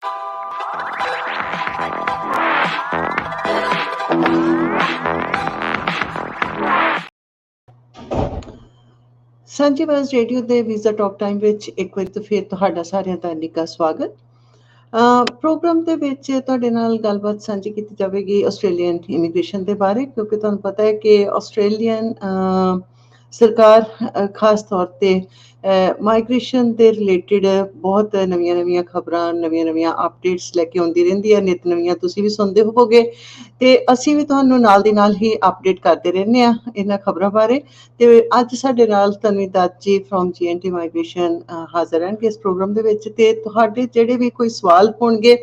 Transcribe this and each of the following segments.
ਸਾਂਝੀ ਆਵਾਜ਼ ਰੇਡੀਓ ਦੇ ਵੀਜ਼ਾ ਟਾਕ ਟਾਈਮ ਵਿੱਚ ਇੱਕ ਵਾਰ ਤੋਂ ਫਿਰ ਤੁਹਾਡਾ ਸਾਰਿਆਂ ਦਾ ਨਿੱਘਾ ਸਵਾਗਤ। ਪ੍ਰੋਗਰਾਮ ਦੇ ਵਿੱਚ ਤੁਹਾਡੇ ਨਾਲ ਗੱਲਬਾਤ ਸਾਂਝੀ ਕੀਤੀ ਜਾਵੇਗੀ ਆਸਟ੍ਰੇਲੀਅਨ ਇਮੀਗ੍ਰੇਸ਼ਨ ਦੇ ਬਾਰੇ, ਕਿਉਂਕਿ ਤੁਹਾਨੂੰ ਪਤਾ ਹੈ ਕਿ ਆਸਟ੍ਰੇਲੀਅਨ ਸਰਕਾਰ ਖਾਸ ਤੌਰ 'ਤੇ ਮਾਈਗ੍ਰੇਸ਼ਨ ਦੇ ਰਿਲੇਟਿਡ ਬਹੁਤ ਨਵੀਆਂ ਖਬਰਾਂ, ਨਵੀਆਂ ਅਪਡੇਟਸ ਲੈ ਕੇ ਆਉਂਦੀ ਰਹਿੰਦੀ ਹੈ। ਨਿੱਤ ਨਵੀਆਂ ਤੁਸੀਂ ਵੀ ਸੁਣਦੇ ਹੋਵੋਗੇ ਅਤੇ ਅਸੀਂ ਵੀ ਤੁਹਾਨੂੰ ਨਾਲ ਦੀ ਨਾਲ ਹੀ ਅਪਡੇਟ ਕਰਦੇ ਰਹਿੰਦੇ ਹਾਂ ਇਹਨਾਂ ਖਬਰਾਂ ਬਾਰੇ। ਅਤੇ ਅੱਜ ਸਾਡੇ ਨਾਲ ਤਨਵੀ ਦੱਤ ਜੀ ਫਰੋਮ GNT ਮਾਈਗ੍ਰੇਸ਼ਨ ਹਾਜ਼ਰ ਹਨ ਇਸ ਪ੍ਰੋਗਰਾਮ ਦੇ ਵਿੱਚ, ਅਤੇ ਤੁਹਾਡੇ ਜਿਹੜੇ ਵੀ ਕੋਈ ਸਵਾਲ ਹੋਣਗੇ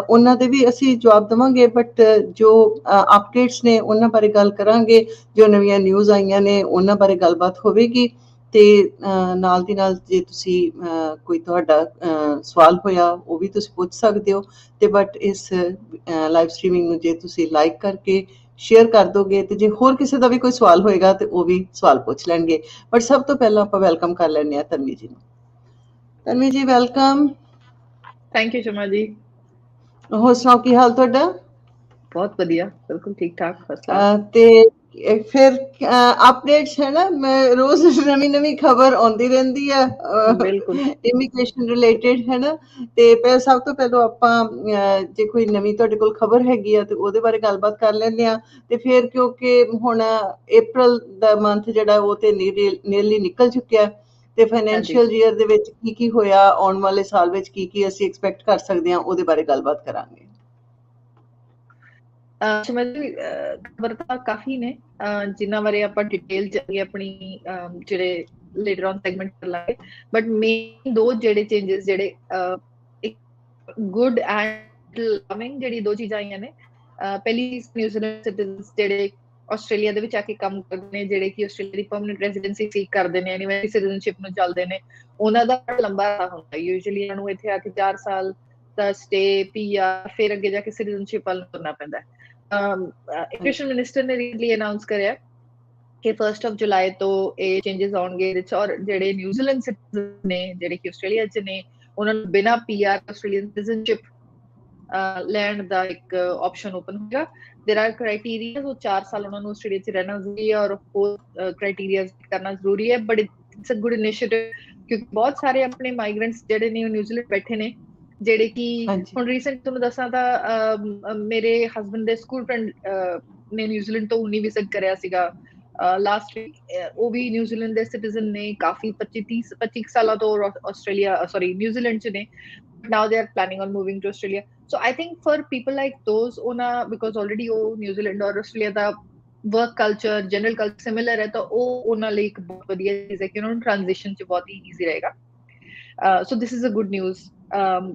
ਉਹਨਾਂ ਦੇ ਵੀ ਅਸੀਂ ਜਵਾਬ ਦੇਵਾਂਗੇ, ਬਟ ਜੋ ਅਪਡੇਟਸ ਨੇ ਉਹਨਾਂ ਬਾਰੇ ਗੱਲ ਕਰਾਂਗੇ, ਜੋ ਨਵੀਆਂ ਨਿਊਜ਼ ਆਈਆਂ ਨੇ ਉਹਨਾਂ ਬਾਰੇ ਗੱਲਬਾਤ ਹੋਵੇਗੀ। ਅਤੇ ਨਾਲ ਦੀ ਨਾਲ ਜੇ ਤੁਸੀਂ ਕੋਈ ਤੁਹਾਡਾ ਸਵਾਲ ਹੋਇਆ ਉਹ ਵੀ ਤੁਸੀਂ ਪੁੱਛ ਸਕਦੇ ਹੋ, ਅਤੇ ਬਟ ਇਸ ਲਾਈਵ ਸਟਰੀਮਿੰਗ ਨੂੰ ਜੇ ਤੁਸੀਂ ਲਾਈਕ ਕਰਕੇ ਸ਼ੇਅਰ ਕਰ ਦੋਗੇ ਤੇ ਜੇ ਹੋਰ ਕਿਸੇ ਦਾ ਵੀ ਕੋਈ ਸਵਾਲ ਹੋਏਗਾ ਤੇ ਉਹ ਵੀ ਸਵਾਲ ਪੁੱਛ ਲੈਣਗੇ। ਬਟ ਸਭ ਤੋਂ ਪਹਿਲਾਂ ਆਪਾਂ ਵੈਲਕਮ ਕਰ ਲੈਂਦੇ ਹਾਂ ਤਨਵੀ ਜੀ ਨੂੰ। ਤਨਵੀ ਜੀ ਵੈਲਕਮ। ਥੈਂਕ ਯੂ ਸ਼ਮਾ ਜੀ। ਹੋਰ ਸੁਣਾਓ ਕੀ ਹਾਲ ਤੁਹਾਡਾ? ਬਹੁਤ ਵਧੀਆ, ਬਿਲਕੁਲ ਠੀਕ ਠਾਕ। ਤੇ ਫਿਰ ਅਪਡੇਟਸ ਹੈ ਨਾ, ਰੋਜ਼ ਨਵੀਂ ਖਬਰ ਆਉਂਦੀ ਰਹਿੰਦੀ ਆ ਇਮੀਗ੍ਰੇਸ਼ਨ ਰਿਲੇਟਿਡ, ਹੈ ਨਾ। ਤੇ ਸਭ ਤੋਂ ਪਹਿਲਾਂ ਆਪਾਂ ਜੇ ਕੋਈ ਨਵੀਂ ਤੁਹਾਡੇ ਕੋਲ ਖਬਰ ਹੈਗੀ ਆ ਤੇ ਉਹਦੇ ਬਾਰੇ ਗੱਲਬਾਤ ਕਰ ਲੈਂਦੇ ਆ। ਤੇ ਫਿਰ ਕਿਉਂਕਿ ਹੁਣ April ਦਾ ਮੰਥ ਜਿਹੜਾ ਉਹ ਤੇ ਨੀਅਰਲੀ ਨਿਕਲ ਚੁੱਕਿਆ, ਤੇ ਫਾਈਨੈਂਸ਼ੀਅਲ ਈਅਰ ਦੇ ਵਿੱਚ ਕੀ ਹੋਇਆ, ਆਉਣ ਵਾਲੇ ਸਾਲ ਵਿੱਚ ਕੀ ਅਸੀਂ ਐਕਸਪੈਕਟ ਕਰ ਸਕਦੇ ਹਾਂ, ਉਹਦੇ ਬਾਰੇ ਗੱਲਬਾਤ ਕਰਾਂਗੇ। ਖਬਰ ਤਾਂ ਕਾਫੀ ਨੇ ਜਿਨ੍ਹਾਂ ਬਾਰੇ ਆਪਾਂ ਡਿਟੇਲ ਜਾਈਏ ਆਪਣੀ ਜਿਹੜੇ ਲੇਟਰ ਔਨ ਸੈਗਮੈਂਟ ਕਰ ਲਾਂਗੇ, ਬਟ ਮੇਨ ਦੋ ਜਿਹੜੇ ਚੇਂਜਸ ਜਿਹੜੇ ਗੁੱਡ ਐਂਡ ਅਲਾਰਮਿੰਗ ਜਿਹੜੀ ਦੋ ਚੀਜ਼ਾਂ ਆਈਆਂ ਨੇ। ਪਹਿਲੀ ਨਿਊਜ਼ੀਲੈਂਡ ਸਿਟੀਜ਼ਨਸ ਜਿਹੜੇ ਆਸਟ੍ਰੇਲੀਆ ਦੇ ਵਿੱਚ ਆ ਕੇ ਕੰਮ ਕਰਦੇ ਨੇ, ਜਿਹੜੇ ਕਿ ਆਸਟ੍ਰੇਲੀਆ ਦੀ ਪਰਮਨੈਂਟ ਰੈਜ਼ੀਡੈਂਸੀ ਸੀਕ ਕਰਦੇ ਨੇ, ਐਨੀਵਰਸਰੀ ਸਿਟੀਜ਼ਨਸ਼ਿਪ ਨੂੰ ਚੱਲਦੇ ਨੇ, ਉਹਨਾਂ ਦਾ ਲੰਬਾ ਹੁੰਦਾ। ਯੂਜੂਅਲੀ ਇਹਨਾਂ ਨੂੰ ਇੱਥੇ ਆ ਕੇ 4 ਸਾਲ ਦਾ ਸਟੇ, ਪੀਆਰ, ਫਿਰ ਅੱਗੇ ਜਾ ਕੇ ਸਿਟੀਜ਼ਨਸ਼ਿਪ ਵੱਲ ਕਰਨਾ ਪੈਂਦਾ। ਇਮੀਗ੍ਰੇਸ਼ਨ ਮਿਨਿਸਟਰ ਨੇ ਰੀਸੈਂਟਲੀ ਅਨਾਉਂਸ ਕਰਿਆ ਕਿ 1 ਜੁਲਾਈ ਤੋਂ ਇਹ ਚੇਂਜਸ ਆਉਣਗੇ ਇਹਦੇ 'ਚ, ਔਰ ਜਿਹੜੇ ਨਿਊਜ਼ੀਲੈਂਡ ਸਿਟੀਜ਼ਨ ਨੇ ਜਿਹੜੇ ਕਿ ਆਸਟ੍ਰੇਲੀਆ 'ਚ ਨੇ ਉਹਨਾਂ ਨੂੰ ਬਿਨਾਂ ਪੀਆਰ ਆਸਟ੍ਰੇਲੀਅਨ ਸਿਟੀਜ਼ਨਸ਼ਿਪ ਲੈਣ ਦਾ ਇੱਕ ਆਪਸ਼ਨ ਓਪਨ ਹੋਏਗਾ। ਦੇਰ ਆਰ ਕ੍ਰਾਈਟੀਰੀਆ, ਉਹ 4 ਸਾਲ ਉਹਨਾਂ ਨੂੰ ਆਸਟ੍ਰੇਲੀਆ 'ਚ ਰਹਿਣਾ ਜ਼ਰੂਰੀ ਹੈ, ਔਰ ਹੋਰ ਕ੍ਰਾਈਟੀਰੀਆ ਕਰਨਾ ਜ਼ਰੂਰੀ ਹੈ। But it's a good initiative, ਕਿਉਂਕਿ ਬਹੁਤ ਸਾਰੇ ਆਪਣੇ ਮਾਈਗ੍ਰੈਂਟਸ ਜਿਹੜੇ ਨੇ ਉਹ ਨਿਊਜ਼ੀਲੈਂਡ ਬੈਠੇ ਨੇ, ਜਿਹੜੇ ਕਿ ਹੁਣ ਰੀਸੈਂਟ ਤੁਹਾਨੂੰ ਦੱਸਾਂ ਤਾਂ ਮੇਰੇ ਹਸਬੈਂਡ ਦੇ ਸਕੂਲ ਫਰੈਂਡ ਨੇ ਨਿਊਜ਼ੀਲੈਂਡ ਤੋਂ ਉਨੀ ਵਿਜ਼ਿਟ ਕਰਿਆ ਸੀਗਾ ਲਾਸਟ ਵੀਕ। ਉਹ ਵੀ ਨਿਊਜ਼ੀਲੈਂਡ ਦੇ ਸਿਟੀਜ਼ਨ ਨੇ, ਕਾਫੀ 25 ਸਾਲਾਂ ਤੋਂ ਨਿਊਜ਼ੀਲੈਂਡ 'ਚ ਨੇ। Now they are planning on moving to Australia. So I think for people like those, because already ਉਹ ਨਿਊਜ਼ੀਲੈਂਡ ਔਰ ਆਸਟ੍ਰੇਲੀਆ ਦਾ work culture, general culture similar ਹੈ, ਤਾਂ ਉਹ ਉਹਨਾਂ ਲਈ ਇੱਕ ਬਹੁਤ ਵਧੀਆ ਚੀਜ਼ ਹੈ ਕਿ ਉਹਨਾਂ ਨੂੰ ਟ੍ਰਾਂਜ਼ਿਸ਼ਨ 'ਚ ਬਹੁਤ ਹੀ ਈਜ਼ੀ ਰਹੇਗਾ। So this is a good news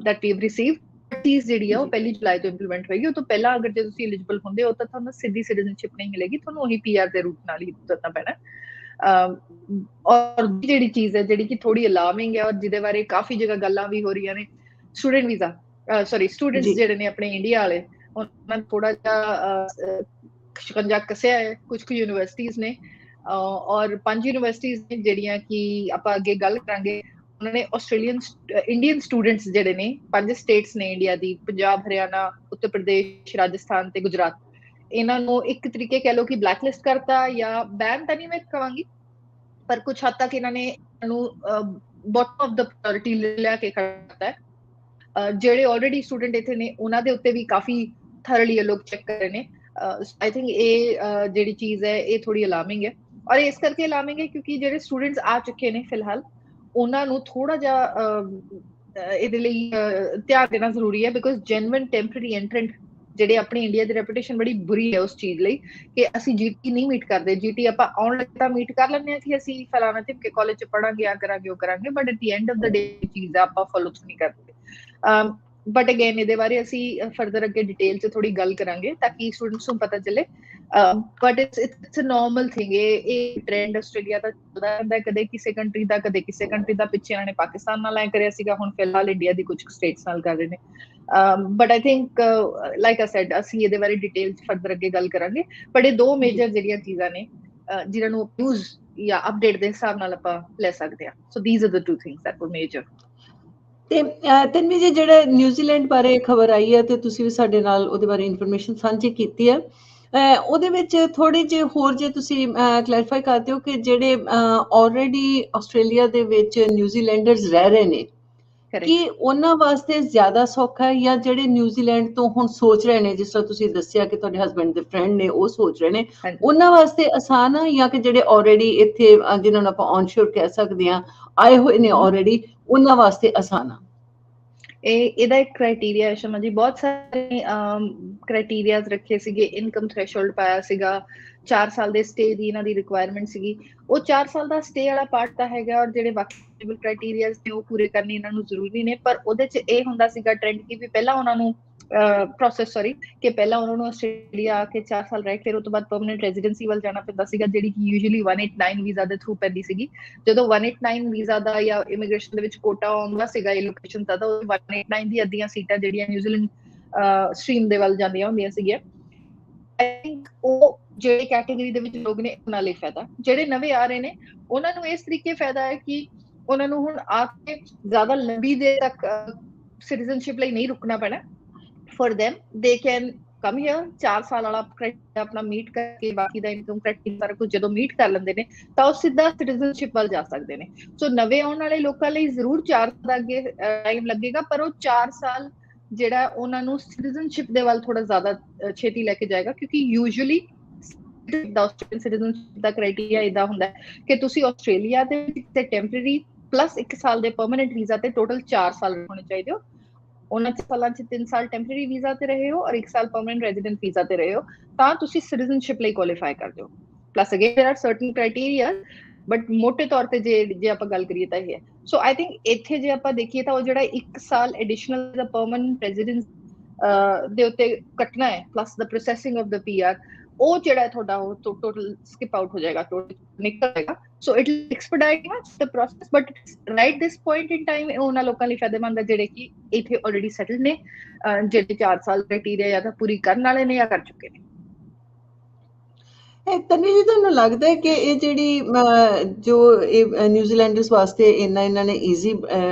that we have received. ਚੀਜ਼ ਜਿਹੜੀ ਆ ਉਹ 1 ਜੁਲਾਈ ਤੋਂ ਇੰਪਲੀਮੈਂਟ ਹੋਏਗੀ। ਉਹ ਤੋਂ ਪਹਿਲਾਂ ਅਗਰ ਜੇ ਤੁਸੀਂ ਐਲੀਜੀਬਲ ਹੁੰਦੇ ਹੋ ਤਾਂ ਤੁਹਾਨੂੰ ਸਿੱਧੀ ਸਿਟੀਜ਼ਨਸ਼ਿਪ ਨਹੀਂ ਮਿਲੇਗੀ, ਤੁਹਾਨੂੰ ਉਹੀ ਪੀਆਰ ਦੇ ਰੂਟ ਨਾਲ ਹੀ ਕਰਨਾ ਪੈਣਾ। ਔਰ ਜਿਹੜੀ ਚੀਜ਼ ਹੈ ਜਿਹੜੀ ਕਿ ਥੋੜੀ ਅਲਾਰਮਿੰਗ ਹੈ, ਔਰ ਜਿਹਦੇ ਬਾਰੇ ਕਾਫੀ ਜਗ੍ਹਾ ਗੱਲਾਂ ਵੀ ਹੋ ਰਹੀਆਂ ਨੇ, ਸਟੂਡੈਂਟ ਵੀਜ਼ਾ, ਸਟੂਡੈਂਟਸ ਜਿਹੜੇ ਨੇ ਆਪਣੇ ਇੰਡੀਆ ਵਾਲੇ, ਉਹਨਾਂ ਨੂੰ ਥੋੜਾ ਜਿਹਾ ਸ਼ਿਕੰਜਾ ਕੱਸਿਆ ਹੈ ਕੁਝ ਕੁ ਯੂਨੀਵਰਸਿਟੀਜ਼ ਨੇ, ਔਰ 5 ਯੂਨੀਵਰਸਿਟੀਜ਼ ਨੇ ਜਿਹੜੀਆਂ ਕਿ ਆਪਾਂ ਅੱਗੇ ਗੱਲ ਕਰਾਂਗੇ। ਉਹਨਾਂ ਨੇ ਇੰਡੀਅਨ ਸਟੂਡੈਂਟਸ ਜਿਹੜੇ ਨੇ 5 ਸਟੇਟਸ ਨੇ ਇੰਡੀਆ ਦੀ, ਪੰਜਾਬ, ਹਰਿਆਣਾ, ਉੱਤਰ ਪ੍ਰਦੇਸ਼, ਰਾਜਸਥਾਨ ਤੇ ਗੁਜਰਾਤ, ਇਹਨਾਂ ਨੂੰ ਇੱਕ ਤਰੀਕੇ ਕਹਿ ਲਓ ਕਿ ਬਲੈਕ ਲਿਸਟ ਕਰਤਾ, ਜਾਂ ਬੈਨ ਤਾਂ ਨਹੀਂ ਮੈਂ ਕਹਾਂਗੀ, ਪਰ ਕੁਛ ਹੱਦ ਤੱਕ ਇਹਨਾਂ ਨੇ ਇਹਨੂੰ ਬੋਟਮ ਆਫ ਦਾ ਪ੍ਰਾਇੋਰਟੀ ਲਿਆ ਕੇ ਕਰਤਾ ਹੈ। ਜਿਹੜੇ ਆਲਰੇਡੀ ਸਟੂਡੈਂਟ ਇੱਥੇ ਨੇ ਉਹਨਾਂ ਦੇ ਉੱਤੇ ਵੀ ਕਾਫੀ ਥਰਲੀ ਇਹ ਲੋਕ ਚੈੱਕ ਕਰ ਰਹੇ ਨੇ। ਆਈ ਥਿੰਕ ਇਹ ਜਿਹੜੀ ਚੀਜ਼ ਹੈ ਇਹ ਥੋੜੀ ਅਲਾਰਮਿੰਗ ਹੈ, ਔਰ ਇਸ ਕਰਕੇ ਅਲਾਰਮਿੰਗ ਹੈ ਕਿਉਂਕਿ ਜਿਹੜੇ ਸਟੂਡੈਂਟਸ ਆ ਚੁੱਕੇ ਨੇ ਫਿਲਹਾਲ, ਉਹਨਾਂ ਨੂੰ ਥੋੜਾ ਜਿਹਾ ਇਹਦੇ ਲਈ ਧਿਆਨ ਦੇਣਾ ਜ਼ਰੂਰੀ ਹੈ। ਬਿਕੋਜ਼ ਜੈਨੂਇਨ ਟੈਂਪਰੇਰੀ ਐਂਟਰੈਂਟ ਜਿਹੜੇ ਆਪਣੀ ਇੰਡੀਆ ਦੀ ਰੈਪੂਟੇਸ਼ਨ ਬੜੀ ਬੁਰੀ ਹੈ ਉਸ ਚੀਜ਼ ਲਈ ਕਿ ਅਸੀਂ ਜੀਟੀ ਨਹੀਂ ਮੀਟ ਕਰਦੇ। ਜੀਟੀ ਆਪਾਂ ਆਨਲਾਈਨ ਤਾਂ ਮੀਟ ਕਰ ਲੈਂਦੇ ਹਾਂ ਕਿ ਅਸੀਂ ਫਲਾਣਾ ਧਿਮਕੇ ਕਾਲਜ 'ਚ ਪੜਾਂਗੇ, ਆ ਕਰਾਂਗੇ, ਉਹ ਕਰਾਂਗੇ, but at the end of the day ਚੀਜ਼ ਆਪਾਂ ਫੋਲੋ ਨਹੀਂ ਕਰਦੇ। ਬਟ ਅਗੇਨ ਇਹਦੇ ਬਾਰੇ ਅਸੀਂ ਫਰਦਰ ਅੱਗੇ ਡਿਟੇਲ 'ਚ ਥੋੜੀ ਗੱਲ ਕਰਾਂਗੇ ਤਾਂ ਕਿ ਸਟੂਡੈਂਟਸ ਨੂੰ ਪਤਾ ਚੱਲੇ। But it's a normal thing. ਇਹ ਟ੍ਰੈਂਡ ਆਸਟ੍ਰੇਲੀਆ ਦਾ ਚੱਲਦਾ ਰਹਿੰਦਾ, ਕਦੇ ਕਿਸੇ ਕੰਟਰੀ ਦਾ, ਕਦੇ ਕਿਸੇ ਕੰਟਰੀ ਦਾ। ਪਿੱਛੇ ਇਹਨਾਂ ਨੇ ਪਾਕਿਸਤਾਨ ਨਾਲ ਐ ਕਰਿਆ ਸੀਗਾ, ਹੁਣ ਫਿਲਹਾਲ ਇੰਡੀਆ ਦੀ ਕੁਝ ਸਟੇਟਸ ਨਾਲ ਕਰ ਰਹੇ ਨੇ। But I think like I said, ਅਸੀਂ ਇਹਦੇ ਬਾਰੇ ਡਿਟੇਲ 'ਚ ਫਰਦਰ ਅੱਗੇ ਗੱਲ ਕਰਾਂਗੇ। ਬਟ ਇਹ ਦੋ ਮੇਜਰ ਜਿਹੜੀਆਂ ਚੀਜ਼ਾਂ ਨੇ ਜਿਨ੍ਹਾਂ ਨੂੰ ਨਿਊਜ਼ ਜਾਂ ਅਪਡੇਟ ਦੇ ਹਿਸਾਬ ਨਾਲ ਆਪਾਂ ਲੈ ਸਕਦੇ ਹਾਂ। So these are the 2 things that ਵਰ ਮੇਜਰ। ਤੇ ਤਨਵੀ ਜੀ, ਜਿਹੜਾ ਨਿਊਜ਼ੀਲੈਂਡ ਬਾਰੇ ਖਬਰ ਆਈ ਹੈ ਤੇ ਤੁਸੀਂ ਵੀ ਸਾਡੇ ਨਾਲ ਉਹਦੇ ਬਾਰੇ ਇਨਫੋਰਮੇਸ਼ਨ ਸਾਂਝੀ ਕੀਤੀ ਹੈ, ਉਹਦੇ ਵਿੱਚ ਥੋੜੀ ਜਿਹੀ ਹੋਰ ਜੇ ਤੁਸੀਂ ਕਲੈਰੀਫਾਈ ਕਰ ਦਿਓ ਕਿ ਜਿਹੜੇ ਆਲਰੇਡੀ ਆਸਟ੍ਰੇਲੀਆ ਦੇ ਵਿੱਚ ਨਿਊਜ਼ੀਲੈਂਡਰਸ ਰਹਿ ਰਹੇ ਨੇ, ਕਿ ਉਹਨਾਂ ਵਾਸਤੇ ਜ਼ਿਆਦਾ ਸੌਖਾ ਹੈ ਜਾਂ ਜਿਹੜੇ ਨਿਊਜ਼ੀਲੈਂਡ ਤੋਂ ਹੁਣ ਸੋਚ ਰਹੇ ਨੇ, ਜਿਸ ਤਰ੍ਹਾਂ ਤੁਸੀਂ ਦੱਸਿਆ ਕਿ ਤੁਹਾਡੇ ਹਸਬੈਂਡ ਦੇ ਫਰੈਂਡ ਨੇ ਉਹ ਸੋਚ ਰਹੇ ਨੇ, ਉਹਨਾਂ ਵਾਸਤੇ ਆਸਾਨ ਆ, ਜਾਂ ਕਿ ਜਿਹੜੇ ਆਲਰੇਡੀ ਇੱਥੇ ਜਿਹਨਾਂ ਨੂੰ ਆਪਾਂ ਔਨਸ਼ੋਰ ਕਹਿ ਸਕਦੇ ਹਾਂ ਆਏ ਹੋਏ ਨੇ ਆਲਰੇਡੀ, ਉਹਨਾਂ ਵਾਸਤੇ ਆਸਾਨ ਆ? ਇਹਦਾ ਇੱਕ ਕ੍ਰਾਈਟੇਰੀਆ ਹੈ ਸ਼ਮਾ ਜੀ, ਬਹੁਤ ਸਾਰੇ ਕ੍ਰਾਈਟੇਰੀਆਜ਼ ਰੱਖੇ ਸੀਗੇ, ਇਨਕਮ ਥ੍ਰੈਸ਼ੋਲਡ ਪਾਇਆ ਸੀਗਾ, 4 ਸਾਲ ਦੇ ਸਟੇ ਦੀ ਇਹਨਾਂ ਦੀ ਰਿਕੁਆਇਰਮੈਂਟ ਸੀਗੀ। ਉਹ 4 ਸਾਲ ਦਾ ਸਟੇ ਵਾਲਾ ਪਾਰਟ ਤਾਂ ਹੈਗਾ, ਔਰ ਜਿਹੜੇ ਬਾਕੀ ਕ੍ਰਾਈਟੇਰੀਆਜ਼ ਨੇ ਉਹ ਪੂਰੇ ਕਰਨੇ ਇਹਨਾਂ ਨੂੰ ਜ਼ਰੂਰੀ ਨੇ, ਪਰ ਉਹਦੇ 'ਚ ਇਹ ਹੁੰਦਾ ਸੀਗਾ ਟ੍ਰੈਂਡ ਕਿ ਵੀ ਪਹਿਲਾਂ ਉਹਨਾਂ ਨੂੰ ਕਿ ਪਹਿਲਾਂ ਉਹਨਾਂ ਨੂੰ ਆਸਟ੍ਰੇਲੀਆ ਆ ਕੇ 4 ਸਾਲ ਰਹਿ ਕੇ ਫਿਰ ਉਹ ਤੋਂ ਬਾਅਦ ਪਰਮਨੈਂਟ ਰੈਜ਼ੀਡੈਂਸੀ ਵੱਲ ਜਾਣਾ ਪੈਂਦਾ ਸੀਗਾ, ਜਿਹੜੀ ਕਿ ਯੂਜੂਅਲੀ 189 ਵੀਜ਼ਾ ਦੇ ਥਰੂ ਪੈਂਦੀ ਸੀਗੀ। ਜਦੋਂ 189 ਵੀਜ਼ਾ ਦਾ ਜਾਂ ਇਮੀਗ੍ਰੇਸ਼ਨ ਦੇ ਵਿੱਚ ਕੋਟਾ ਆਉਂਦਾ ਸੀਗਾ ਇਹ ਲੋਕੇਸ਼ਨ ਦਾ, ਤਾਂ 189 ਦੀ ਅੱਧੀਆਂ ਸੀਟਾਂ ਜਿਹੜੀਆਂ ਨਿਊਜ਼ੀਲੈਂਡ ਸਟਰੀਮ ਦੇ ਵੱਲ ਜਾਂਦੀਆਂ ਹੁੰਦੀਆਂ ਸੀਗੀਆਂ। ਆਈ ਥਿੰਕ ਉਹ ਜਿਹੜੇ ਕੈਟੇਗਰੀ ਦੇ ਵਿੱਚ ਲੋਕ ਨੇ ਉਹਨਾਂ ਲਈ ਫਾਇਦਾ, ਜਿਹੜੇ ਨਵੇਂ ਆ ਰਹੇ ਨੇ ਉਹਨਾਂ ਨੂੰ ਇਸ ਤਰੀਕੇ ਫਾਇਦਾ ਹੈ ਕਿ ਉਹਨਾਂ ਨੂੰ ਹੁਣ ਆ ਕੇ ਜ਼ਿਆਦਾ ਲੰਬੀ ਦੇਰ ਤੱਕ ਸਿਟੀਜ਼ਨਸ਼ਿਪ ਲਈ ਨਹੀਂ ਰੁਕਣਾ ਪੈਣਾ। For them, they can come here, 4 ਸਾਲ ਵਾਲਾ ਕ੍ਰਾਈਟੇਰੀਆ ਆਪਣਾ ਮੀਟ ਕਰਕੇ, ਬਾਕੀ ਦਾ ਇਨਕਮ ਕ੍ਰਾਈਟੇਰੀਆ ਸਾਰਾ ਕੁਝ ਜਦੋਂ ਮੀਟ ਕਰ ਲੈਂਦੇ ਨੇ ਤਾਂ ਉਹ ਸਿੱਧਾ ਸਿਟੀਜ਼ਨਸ਼ਿਪ ਵੱਲ ਜਾ ਸਕਦੇ ਨੇ। ਸੋ ਨਵੇਂ ਆਉਣ ਵਾਲੇ ਲੋਕਾਂ ਲਈ ਜ਼ਰੂਰ 4 ਸਾਲ ਦਾ ਅੱਗੇ ਟਾਈਮ ਲੱਗੇਗਾ, ਪਰ ਉਹ 4 ਸਾਲ ਜਿਹੜਾ ਉਹਨਾਂ ਨੂੰ ਸਿਟੀਜ਼ਨਸ਼ਿਪ ਦੇ ਵੱਲ ਥੋੜਾ ਜ਼ਿਆਦਾ ਛੇਤੀ ਲੈ ਕੇ ਜਾਏਗਾ, ਕਿਉਂਕਿ ਯੂਜੂਅਲੀ ਸਿਟੀਜ਼ਨਸ਼ਿਪ ਦਾ ਕ੍ਰਾਈਟੇਰੀਆ ਇਦਾਂ ਹੁੰਦਾ ਕਿ ਤੁਸੀਂ ਆਸਟ੍ਰੇਲੀਆ ਦੇ ਵਿੱਚ ਟੈਂਪਰੇਰੀ ਪਲੱਸ 1 ਸਾਲ ਦੇ ਪਰਮਨੈਂਟ ਵੀਜ਼ਾ ਤੇ ਟੋਟਲ 4 ਸਾਲ ਹੋਣੇ ਚਾਹੀਦੇ ਹੋ। ਉਹਨਾਂ 'ਚ ਸਾਲਾਂ 'ਚ 3 ਸਾਲ ਟੈਂਪਰੇਰੀ ਵੀਜ਼ਾ ਤੇ ਰਹੇ ਹੋ ਔਰ 1 ਸਾਲ ਪਰਮਨੈਂਟ ਰੈਜ਼ੀਡੈਂਟ ਵੀਜ਼ਾ ਤੇ ਰਹੇ ਹੋ, ਤਾਂ ਤੁਸੀਂ ਸਿਟੀਜ਼ਨਸ਼ਿਪ ਲਈ ਕੁਆਲੀਫਾਈ ਕਰਦੇ ਹੋ। Plus again there are certain criteria, but ਮੋਟੇ ਤੌਰ ਤੇ ਜੇ ਆਪਾਂ ਗੱਲ ਕਰੀਏ ਤਾਂ ਇਹ ਹੈ। ਸੋ ਆਈ ਥਿੰਕ ਇੱਥੇ ਜੇ ਆਪਾਂ ਦੇਖੀਏ ਤਾਂ ਉਹ ਜਿਹੜਾ 1 ਸਾਲ ਐਡੀਸ਼ਨਲ ਦਾ ਪਰਮਨੈਂਟ ਰੈਜ਼ੀਡੈਂਸ ਦੇ ਉੱਤੇ ਕੱਟਣਾ ਹੈ, plus the processing of the PR, ਉਹ ਜਿਹੜਾ ਤੁਹਾਡਾ ਉਹ ਟੋਟਲ ਸਕਿਪ ਆਊਟ ਹੋ ਜਾਏਗਾ, ਟੋਟਲ ਨਿਕਲ ਜਾਏਗਾ। So it will expedite the process, but right this point in time ਉਹਨਾਂ ਲੋਕਾਂ ਲਈ ਫਾਇਦੇਮੰਦ ਹੈ ਜਿਹੜੇ ਕਿ ਇੱਥੇ ਆਲਰੇਡੀ ਸੈਟਲਡ ਨੇ, ਜਿਹੜੇ 4 ਸਾਲ ਕ੍ਰਾਈਟੇਰੀਆ ਜਾਂ ਤਾਂ ਪੂਰੀ ਕਰਨ ਵਾਲੇ ਨੇ ਜਾਂ ਕਰ ਚੁੱਕੇ ਨੇ। ਤਨਵੀ ਜੀ, ਤੁਹਾਨੂੰ ਲੱਗਦਾ ਹੈ ਕਿ ਇਹ ਜਿਹੜੀ ਜੋ ਇਹ ਨਿਊਜ਼ੀਲੈਂਡਰਸ ਵਾਸਤੇ ਇਹਨਾਂ ਨੇ ਈਜ਼ੀ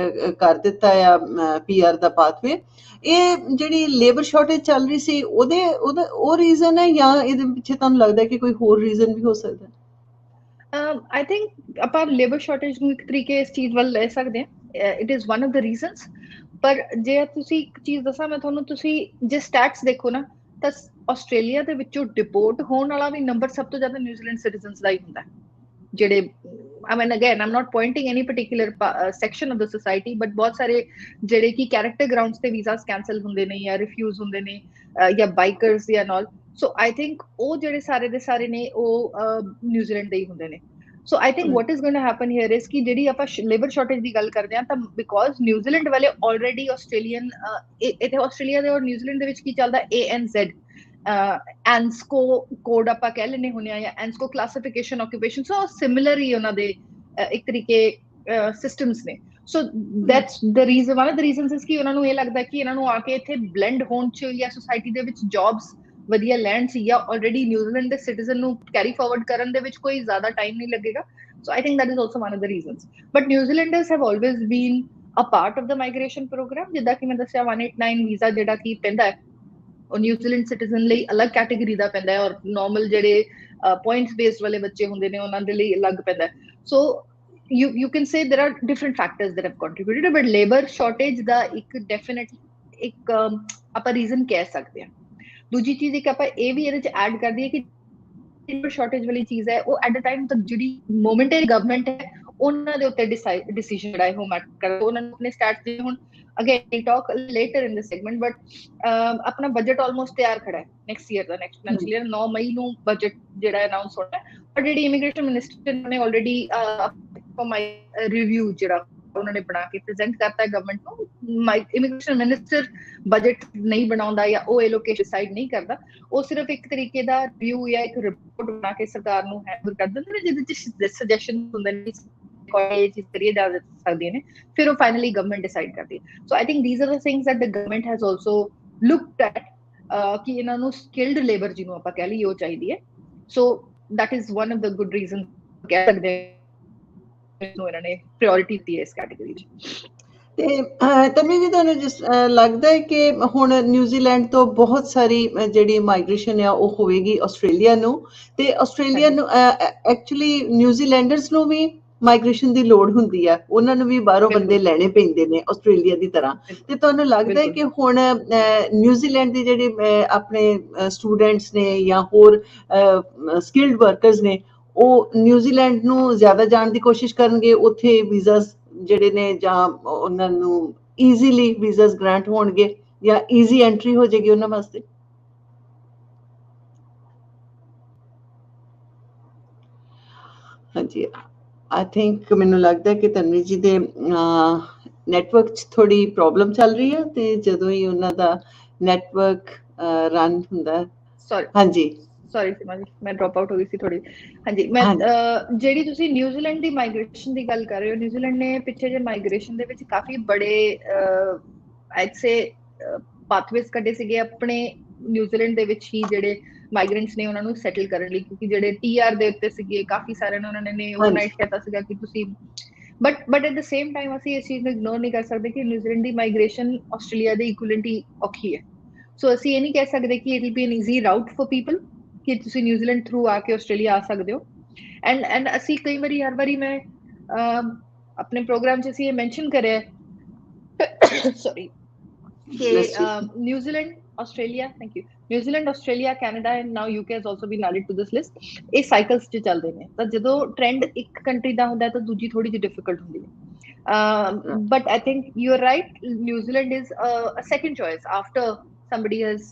ਕਰ ਦਿੱਤਾ ਆ ਪੀਆਰ ਦਾ ਪਾਥਵੇ, ਇਹ ਜਿਹੜੀ ਲੇਬਰ ਸ਼ਾਰਟੇਜ ਚੱਲ ਰਹੀ ਸੀ ਉਹਦਾ ਉਹ ਰੀਜ਼ਨ ਹੈ, ਜਾਂ ਇਹਦੇ ਪਿੱਛੇ ਤੁਹਾਨੂੰ ਲੱਗਦਾ ਕਿ ਕੋਈ ਹੋਰ ਰੀਜ਼ਨ ਵੀ ਹੋ ਸਕਦਾ? ਆਈ ਥਿੰਕ ਆਪਾਂ ਲੇਬਰ ਸ਼ਾਰਟੇਜ ਨੂੰ ਇੱਕ ਤਰੀਕੇ ਇਸ ਚੀਜ਼ ਵੱਲ ਲੈ ਸਕਦੇ ਹਾਂ, it is one of the reasons. ਪਰ ਜੇ ਤੁਸੀਂ ਇੱਕ ਚੀਜ਼ ਦੱਸਾਂ ਮੈਂ ਤੁਹਾਨੂੰ, ਤੁਸੀਂ ਜੇ ਸਟੈਟਸ ਦੇਖੋ ਨਾ ਤਾਂ ਆਸਟ੍ਰੇਲੀਆ ਦੇ ਵਿੱਚੋਂ ਡਿਪੋਰਟ ਹੋਣ ਵਾਲਾ ਵੀ ਨੰਬਰ ਸਭ ਤੋਂ ਜ਼ਿਆਦਾ ਨਿਊਜ਼ੀਲੈਂਡ ਸਿਟੀਜ਼ਨਸ ਦਾ ਹੀ ਹੁੰਦਾ, ਜਿਹੜੇ I mean again I'm not pointing any particular section of the society, but ਬਹੁਤ ਸਾਰੇ ਜਿਹੜੇ ਕਿ ਕੈਰੈਕਟਰ ਗਰਾਊਂਡਸ ਤੇ ਵੀਜ਼ਾਸ ਕੈਂਸਲ ਹੁੰਦੇ ਨੇ ਜਾਂ ਰਿਫਿਊਜ਼ ਹੁੰਦੇ ਨੇ, ਜਾਂ ਬਾਈਕਰਸ ਜਾਂ ਨਾਲ। ਸੋ ਆਈ ਥਿੰਕ ਉਹ ਜਿਹੜੇ ਸਾਰੇ ਦੇ ਸਾਰੇ ਨੇ ਉਹ ਨਿਊਜ਼ੀਲੈਂਡ ਦੇ ਹੀ ਹੁੰਦੇ ਨੇ। So I think what is going to happen here is ਕਿ ਜਿਹੜੀ ਆਪਾਂ ਲੇਬਰ ਸ਼ਾਰਟੇਜ ਦੀ ਗੱਲ ਕਰਦੇ ਹਾਂ ਤਾਂ ਬਿਕੋਜ਼ ਨਿਊਜ਼ੀਲੈਂਡ ਵਾਲੇ ਆਲਰੇਡੀ ਆਸਟ੍ਰੇਲੀਅਨ, ਇੱਥੇ ਆਸਟ੍ਰੇਲੀਆ ਦੇ ਔਰ ਨਿਊਜ਼ੀਲੈਂਡ ਦੇ ਵਿੱਚ ਕੀ ਚੱਲਦਾ, ANZ ਐਨਸਕੋ ਕੋਡ ਆਪਾਂ ਕਹਿ ਲੈਂਦੇ ਹੁੰਦੇ ਆ, ਜਾਂ ਐਨਸਕੋ ਕਲਾਸੀਫਿਕੇਸ਼ਨ ਆਕੂਪੇਸ਼ਨ, ਸੋ ਸਿਮਿਲਰ ਹੀ ਉਹਨਾਂ ਦੇ ਇੱਕ ਤਰੀਕੇ ਸਿਸਟਮਸ ਨੇ। So that's the reason, one of the reasons ਇਸ ਕਿ ਉਹਨਾਂ ਨੂੰ ਇਹ ਲੱਗਦਾ ਕਿ ਇਹਨਾਂ ਨੂੰ ਆ ਕੇ ਇੱਥੇ ਬਲੈਂਡ ਹੋਣ ਚ ਜਾਂ ਸੁਸਾਇਟੀ ਦੇ ਵਿੱਚ ਜੌਬਸ ਵਧੀਆ ਲੈਣ ਸੀ, ਜਾਂ ਆਲਰੇਡੀ ਨਿਊਜ਼ੀਲੈਂਡ ਦੇ ਸਿਟੀਜ਼ਨ ਨੂੰ ਕੈਰੀ ਫਾਰਵਰਡ ਕਰਨ ਦੇ ਵਿੱਚ ਕੋਈ ਜ਼ਿਆਦਾ ਟਾਈਮ ਨਹੀਂ ਲੱਗੇਗਾ। So I think that is also one of the reasons. But New Zealanders have always been a part of the migration programme. ਜਿੱਦਾਂ ਕਿ ਮੈਂ ਦੱਸਿਆ 189 ਵੀਜ਼ਾ ਜਿਹੜਾ ਕੀ ਪੈਂਦਾ ਹੈ ਉਹ ਨਿਊਜ਼ੀਲੈਂਡ ਸਿਟੀਜ਼ਨ ਲਈ ਅਲੱਗ ਕੈਟੇਗਰੀ ਦਾ ਪੈਂਦਾ ਹੈ, ਔਰ ਨਾਰਮਲ ਜਿਹੜੇ ਪੁਆਇੰਟਸ ਬੇਸਡ ਵਾਲੇ ਬੱਚੇ ਹੁੰਦੇ ਨੇ ਉਹਨਾਂ ਦੇ ਲਈ ਅਲੱਗ ਪੈਂਦਾ ਹੈ। ਸੋ you can say there are different factors that have contributed, but labor shortage ਦਾ ਇੱਕ ਡੈਫੀਨਿਟਲੀ ਇੱਕ ਆਪਾਂ ਰੀਜ਼ਨ ਕਹਿ ਸਕਦੇ ਹਾਂ। ਦੂਜੀ ਚੀਜ਼ ਇੱਕ ਆਪਾਂ ਇਹ ਵੀ ਇਹਦੇ ਚ ਐਡ ਕਰ ਦਈਏ ਕਿ ਲੇਬਰ ਸ਼ਾਰਟੇਜ ਵਾਲੀ ਚੀਜ਼ ਹੈ ਉਹ ਐਟ ਅ ਟਾਈਮ ਤੱਕ ਜਿਹੜੀ ਮੋਮੈਂਟਰੀ ਗਵਰਨਮੈਂਟ ਹੈ ਉਹਨਾਂ ਦੇ ਉੱਤੇ ਡਿਸੀਜਨ ਜਿਹੜਾ ਹੈ ਉਹ ਮੈਟਰ ਕਰਦਾ। ਉਹਨਾਂ ਨੂੰ ਆਪਣੇ ਸਟੈਟਸ ਦੇ ਹੁਣ again we'll talk later in this segment, but ਆਪਣਾ ਬਜਟ ਆਲਮੋਸਟ ਤਿਆਰ ਖੜਾ ਹੈ ਨੈਕਸਟ ਈਅਰ ਦਾ, ਨੈਕਸਟ ਫਾਈਨੈਂਸ਼ੀਅਲ ਈਅਰ 9 ਮਈ ਨੂੰ ਬਜਟ ਜਿਹੜਾ ਅਨਾਉਂਸ ਹੋਣਾ ਹੈ। ਪਰ ਜਿਹੜੀ ਇਮੀਗ੍ਰੇਸ਼ਨ ਮਿਨਿਸਟਰ ਨੇ ਆਲਰੇਡੀ ਰਿਵਿਊ ਜਿਹੜਾ ਉਹਨਾਂ ਨੇ ਬਣਾ ਕੇ ਪ੍ਰੈਜ਼ੈਂਟ ਕਰਤਾ ਹੈ ਗਵਰਨਮੈਂਟ ਨੂੰ। ਇਮੀਗ੍ਰੇਸ਼ਨ ਮਿਨਿਸਟਰ ਬਜਟ ਨਹੀਂ ਬਣਾਉਂਦਾ ਜਾਂ ਉਹ ਐਲੋਕੇਸ਼ਨ ਡਿਸਾਈਡ ਨਹੀਂ ਕਰਦਾ, ਉਹ ਸਿਰਫ ਇੱਕ ਤਰੀਕੇ ਦਾ ਰਿਵਿਊ ਜਾਂ ਇੱਕ ਰਿਪੋਰਟ ਬਣਾ ਕੇ ਸਰਕਾਰ ਨੂੰ ਹੈਂਡ ਕਰ ਦਿੰਦੇ ਨੇ, ਜਿਹਦੇ ਚ ਸੁਜੈਸ਼ਨ ਹੁੰਦੇ ਨੇ ਇਹ ਚੀਜ਼ ਕਰੀਏ ਜਾ ਸਕਦੀਆਂ ਨੇ, ਫਿਰ ਉਹ ਫਾਈਨਲੀ ਗਵਰਨਮੈਂਟ ਡਿਸਾਈਡ ਕਰਦੀ ਹੈ। So I think these are the things that the government has also looked at, ਕਿ ਇਹਨਾਂ ਨੂੰ ਸਕਿਲਡ ਲੇਬਰ ਜਿਹਨੂੰ ਆਪਾਂ ਕਹਿ ਲਈਏ ਉਹ ਚਾਹੀਦੀ ਹੈ। ਸੋ that is one of the good reasons ਕਹਿ ਸਕਦੇ ਹਾਂ ਇਹਨਾਂ ਨੇ ਪ੍ਰਾਇੋਰਟੀ ਦਿੱਤੀ ਹੈ ਇਸ ਕੈਟੇਗਰੀ 'ਚ। ਤੇ ਤਨਵੀ ਜੀ, ਤੁਹਾਨੂੰ ਜਿਸ ਲੱਗਦਾ ਹੈ ਕਿ ਹੁਣ ਨਿਊਜ਼ੀਲੈਂਡ ਤੋਂ ਬਹੁਤ ਸਾਰੀ ਜਿਹੜੀ ਮਾਈਗ੍ਰੇਸ਼ਨ ਆ ਉਹ ਹੋਵੇਗੀ ਆਸਟ੍ਰੇਲੀਆ ਨੂੰ, ਤੇ ਆਸਟ੍ਰੇਲੀਆ ਨੂੰ ਐਕਚੁਅਲੀ ਨਿਊਜ਼ੀਲੈਂਡਰਸ ਨੂੰ ਵੀ ਮਾਈਗ੍ਰੇਸ਼ਨ ਦੀ ਲੋੜ ਹੁੰਦੀ ਆ, ਉਹਨਾਂ ਨੂੰ ਵੀ ਬਾਹਰੋਂ ਬੰਦੇ ਲੈਣੇ ਪੈਂਦੇ ਨੇ ਆਸਟ੍ਰੇਲੀਆ ਦੀ ਤਰ੍ਹਾਂ। ਤੇ ਤੁਹਾਨੂੰ ਲੱਗਦਾ ਹੈ ਕਿ ਹੁਣ ਨਿਊਜ਼ੀਲੈਂਡ ਦੀ ਜਿਹੜੇ ਆਪਣੇ ਸਟੂਡੈਂਟਸ ਨੇ ਜਾਂ ਹੋਰ ਸਕਿਲਡ ਵਰਕਰਸ ਨੇ, ਉਹ ਨਿਊਜ਼ੀਲੈਂਡ ਨੂੰ ਜ਼ਿਆਦਾ ਜਾਣ ਦੀ ਕੋਸ਼ਿਸ਼ ਕਰਨਗੇ, ਉੱਥੇ ਵੀਜ਼ਾ ਜਿਹੜੇ ਨੇ ਜਾਂ ਉਹਨਾਂ ਨੂੰ ਈਜ਼ੀਲੀ ਵੀਜ਼ਾਸ ਗ੍ਰਾਂਟ ਹੋਣਗੇ ਜਾਂ ਈਜ਼ੀ ਐਂਟਰੀ ਹੋ ਜਾਏਗੀ ਉਹਨਾਂ ਵਾਸਤੇ? ਹਾਂਜੀ, ਆਈ ਥਿੰਕ ਮੈਨੂੰ ਲੱਗਦਾ ਕਿ ਤਨਵੀ ਜੀ ਦੇ ਨੈਟਵਰਕ 'ਚ ਥੋੜੀ ਪ੍ਰੋਬਲਮ ਚੱਲ ਰਹੀ ਹੈ, ਤੇ ਜਦੋਂ ਹੀ ਉਹਨਾਂ ਦਾ ਨੈਟਵਰਕ ਰਨ ਹੁੰਦਾ। ਹਾਂਜੀ ਸੌਰੀ ਸੀਮਾ ਜੀ, ਮੈਂ ਡ੍ਰੌਪ ਆਊਟ ਹੋ ਗਈ ਸੀ ਥੋੜੀ। ਹਾਂਜੀ, ਮੈਂ ਜਿਹੜੀ ਤੁਸੀਂ ਨਿਊਜ਼ੀਲੈਂਡ ਦੀ ਮਾਈਗ੍ਰੇਸ਼ਨ ਦੀ ਗੱਲ ਕਰ ਰਹੇ ਹੋ, ਨਿਊਜ਼ੀਲੈਂਡ ਨੇ ਪਿੱਛੇ ਜੇ ਮਾਈਗ੍ਰੇਸ਼ਨ ਦੇ ਵਿੱਚ ਕਾਫੀ ਬੜੇ ਆਈਡ ਸੇ ਪਾਥਵੇਜ਼ ਕੱਢੇ ਸੀਗੇ ਆਪਣੇ ਨਿਊਜ਼ੀਲੈਂਡ ਦੇ ਵਿੱਚ ਹੀ ਜਿਹੜੇ ਮਾਈਗ੍ਰੈਂਟਸ ਨੇ ਉਹਨਾਂ ਨੂੰ ਸੈਟਲ ਕਰਨ ਲਈ, ਕਿਉਂਕਿ ਜਿਹੜੇ TR ਦੇ ਉੱਤੇ ਸੀਗੇ ਕਾਫੀ ਸਾਰਿਆਂ ਨੂੰ ਉਹਨਾਂ ਨੇ ਓਵਰਨਾਈਟ ਕਹਿਤਾ ਸੀਗਾ ਕਿ ਤੁਸੀਂ but at the same time ਅਸੀਂ ਇਸ ਚੀਜ਼ ਨੂੰ ਇਗਨੋਰ ਨਹੀਂ ਕਰ ਸਕਦੇ ਕਿ ਨਿਊਜ਼ੀਲੈਂਡ ਦੀ ਮਾਈਗ੍ਰੇਸ਼ਨ ਆਸਟ੍ਰੇਲੀਆ ਦੇ ਇਕੁਇਵਲੈਂਟ ਹੀ ਔਖੀ ਹੈ। ਸੋ ਅਸੀਂ ਇਹ ਨਹੀਂ ਕਹਿ ਸਕਦੇ ਕਿ it will B N easy route for people ਕਿ ਤੁਸੀਂ ਨਿਊਜ਼ੀਲੈਂਡ ਥਰੂ ਆ ਕੇ ਆਸਟ੍ਰੇਲੀਆ ਆ ਸਕਦੇ ਹੋ। ਐਂਡ ਅਸੀਂ ਕਈ ਵਾਰੀ ਹਰ ਵਾਰੀ ਮੈਂ ਆਪਣੇ ਪ੍ਰੋਗਰਾਮ 'ਚ ਅਸੀਂ ਇਹ ਮੈਂਸ਼ਨ ਕਰਿਆ ਸੌਰੀ ਕਿ New Zealand Australia, thank you, New Zealand Australia Canada and now UK has also been added to this list. ਇਹ ਸਾਈਕਲਸ 'ਚ ਚੱਲਦੇ ਨੇ, ਤਾਂ ਜਦੋਂ ਟ੍ਰੈਂਡ ਇੱਕ ਕੰਟਰੀ ਦਾ ਹੁੰਦਾ ਤਾਂ ਦੂਜੀ ਥੋੜੀ ਜਿਹੀ ਡਿਫਿਕਲਟ ਹੁੰਦੀ ਹੈ। But I think you are right, New Zealand is a second choice after somebody has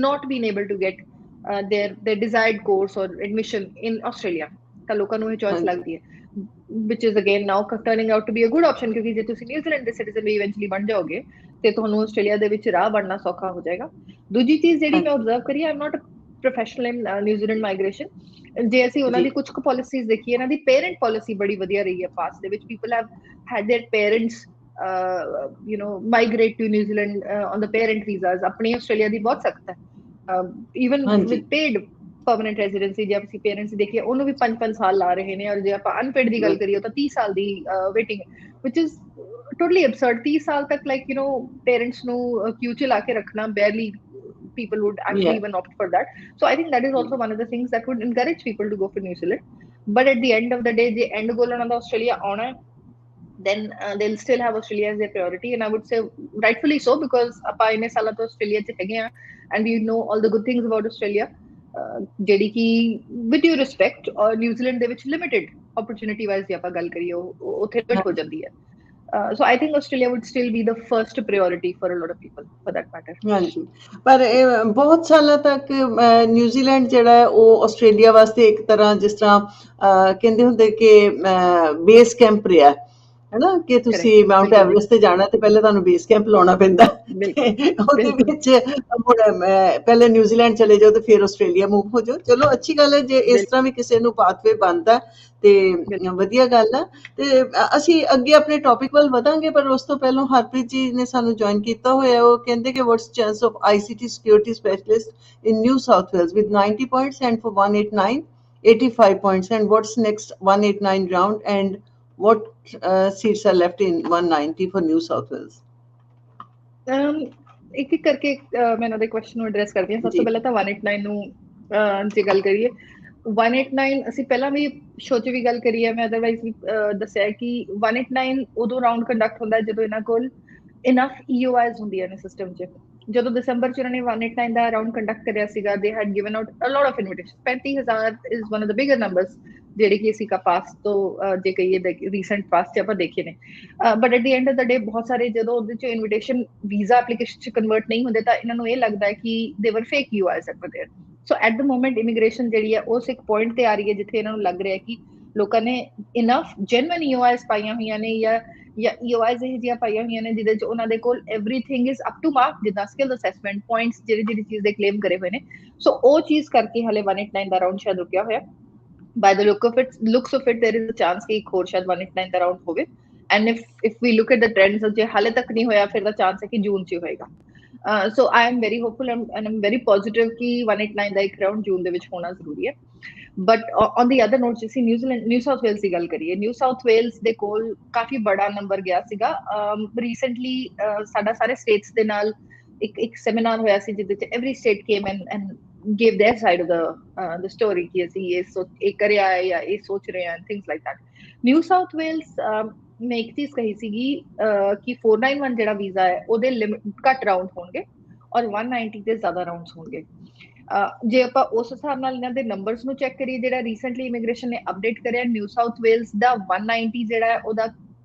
not been able to get their desired course or admission in Australia, ਤਾਂ ਲੋਕਾਂ ਨੂੰ ਇਹ ਚੋਇਸ ਲੱਗਦੀ ਹੈ, which is again now turning out to be a good option, ਕਿਉਂਕਿ ਜੇ ਤੁਸੀਂ New Zealand ਦੇ ਸਿਟੀਜ਼ਨ ਵੀ ਇਵੈਂਚੁਅਲੀ ਬਣ ਜਾਓਗੇ ਤੇ ਤੁਹਾਨੂੰ ਆਸਟ੍ਰੇਲੀਆ ਦੇ ਵਿੱਚ ਰਾਹ ਬਣਨਾ ਸੌਖਾ ਹੋ ਜਾਏਗਾ। ਦੂਜੀ ਚੀਜ਼ ਜਿਹੜੀ ਮੈਂ ਆਬਜ਼ਰਵ ਕਰੀ, I am not professional in New Zealand migration, ਜੇ ਅਸੀਂ ਉਹਨਾਂ ਦੀ ਕੁਝ ਕੁ ਪਾਲਿਸੀਜ਼ ਦੇਖੀਏ, ਇਹਨਾਂ ਦੀ ਪੇਰੈਂਟ ਪਾਲਿਸੀ ਬੜੀ ਵਧੀਆ ਰਹੀ ਹੈ ਪਾਸਟ ਦੇ ਵਿੱਚ। People have had their parents migrate to New Zealand on the parent visas। अपनी ऑस्ट्रेलिया ਦੀ ਬਹੁਤ ਸਖਤ ਹੈ, even with paid permanent residency। ਜੇ ਅਸੀਂ ਪੇਰੈਂਟਸ ਦੇਖੀਏ ਉਹਨੂੰ ਵੀ 5-5 ਸਾਲ ਲਾ ਰਹੇ ਨੇ, ਔਰ ਜੇ ਆਪਾਂ ਅਨਪੇਡ ਦੀ ਗੱਲ ਕਰੀਏ ਤਾਂ 30 ਸਾਲ ਦੀ waiting, which is totally absurd। 30 ਸਾਲ ਤੱਕ ਪੇਰੈਂਟਸ ਨੂੰ ਕਿਊ 'ਚ ਲਾ ਕੇ ਰੱਖਣਾ, barely people would actually even opt for that। So I think that is also one of the things that would encourage people to go for New Zealand। But at the end of the day, ਜੇ end goal ਉਹਨਾਂ ਦਾ Australia ਆਉਣਾ ਹੈ, then they'll still have Australia as their priority, and I would say rightfully so, because ਆਪਾਂ ਇੰਨੇ ਸਾਲਾਂ ਤੋਂ Australia 'ਚ ਹੈਗੇ ਆ and we know all the good things about Australia, ਜਿਹੜੀ ਕਿ with due respect ਔਰ ਨਿਊਜ਼ੀਲੈਂਡ ਦੇ ਵਿੱਚ ਲਿਮਿਟਡ opportunity wise ਜੇ ਆਪਾਂ ਗੱਲ ਕਰੀਏ ਉਹ ਉੱਥੇ ਲਿਮਿਟ ਹੋ ਜਾਂਦੀ ਹੈ। So I think Australia would still be the first priority for a lot of people for that matter। ਹਾਂਜੀ, ਪਰ ਇਹ ਬਹੁਤ ਸਾਲਾਂ ਤੱਕ ਨਿਊਜ਼ੀਲੈਂਡ ਜਿਹੜਾ ਹੈ ਉਹ ਆਸਟ੍ਰੇਲੀਆ ਵਾਸਤੇ ਇੱਕ ਤਰ੍ਹਾਂ, ਜਿਸ ਤਰ੍ਹਾਂ ਕਹਿੰਦੇ ਹੁੰਦੇ ਕਿ ਬੇਸ ਕੈਂਪ ਰਿਹਾ ਹੈ ਨਾ, ਕਿ ਤੁਸੀਂ ਮਾਊਂਟ ਐਵਰੈਸਟ ਤੇ ਜਾਣਾ ਤੇ ਪਹਿਲੇ ਤੁਹਾਨੂੰ ਬੇਸ ਕੈਂਪ ਲਾਉਣਾ ਪੈਂਦਾ, ਉਹਦੇ ਵਿੱਚ ਹੁਣ ਪਹਿਲੇ ਨਿਊਜ਼ੀਲੈਂਡ ਚਲੇ ਜਾਓ ਤੇ ਫਿਰ ਆਸਟ੍ਰੇਲੀਆ ਮੂਵ ਹੋ ਜਾਓ। ਚਲੋ ਅੱਛੀ ਗੱਲ ਹੈ ਜੇ ਇਸ ਤਰ੍ਹਾਂ ਵੀ ਕਿਸੇ ਨੂੰ ਪਾਥਵੇ ਬਣਦਾ ਤੇ ਵਧੀਆ ਗੱਲ ਹੈ। ਤੇ ਅਸੀਂ ਅੱਗੇ ਆਪਣੇ ਟੌਪਿਕ ਵੱਲ ਵਧਾਂਗੇ, ਪਰ ਉਸ ਤੋਂ ਪਹਿਲਾਂ ਹਰਪ੍ਰੀਤ ਜੀ ਨੇ ਸਾਨੂੰ ਜੁਆਇਨ ਕੀਤਾ ਹੋਇਆ। ਉਹ ਕਹਿੰਦੇ ਕਿ what's chance of ICT security specialist in New South Wales with 90 points and for 189 85 points, and what's next 189 round, and what seats are left in 190 for New South Wales? ਇੱਕ ਇੱਕ ਕਰਕੇ ਮੈਂ ਉਹਨਾਂ ਦੇ ਕੁਐਸਚਨ ਨੂੰ ਐਡਰੈਸ ਕਰਦੀ ਹਾਂ। ਸਭ ਤੋਂ ਪਹਿਲਾਂ ਤਾਂ 189 ਨੂੰ ਜੇ ਗੱਲ ਕਰੀਏ, 189 ਅਸੀਂ ਪਹਿਲਾਂ ਵੀ ਸ਼ੋਅ 'ਚ ਵੀ ਗੱਲ ਕਰੀ ਹੈ, ਮੈਂ ਅਦਰਵਾਈਜ਼ ਵੀ ਦੱਸਿਆ ਕਿ 189 ਉਦੋਂ ਰਾਊਂਡ ਕੰਡਕਟ ਹੁੰਦਾ ਜਦੋਂ ਇਹਨਾਂ ਕੋਲ ਇਨਫ EOIs ਹੁੰਦੀਆਂ ਨੇ ਸਿਸਟਮ 'ਚ। ਜਦੋਂ ਦਸੰਬਰ 'ਚ ਉਹਨਾਂ ਨੇ 189 ਦਾ ਰਾਊਂਡ ਕੰਡਕਟ ਕਰਿਆ ਸੀਗਾ, they had given out a lot of invitation. 35,000 is one of the bigger numbers ਜਿਹੜੇ ਕਿ ਅਸੀਂ ਪਾਸ ਤੋਂ ਜੇ ਕਹੀਏ ਰੀਸੈਂਟ ਪਾਸ 'ਚ ਆਪਾਂ ਦੇਖੇ ਨੇ। But at the end of the day ਬਹੁਤ ਸਾਰੇ ਜਦੋਂ ਉਹਦੇ 'ਚ ਇਨਵੀਟੇਸ਼ਨ ਵੀਜ਼ਾ ਐਪਲੀਕੇਸ਼ਨ 'ਚ ਕਨਵਰਟ ਨਹੀਂ ਹੁੰਦੇ ਤਾਂ ਇਹਨਾਂ ਨੂੰ ਇਹ ਲੱਗਦਾ ਹੈ ਕਿ they were fake EOIs at there. So at the moment immigration ਜਿਹੜੀ ਹੈ ਉਸ ਇੱਕ ਪੁਆਇੰਟ ਤੇ ਆ ਰਹੀ ਹੈ ਜਿੱਥੇ ਇਹਨਾਂ ਨੂੰ ਲੱਗ ਰਿਹਾ ਕਿ ਲੋਕਾਂ ਨੇ ਇਨਫ ਜੈਨੂਇਨ EOIs ਪਾਈਆਂ ਹੋਈਆਂ ਨੇ, ਜਾਂ EOIs ਇਹ ਜਿਹੀਆਂ ਪਾਈਆਂ ਹੋਈਆਂ ਨੇ ਜਿਹਦੇ 'ਚ ਉਹਨਾਂ ਦੇ ਕੋਲ everything is up to mark, ਜਿੱਦਾਂ ਸਕਿੱਲ ਅਸੈਸਮੈਂਟ ਪੁਆਇੰਟਸ ਜਿਹੜੀ ਚੀਜ਼ ਦੇ ਕਲੇਮ ਕਰੇ ਹੋਏ ਨੇ। ਸੋ ਉਹ ਚੀਜ਼ ਕਰਕੇ ਹਾਲੇ 189 ਦਾ ਰਾਊਂਡ ਸ਼ਾਇਦ ਰੁਕਿਆ ਹੋਇਆ। By the looks of it, there is a chance ਕਿ ਇੱਕ ਹੋਰ ਸ਼ਾਇਦ 189 ਦਾ ਰਾਊਂਡ ਹੋਵੇ। And if we look at the trends, ਜੇ ਹਾਲੇ ਤੱਕ ਨਹੀਂ ਹੋਇਆ ਫਿਰ ਦਾ ਚਾਂਸ ਹੈ ਕਿ ਜੂਨ 'ਚ ਹੋਏਗਾ। So I am very hopeful and I'm very positive ਕਿ 189 ਦਾ ਇੱਕ ਰਾਊਂਡ ਜੂਨ ਦੇ ਵਿੱਚ ਹੋਣਾ ਜ਼ਰੂਰੀ ਹੈ। But on the other note जिसी न्यू साउथ वेल्स की गल करिए, न्यू साउथ वेल्स दे कोल काफी बड़ा नंबर गया सीगा। रीसेंटली साडा सारे स्टेट्स दे नाल एक सेमिनार होया सी जिदे च every state came and give their side of the story कि ਅਸੀਂ ਇਹ ਕਰਿਆ ਹੈ ਜਾਂ ਇਹ ਸੋਚ ਰਹੇ ਹਾਂ, things like that. New South Wales ਨੇ ਇੱਕ ਚੀਜ਼ ਕਹੀ ਸੀਗੀ ਕਿ 491 ਜਿਹੜਾ ਵੀਜ਼ਾ ਹੈ ਉਹਦੇ ਘੱਟ ਰਾਉਂਡ ਹੋਣਗੇ ਔਰ 190 ਤੇ ਜ਼ਿਆਦਾ ਰਾਉਂਡਸ ਹੋਣਗੇ। ਜੇ ਆਪਾਂ ਉਸ ਹਿਸਾਬ ਨਾਲ ਇਹਨਾਂ ਦੇ ਨੰਬਰਸ ਨੂੰ ਚੈੱਕ ਕਰੀਏ, ਜਿਹੜਾ ਰੀਸੈਂਟਲੀ ਇਮੀਗ੍ਰੇਸ਼ਨ ਨੇ ਅਪਡੇਟ ਕਰਿਆ, ਨਿਊ ਸਾਊਥ ਵੇਲਸ ਦਾ 190 ਜਿਹੜਾ ਉਹਦਾ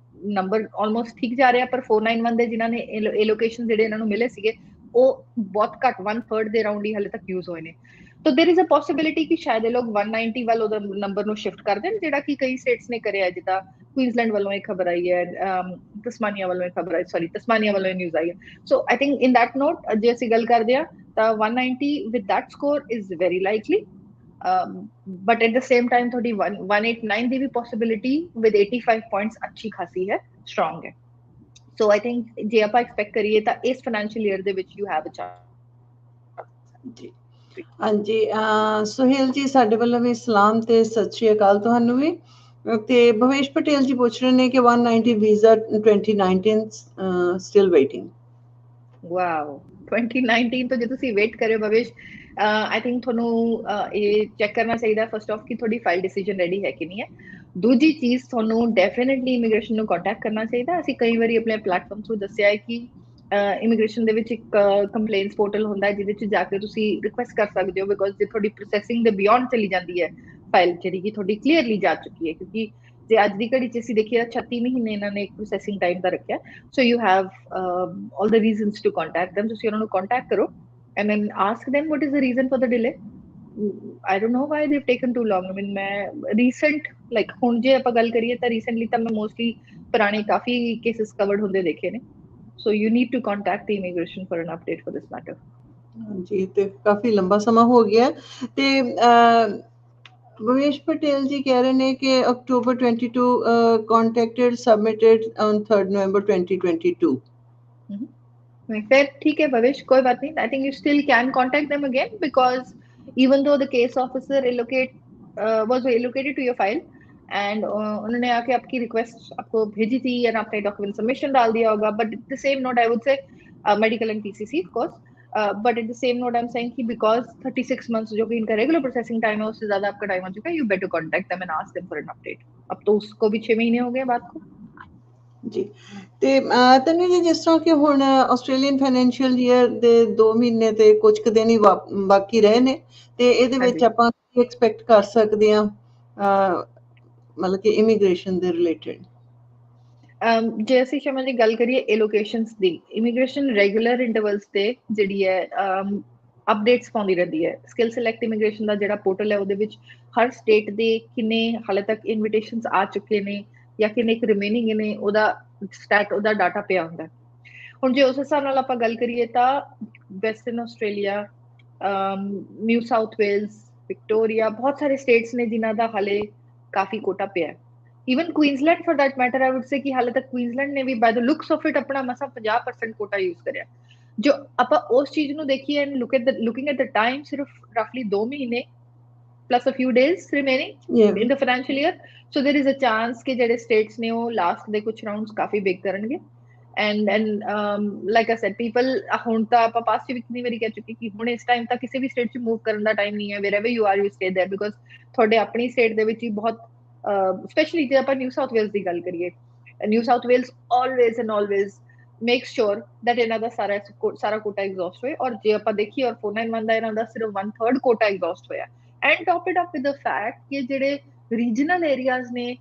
ਨੰਬਰ ਆਲਮੋਸਟ ਠੀਕ ਜਾ ਰਿਹਾ, ਪਰ 491 ਦੇ ਜਿਨ੍ਹਾਂ ਨੇ ਐਲੋਕੇਸ਼ਨ ਜਿਹੜੇ ਇਹਨਾਂ ਨੂੰ ਮਿਲੇ ਸੀਗੇ ਉਹ ਬਹੁਤ ਘੱਟ 1/3 ਦੇ ਰਾਉਂਡ ਹੀ ਹਲੇ ਤੱਕ ਯੂਜ਼ ਹੋਏ ਨੇ। तो देयर इज अ पॉसिबिलिटी कि शायद ये लोग 190 वाल ਉਹਦਾ ਨੰਬਰ ਨੂੰ ਸ਼ਿਫਟ ਕਰ ਦੇਣ, ਜਿਹੜਾ ਕਿ ਕਈ ਸਟੇਟਸ ਨੇ ਕਰਿਆ, ਜਿੱਦਾਂ ਕੁਈਨਜ਼ਲੈਂਡ ਵੱਲੋਂ ਇੱਕ ਖਬਰ ਆਈ ਹੈ, ਤਸਮਾਨੀਆ ਵੱਲੋਂ ਇੱਕ ਖਬਰ ਆਈ, ਤਸਮਾਨੀਆ ਵੱਲੋਂ ਨਿਊਜ਼ ਆਈ ਹੈ। So I think in that note ਜੇ ਅਸੀਂ ਗੱਲ ਕਰਦੇ ਆ ਤਾਂ 190 with that score is very likely, but at the same time ਤੁਹਾਡੀ 189 ਦੀ ਵੀ ਪੋਸਿਬਿਲਿਟੀ ਵਿਦ 85 ਪੁਆਇੰਟਸ ਅੱਛੀ ਖਾਸੀ ਹੈ, ਸਟਰੋਂਗ ਹੈ। ਸੋ ਆਈ ਥਿੰਕ ਜੇ ਆਪਾਂ ਐਕਸਪੈਕਟ ਕਰੀਏ ਤਾਂ ਇਸ ਫਾਈਨੈਂਸ਼ੀਅਲ ਈਅਰ ਦੇ ਵਿੱਚ ਯੂ ਹੈਵ ਅ ਚਾਂਸ। ਜੀ ਹਾਂਜੀ, ਸੁਹੇਲ ਜੀ ਸਾਡੇ ਵੱਲੋਂ ਵੀ ਸਲਾਮ ਤੇ ਸਤਿ ਸ਼੍ਰੀ ਅਕਾਲ ਤੁਹਾਨੂੰ ਵੀ। ਤੇ ਭਵੇਸ਼ ਪਟੇਲ ਜੀ ਪੁੱਛ ਰਹੇ ਨੇ ਕਿ 190 ਵੀਜ਼ਾ 2019 ਸਟਿਲ ਵੇਟਿੰਗ। ਵਾਓ, 2019 ਤੋਂ ਜੇ ਤੁਸੀਂ ਵੇਟ ਕਰਿਓ ਭਵੇਸ਼, ਆਈ ਥਿੰਕ ਤੁਹਾਨੂੰ ਇਹ ਚੈੱਕ ਕਰਨਾ ਚਾਹੀਦਾ ਫਸਟ ਆਫ ਕਿ ਤੁਹਾਡੀ ਫਾਈਲ ਡਿਸੀਜਨ ਰੈਡੀ ਹੈ ਕਿ ਨਹੀਂ ਹੈ। ਦੂਜੀ ਚੀਜ਼, ਤੁਹਾਨੂੰ ਡੈਫੀਨਿਟਲੀ ਇਮੀਗ੍ਰੇਸ਼ਨ ਨੂੰ ਕੰਟੈਕਟ ਕਰਨਾ ਚਾਹੀਦਾ। ਅਸੀਂ ਕਈ ਵਾਰੀ ਆਪਣੇ ਪਲੇਟਫਾਰਮ ਥਰੂ ਦੱਸਿਆ ਹੈ ਕਿ ਇਮੀਗ੍ਰੇਸ਼ਨ ਦੇ ਵਿੱਚ ਇੱਕ ਕੰਪਲੇਂਟਸ ਪੋਰਟਲ ਹੁੰਦਾ ਹੈ ਜਿਹਦੇ 'ਚ ਜਾ ਕੇ ਤੁਸੀਂ ਰਿਕੁਐਸਟ ਕਰ ਸਕਦੇ ਹੋ, ਬਿਕੋਜ਼ ਜੇ ਤੁਹਾਡੀ ਪ੍ਰੋਸੈਸਿੰਗ ਦੇ ਬਿਯੋਂਡ ਚਲੀ ਜਾਂਦੀ ਹੈ ਫਾਈਲ ਜਿਹੜੀ ਕਿ ਤੁਹਾਡੀ ਕਲੀਅਰਲੀ ਜਾ ਚੁੱਕੀ ਹੈ, ਕਿਉਂਕਿ ਜੇ ਅੱਜ ਦੀ ਘੜੀ 'ਚ ਅਸੀਂ ਦੇਖੀਏ 36 ਮਹੀਨੇ ਇਹਨਾਂ ਨੇ ਇੱਕ ਪ੍ਰੋਸੈਸਿੰਗ ਟਾਈਮ ਦਾ ਰੱਖਿਆ। So you have all the reasons to contact them, ਤੁਸੀਂ ਉਹਨਾਂ ਨੂੰ ਕੰਟੈਕਟ ਕਰੋ and then ask them what is the reason for the delay. I don't know why they've taken too long. I mean, ਮੈਂ recent like ਹੁਣ ਜੇ ਆਪਾਂ ਗੱਲ ਕਰੀਏ ਤਾਂ recently ਤਾਂ ਮੈਂ mostly ਪੁਰਾਣੇ ਕਾਫੀ cases covered ਹੁੰਦੇ ਦੇਖੇ ਨੇ। So you need to contact the immigration for an update for this matter. ਜੀ, ਤੇ ਕਾਫੀ ਲੰਬਾ ਸਮਾਂ ਹੋ ਗਿਆ। ਤੇ ਭਵੇਸ਼ ਪਟੇਲ ਜੀ ਕਹਿ ਰਹੇ ਨੇ ਕਿ October 22 contacted submitted on 3rd November 2022. फिर ठीक है भवेश, कोई बात नहीं। I think you still can contact them again, because even though the case officer was allocated to your file and उन्होंने आके आपकी रिक्वेस्ट आपको भेजी थी एंड आपने डॉक्यूमेंट सबमिशन डाल दिया होगा, but at the same note I would say medical and PCC of course, but at the same note I am saying कि बिकॉज 36 मंथ्स जो कि इनका रेगुलर प्रोसेसिंग टाइम है उससे ज्यादा आपका टाइम हो चुका है, you better contact them and ask them for an update. अब तो उसको भी 6 महीने हो गए बात को। ਜੀ, ਤੇ ਤਨਵੀ ਜੀ, ਜਿਸ ਤਰ੍ਹਾਂ ਕਿ ਹੁਣ ਆਸਟ੍ਰੇਲੀਅਨ ਫਾਈਨੈਂਸ਼ੀਅਲ ਈਅਰ ਦੇ 2 ਮਹੀਨੇ ਤੇ ਕੁਝ ਕੁ ਦਿਨ ਹੀ ਬਾਕੀ ਰਹੇ ਨੇ, ਤੇ ਇਹਦੇ ਵਿੱਚ ਆਪਾਂ ਕੀ ਐਕਸਪੈਕਟ ਕਰ ਸਕਦੇ ਹਾਂ ਮਤਲਬ ਕਿ ਇਮੀਗ੍ਰੇਸ਼ਨ ਦੇ ਰਿਲੇਟਡ? ਜੇ ਅਸੀਂ ਸ਼ਮਲ ਦੀ ਗੱਲ ਕਰੀਏ ਐਲੋਕੇਸ਼ਨਸ ਦੀ, ਇਮੀਗ੍ਰੇਸ਼ਨ ਰੈਗੂਲਰ ਇੰਟਰਵਲਸ ਤੇ ਜਿਹੜੀ ਹੈ ਅਪਡੇਟਸ ਪਾਉਂਦੀ ਰਹਿੰਦੀ ਹੈ। ਸਕਿੱਲ ਸਿਲੈਕਟ ਇਮੀਗ੍ਰੇਸ਼ਨ ਦਾ ਜਿਹੜਾ ਪੋਰਟਲ ਹੈ ਉਹਦੇ ਵਿੱਚ ਹਰ ਸਟੇਟ ਦੇ ਕਿੰਨੇ ਹਾਲੇ ਤੱਕ ਇਨਵੀਟੇਸ਼ਨਸ ਆ ਚੁੱਕੇ ਨੇ ਜਾਂ ਕਿੰਨੇ ਇੱਕ ਰਿਮੇਨਿੰਗ ਨੇ, ਉਹਦਾ ਡਾਟਾ ਪਿਆ ਹੁੰਦਾ। ਹੁਣ ਜੇ ਉਸ ਹਿਸਾਬ ਨਾਲ ਆਪਾਂ ਗੱਲ ਕਰੀਏ ਤਾਂ western Australia, new South Wales, Victoria, ਬਹੁਤ ਸਾਰੇ ਸਟੇਟਸ ਨੇ ਜਿਨ੍ਹਾਂ ਦਾ ਹਾਲੇ ਕਾਫੀ ਕੋਟਾ ਪਿਆ। Even Queensland for that matter, I would say कि हाले तक कुइनजलैंड ने भी by the looks of it अपना मसा 50% कोटा यूज करिया। जो ਆਪਾਂ ਉਸ ਚੀਜ਼ ਨੂੰ ਦੇਖੀਏ and looking at the time, ਸਿਰਫ ਰਫਲੀ 2 ਮਹੀਨੇ plus a few days remaining in the financial year, so there is a chance ਕਿ ਜਿਹੜੇ states ਨੇ ਉਹ last ਦੇ ਕੁਝ rounds ਕਾਫੀ big ਕਰਨਗੇ। and like I said, people ਹੁਣ ਤਾਂ ਆਪਾਂ ਪਾਸ ਚ ਵੀ ਕਿੰਨੀ ਵਾਰੀ ਕਹਿ ਚੁੱਕੇ ਕਿ ਹੁਣ ਇਸ ਟਾਈਮ ਤਾਂ ਕਿਸੇ ਵੀ ਸਟੇਟ ਚ ਮੂਵ ਕਰਨ ਦਾ ਟਾਈਮ ਨਹੀਂ ਹੈ। wherever you are you stay there, because ਤੁਹਾਡੇ ਆਪਣੀ ਸਟੇਟ ਦੇ ਵਿੱਚ ਹੀ ਬਹੁਤ ਸਪੈਸ਼ਲੀ ਜੇ ਆਪਾਂ ਨਿਊ ਸਾਊਥ ਵੇਲਸ ਦੀ ਗੱਲ ਕਰੀਏ, new South Wales always and always make sure that ਇਹਨਾਂ ਦਾ ਸਾਰਾ ਕੋਟਾ ਐਗਜ਼ੌਸਟ ਹੋਏ। ਔਰ ਜੇ ਆਪਾਂ ਦੇਖੀਏ ਔਰ 491 ਦਾ ਇਹਨਾਂ ਦਾ ਸਿਰਫ 1/3 ਕੋਟਾ ਐਗਜ਼ੌਸਟ ਹੋਇਆ। And top it up with the fact ਕਿ ਜਿਹੜੇ ਰੀਜਨਲ ਏਰੀਆਜ਼ ਨੇ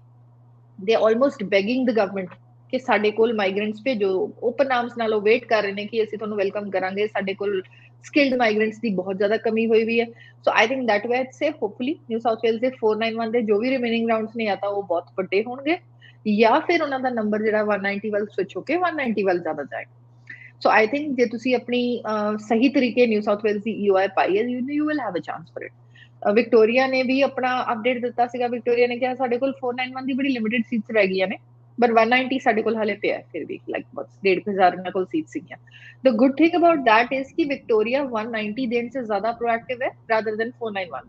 ਦੇ ਆਲਮੋਸਟ ਬੈਗਿੰਗ ਦ ਗਵਰਨਮੈਂਟ ਕਿ ਸਾਡੇ ਕੋਲ ਮਾਈਗ੍ਰੈਂਟਸ ਭੇਜੋ, ਓਪਨ ਆਰਮਸ ਨਾਲ ਉਹ ਵੇਟ ਕਰ ਰਹੇ ਨੇ ਕਿ ਅਸੀਂ ਤੁਹਾਨੂੰ ਵੈਲਕਮ ਕਰਾਂਗੇ, ਸਾਡੇ ਕੋਲ skilled migrants ਦੀ ਬਹੁਤ ਜ਼ਿਆਦਾ ਕਮੀ ਹੋਈ ਵੀ ਹੈ। So I think that way it's safe. Hopefully New South Wales ਦੇ 491 ਦੇ ਜੋ ਵੀ ਰਿਮੇਨਿੰਗ ਰਾਉਂਡਸ ਨੇ, ਜਾਂ ਤਾਂ ਉਹ ਬਹੁਤ ਵੱਡੇ ਹੋਣਗੇ ਜਾਂ ਫਿਰ ਉਹਨਾਂ ਦਾ ਨੰਬਰ ਜਿਹੜਾ 190 ਵੱਲ ਸਵਿਚ ਹੋ ਕੇ 190 ਵੱਲ ਜ਼ਿਆਦਾ ਜਾਏਗਾ। ਸੋ ਆਈ ਥਿੰਕ ਜੇ ਤੁਸੀਂ ਆਪਣੀ ਸਹੀ ਤਰੀਕੇ ਨਿਊ ਸਾਊਥ ਵੇਲਸ ਦੀ EOI ਪਾਈ ਹੈ, you will have a chance for it. Victoria ਨੇ ਵੀ ਆਪਣਾ ਅਪਡੇਟ ਦਿੱਤਾ ਸੀਗਾ। ਵਿਕਟੋਰੀਆ ਨੇ ਕਿਹਾ ਸਾਡੇ ਕੋਲ 491 ਦੀ ਬੜੀ ਲਿਮਿਟਡ ਸੀਟਸ ਰਹਿ ਗਈਆਂ ਨੇ, but 190 ਸਾਡੇ ਕੋਲ ਹਾਲੇ ਪਿਆ ਫਿਰ ਵੀ, ਲਾਈਕ ਬਸ 1,500 ਇਹਨਾਂ ਕੋਲ ਸੀਟ ਸੀਗੀਆਂ। The good thing about that is कि विक्टोरिया 190 देने से ज्यादा प्रोएक्टिव है rather than 491,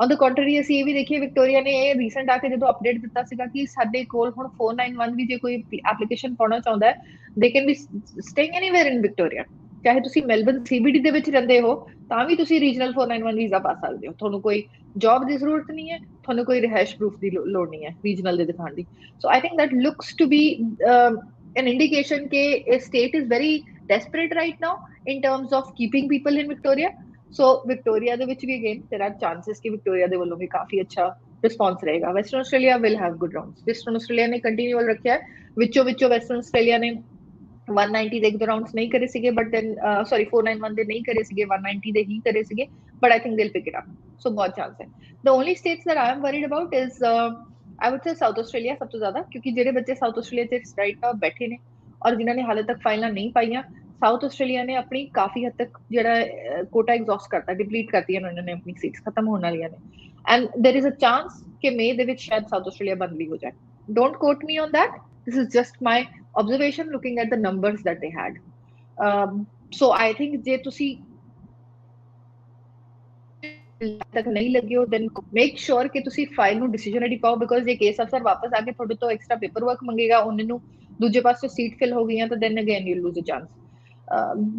on the country ਅਸੀਂ ਇਹ ਵੀ ਦੇਖੀਏ ਵਿਕਟੋਰੀਆ ਨੇ ਇਹ ਰੀਸੈਂਟ ਆ ਕੇ ਜਦੋਂ ਅਪਡੇਟ ਦਿੱਤਾ ਸੀਗਾ ਕਿ ਸਾਡੇ ਕੋਲ ਹੁਣ 491 ਵੀ ਜੇ ਕੋਈ ਐਪਲੀਕੇਸ਼ਨ ਪਾਉਣਾ ਚਾਹੁੰਦਾ ਹੈ they can be staying anywhere in Victoria, ਚਾਹੇ ਤੁਸੀਂ ਮੈਲਬਨ CBD ਦੇ ਵਿੱਚ ਰਹਿੰਦੇ ਹੋ ਤਾਂ ਵੀ ਤੁਸੀਂ ਰੀਜਨਲ 491 ਵੀਜ਼ਾ ਪਾ ਸਕਦੇ ਹੋ, ਤੁਹਾਨੂੰ ਕੋਈ ਜੌਬ ਦੀ ਜ਼ਰੂਰਤ ਨਹੀਂ ਹੈ, ਤੁਹਾਨੂੰ ਕੋਈ ਰਿਹਾਇਸ਼ ਪ੍ਰੂਫ ਦੀ ਲੋੜ ਨਹੀਂ ਹੈ ਰੀਜਨਲ ਦੇ ਦਿਖਾਉਣ ਦੀ। So I think that looks to be an indication ਕਿ a state is very desperate right now in terms of keeping people in Victoria. So Victoria ਦੇ ਵਿੱਚ ਵੀ again there are chances ਕਿ Victoria ਦੇ ਵੱਲੋਂ ਵੀ ਕਾਫੀ ਅੱਛਾ ਰਿਸਪੌਂਸ ਰਹੇਗਾ। Western Australia will have good rounds, western Australia ਨੇ ਕੰਟੀਨਿਊਅਲ ਰੱਖਿਆ, ਵਿੱਚੋਂ ਵੈਸਟਰਨ ਆਸਟ੍ਰੇਲੀਆ ਨੇ 190 ਦੇ ਇੱਕ ਦੋ ਰਾਉਂਡਸ ਨਹੀਂ ਕਰੇ ਸੀਗੇ ਬਟ ਦੈਨ ਸੌਰੀ 491 ਦੇ ਨਹੀਂ ਕਰੇ ਸੀਗੇ, 190 ਦੇ ਹੀ ਕਰੇ ਸੀਗੇ, but I think they'll pick it up, so ਬਹੁਤ ਚਾਂਸ ਹੈ। The only states that I am worried about is I would say south Australia ਸਭ ਤੋਂ ਜ਼ਿਆਦਾ, ਕਿਉਂਕਿ ਜਿਹੜੇ ਬੱਚੇ ਸਾਊਥ ਆਸਟ੍ਰੇਲੀਆ 'ਚ ਰਾਈਟ ਨਾਓ ਬੈਠੇ ਨੇ ਔਰ ਜਿਨ੍ਹਾਂ ਨੇ ਹਾਲੇ ਤੱਕ ਫਾਈਲਾਂ ਨਹੀਂ ਪਾਈਆਂ, ਸਾਊਥ ਆਸਟ੍ਰੇਲੀਆ ਨੇ ਆਪਣੀ ਕਾਫੀ ਹੱਦ ਤੱਕ ਜਿਹੜਾ ਕੋਟਾ ਐਗਜ਼ੌਸਟ ਕਰਤਾ, ਡਿਪਲੀਟ ਕਰਤੀਆਂ ਉਹਨਾਂ ਨੇ, ਆਪਣੀ ਸੀਟਸ ਖਤਮ ਹੋਣ ਵਾਲੀਆਂ ਨੇ and there is a chance ਕਿ ਮੇ ਦੇ ਵਿੱਚ ਸ਼ਾਇਦ ਸਾਊਥ ਆਸਟ੍ਰੇਲੀਆ ਬੰਦ ਵੀ ਹੋ ਜਾਏ। Don't quote me on that, this is just my observation looking at the numbers that they had. So I think ਜੇ ਤੁਸੀਂ ਤੱਕ ਨਹੀਂ ਲੱਗੇ ਹੋ then make sure ਕਿ ਤੁਸੀਂ ਫਾਈਲ ਨੂੰ ਡਿਸੀਜਨ ਰੈਡੀ ਪਾਓ, ਬਿਕੋਜ਼ ਜੇ ਕੇਸ ਅਫਸਰ ਵਾਪਸ ਆ ਕੇ ਤੁਹਾਡੇ ਤੋਂ ਐਕਸਟਰਾ ਪੇਪਰ ਵਰਕ ਮੰਗੇਗਾ, ਉਹਨਾਂ ਨੂੰ ਦੂਜੇ ਪਾਸੇ ਸੀਟ ਫਿਲ ਹੋ ਗਈਆਂ ਤਾਂ then again you lose a chance.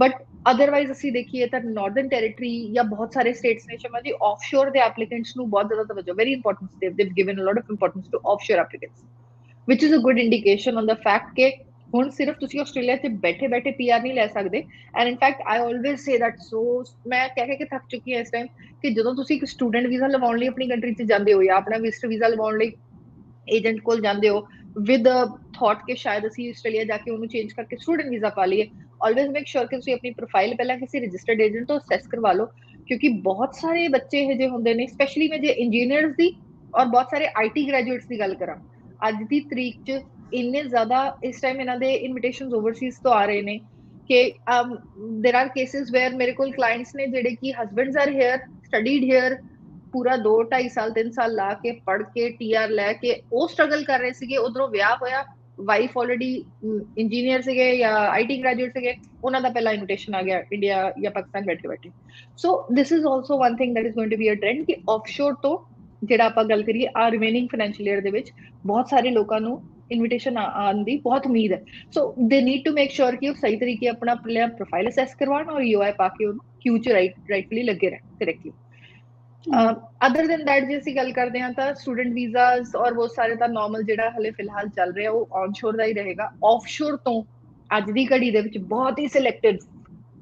But otherwise ਅਸੀਂ ਦੇਖੀਏ ਤਾਂ ਨਾਰਦਰਨ ਟੈਰੀਟਰੀ ਜਾਂ ਬਹੁਤ ਸਾਰੇ ਸਟੇਟਸ ਨੇ ਸ਼ਰਮਾ ਜੀ ਆਫਸ਼ੋਰ ਦੇ ਐਪਲੀਕੈਂਟਸ ਨੂੰ ਬਹੁਤ ਜ਼ਿਆਦਾ ਤਵੱਜੋ, very important, they've given a lot of importance to offshore applicants, which is a good indication on the fact ਕਿ ਹੁਣ ਸਿਰਫ ਤੁਸੀਂ ਆਸਟ੍ਰੇਲੀਆ 'ਚ ਬੈਠੇ PR ਨਹੀਂ ਲੈ ਸਕਦੇ। And in fact I always say that, so ਮੈਂ ਕਹਿ ਕੇ ਥੱਕ ਚੁੱਕੀ ਹਾਂ ਇਸ ਟਾਈਮ ਕਿ ਜਦੋਂ ਤੁਸੀਂ ਇੱਕ ਸਟੂਡੈਂਟ ਵੀਜ਼ਾ ਲਵਾਉਣ ਲਈ ਆਪਣੀ ਕੰਟਰੀ 'ਚ ਜਾਂਦੇ ਹੋ ਜਾਂ ਆਪਣਾ ਵਿਜ਼ਟਰ ਵੀਜ਼ਾ ਲਵਾਉਣ ਲਈ ਏਜੰਟ ਕੋਲ ਜਾਂਦੇ ਹੋ ਵਿਦ ਥਾਟ ਕਿ ਸ਼ਾਇਦ ਅਸੀਂ ਆਸਟ੍ਰੇਲੀਆ ਜਾ ਕੇ ਉਹਨੂੰ ਚੇਂਜ ਕਰਕੇ ਸਟੂਡੈਂਟ ਵੀਜ਼ਾ ਪਾ ਲਈਏ, ਆਲਵੇਜ਼ ਮੇਕ ਸ਼ੋਰ ਕਿ ਤੁਸੀਂ ਆਪਣੀ ਪ੍ਰੋਫਾਈਲ ਪਹਿਲਾਂ ਕਿਸੇ ਰਜਿਸਟਰਡ ਏਜੰਟ ਤੋਂ ਅਸੈਸ ਕਰਵਾ ਲਓ, ਕਿਉਂਕਿ ਬਹੁਤ ਸਾਰੇ ਬੱਚੇ ਇਹ ਜਿਹੇ ਹੁੰਦੇ ਨੇ, ਸਪੈਸ਼ਲੀ ਮੈਂ ਜੇ ਇੰਜੀਨੀਅਰਸ ਦੀ ਔਰ ਬਹੁਤ ਸਾਰੇ IT ਗ੍ਰੈਜੂਏਟਸ ਦੀ ਗੱਲ ਕਰਾਂ ਅੱਜ ਦੀ ਤਰੀਕ 'ਚ, ਇੰਨੇ ਜ਼ਿਆਦਾ ਇਸ ਟਾਈਮ ਇਹਨਾਂ ਦੇ ਇਨਵੀਟੇਸ਼ਨਸ ਓਵਰਸੀਜ਼ ਤੋਂ ਆ ਰਹੇ ਨੇ ਕਿ देयर आर केसेस वेयर ਮੇਰੇ ਕੋਲ ਕਲਾਇੰਟਸ ਨੇ ਜਿਹੜੇ ਕਿ husbands are here, studied here, ਪੂਰਾ 2-2.5 ਸਾਲ 3 ਸਾਲ ਲਾ ਕੇ ਪੜ੍ਹ ਕੇ TR ਲੈ ਕੇ ਉਹ ਸਟਰਗਲ ਕਰ ਰਹੇ ਸੀਗੇ, ਉਧਰੋਂ ਵਿਆਹ ਹੋਇਆ, ਵਾਈਫ ਆਲਰੇਡੀ ਇੰਜੀਨੀਅਰ ਸੀਗੇ ਜਾਂ IT ਗ੍ਰੈਜੂਏਟ ਸੀਗੇ, ਉਹਨਾਂ ਦਾ ਪਹਿਲਾ ਇਨਵੀਟੇਸ਼ਨ ਆ ਗਿਆ ਇੰਡੀਆ ਜਾਂ ਪਾਕਿਸਤਾਨ ਬੈਠੇ। So this is also one thing that is going to be a trend ਕਿ ਆਫਸ਼ੋਰ ਤੋਂ ਜਿਹੜਾ ਆਪਾਂ ਗੱਲ ਕਰੀਏ ਆ ਰਿਮੇਨਿੰਗ ਫਾਈਨੈਂਸ਼ੀਅਲ ਈਅਰ ਦੇ ਵਿੱਚ ਬਹੁਤ ਸਾਰੇ ਲੋਕਾਂ ਨੂੰ ਇਨਵੀਟੇਸ਼ਨ ਆਉਣ ਦੀ ਬਹੁਤ ਉਮੀਦ ਹੈ। ਸੋ ਦੇ ਨੀਡ ਟੂ ਮੇਕ ਸ਼ੋਰ ਕਿ ਉਹ ਸਹੀ ਤਰੀਕੇ ਆਪਣਾ ਪ੍ਰੋਫਾਈਲ ਅਸੈਸ ਕਰਵਾਉਣ ਔਰ UI ਪਾ ਕੇ ਉਹਨੂੰ ਕਿਊ 'ਚ ਰਾਈਟਫੁਲੀ ਲੱਗੇ ਰਹਿਣ ਕਰੈਕਟਲੀ। ਅਦਰ ਦੈਨ ਦੈਟ ਜੇ ਅਸੀਂ ਗੱਲ ਕਰਦੇ ਹਾਂ ਤਾਂ ਸਟੂਡੈਂਟ ਵੀਜ਼ਾਸ ਔਰ ਬਹੁਤ ਸਾਰੇ ਤਾਂ ਨਾਰਮਲ ਜਿਹੜਾ ਹਲੇ ਫਿਲਹਾਲ ਚੱਲ ਰਿਹਾ ਉਹ ਔਨਸ਼ੋਰ ਦਾ ਹੀ ਰਹੇਗਾ। ਆਫਸ਼ੋਰ ਤੋਂ ਅੱਜ ਦੀ ਘੜੀ ਦੇ ਵਿੱਚ ਬਹੁਤ ਹੀ ਸਿਲੈਕਟਡ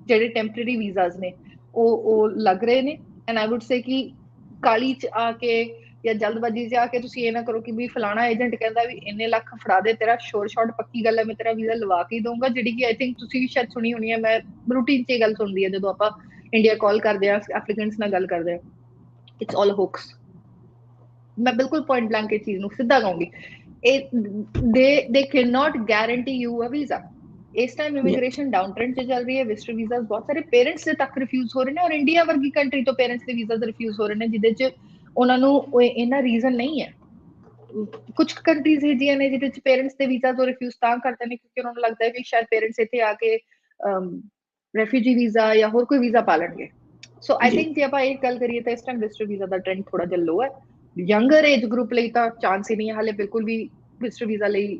ਜਿਹੜੇ ਟੈਂਪਰੇਰੀ ਵੀਜ਼ਾਸ ਨੇ ਉਹ ਲੱਗ ਰਹੇ ਨੇ ਐਂਡ ਆਈ ਵੁੱਡ ਸੇ ਕਿ ਕਾਲੀ 'ਚ ਆ ਕੇ ਜਾਂ ਜਲਦਬਾਜ਼ੀ 'ਚ ਆ ਕੇ ਤੁਸੀਂ ਇਹ ਨਾ ਕਰੋ ਕਿ ਵੀ ਫਲਾਣਾ ਏਜੰਟ ਕਹਿੰਦਾ ਵੀ ਇੰਨੇ ਲੱਖ ਫੜਾ ਦੇ, ਤੇਰਾ ਸ਼ੋਰ ਸ਼ਾਟ ਪੱਕੀ ਗੱਲ ਹੈ ਮੈਂ ਤੇਰਾ ਵੀਜ਼ਾ ਲਵਾ ਕੇ ਦਊਂਗਾ, ਜਿਹੜੀ ਕਿ ਆਈ ਥਿੰਕ ਤੁਸੀਂ ਵੀ ਸ਼ਾਇਦ ਸੁਣੀ ਹੋਣੀ ਹੈ, ਮੈਂ ਰੂਟੀਨ 'ਚ ਇਹ ਗੱਲ ਸੁਣਦੀ ਹੈ ਜਦੋਂ ਆਪਾਂ ਇੰਡੀਆ ਕਾਲ ਕਰਦੇ ਹਾਂ ਐਪਲੀਕੈਂਟਸ ਨਾਲ ਗੱਲ ਕਰਦੇ ਹਾਂ, ਇਟਸ ਆਲ ਹੋਕਸ। ਮੈਂ ਬਿਲਕੁਲ ਪੁਆਇੰਟ ਬਲੈਂਕ ਇਹ ਚੀਜ਼ ਨੂੰ ਸਿੱਧਾ ਕਹੂੰਗੀ, they cannot guarantee you a visa। ਇਸ ਟਾਈਮ ਇਮੀਗ੍ਰੇਸ਼ਨ ਡਾਊਨ ਟ੍ਰੈਂਡ 'ਚ ਚੱਲ ਰਹੀ ਹੈ, ਵਿਜ਼ਟਰ ਵੀਜ਼ਾਸ ਬਹੁਤ ਸਾਰੇ ਪੇਰੈਂਟਸ ਦੇ ਤੱਕ ਰਿਫਿਊਜ਼ ਹੋ ਰਹੇ ਨੇ ਔਰ ਇੰਡੀਆ ਵਰਗੀ ਕੰਟਰੀ ਤੋਂ ਪੇਰੈਂਟਸ ਦੇ ਵੀਜ਼ਾਸ ਰਿਫਿਊਜ਼ ਹੋ ਰਹੇ ਨੇ ਜਿਹਦੇ 'ਚ ਉਹਨਾਂ ਨੂੰ ਇਹਨਾਂ ਰੀਜ਼ਨ ਨਹੀਂ ਹੈ। ਕੁਝ ਕੰਟਰੀਜ਼ ਇਹਦੀਆਂ ਨੇ ਜਿਹਦੇ 'ਚ ਪੇਰੈਂਟਸ ਦੇ ਵੀਜ਼ਾ ਤੋਂ ਰਿਫਿਊਜ਼ ਤਾਂ ਕਰਦੇ ਨੇ ਕਿਉਂਕਿ ਉਹਨਾਂ ਨੂੰ ਲੱਗਦਾ ਹੈ ਕਿ ਸ਼ਾਇਦ ਪੇਰੈਂਟਸ ਇੱਥੇ ਆ ਕੇ ਰੈਫਿਊਜੀ ਵੀਜ਼ਾ ਜਾਂ ਹੋਰ ਕੋਈ ਵੀਜ਼ਾ ਪਾ ਲੈਣਗੇ। ਸੋ ਆਈ ਥਿੰਕ ਜੇ ਆਪਾਂ ਇਹ ਗੱਲ ਕਰੀਏ ਤਾਂ ਇਸ ਟਾਈਮ ਵਿਜ਼ਟਰ ਵੀਜ਼ਾ ਦਾ ਟ੍ਰੈਂਡ ਥੋੜਾ ਜਿਹਾ ਲੋ ਹੈ। ਯੰਗਰ ਏਜ ਗਰੁੱਪ ਲਈ ਤਾਂ ਚਾਂਸ ਹੀ ਨਹੀਂ ਹੈ ਹਾਲੇ ਬਿਲਕੁਲ ਵੀ ਵਿਜ਼ਟਰ ਵੀਜ਼ਾ ਲਈ,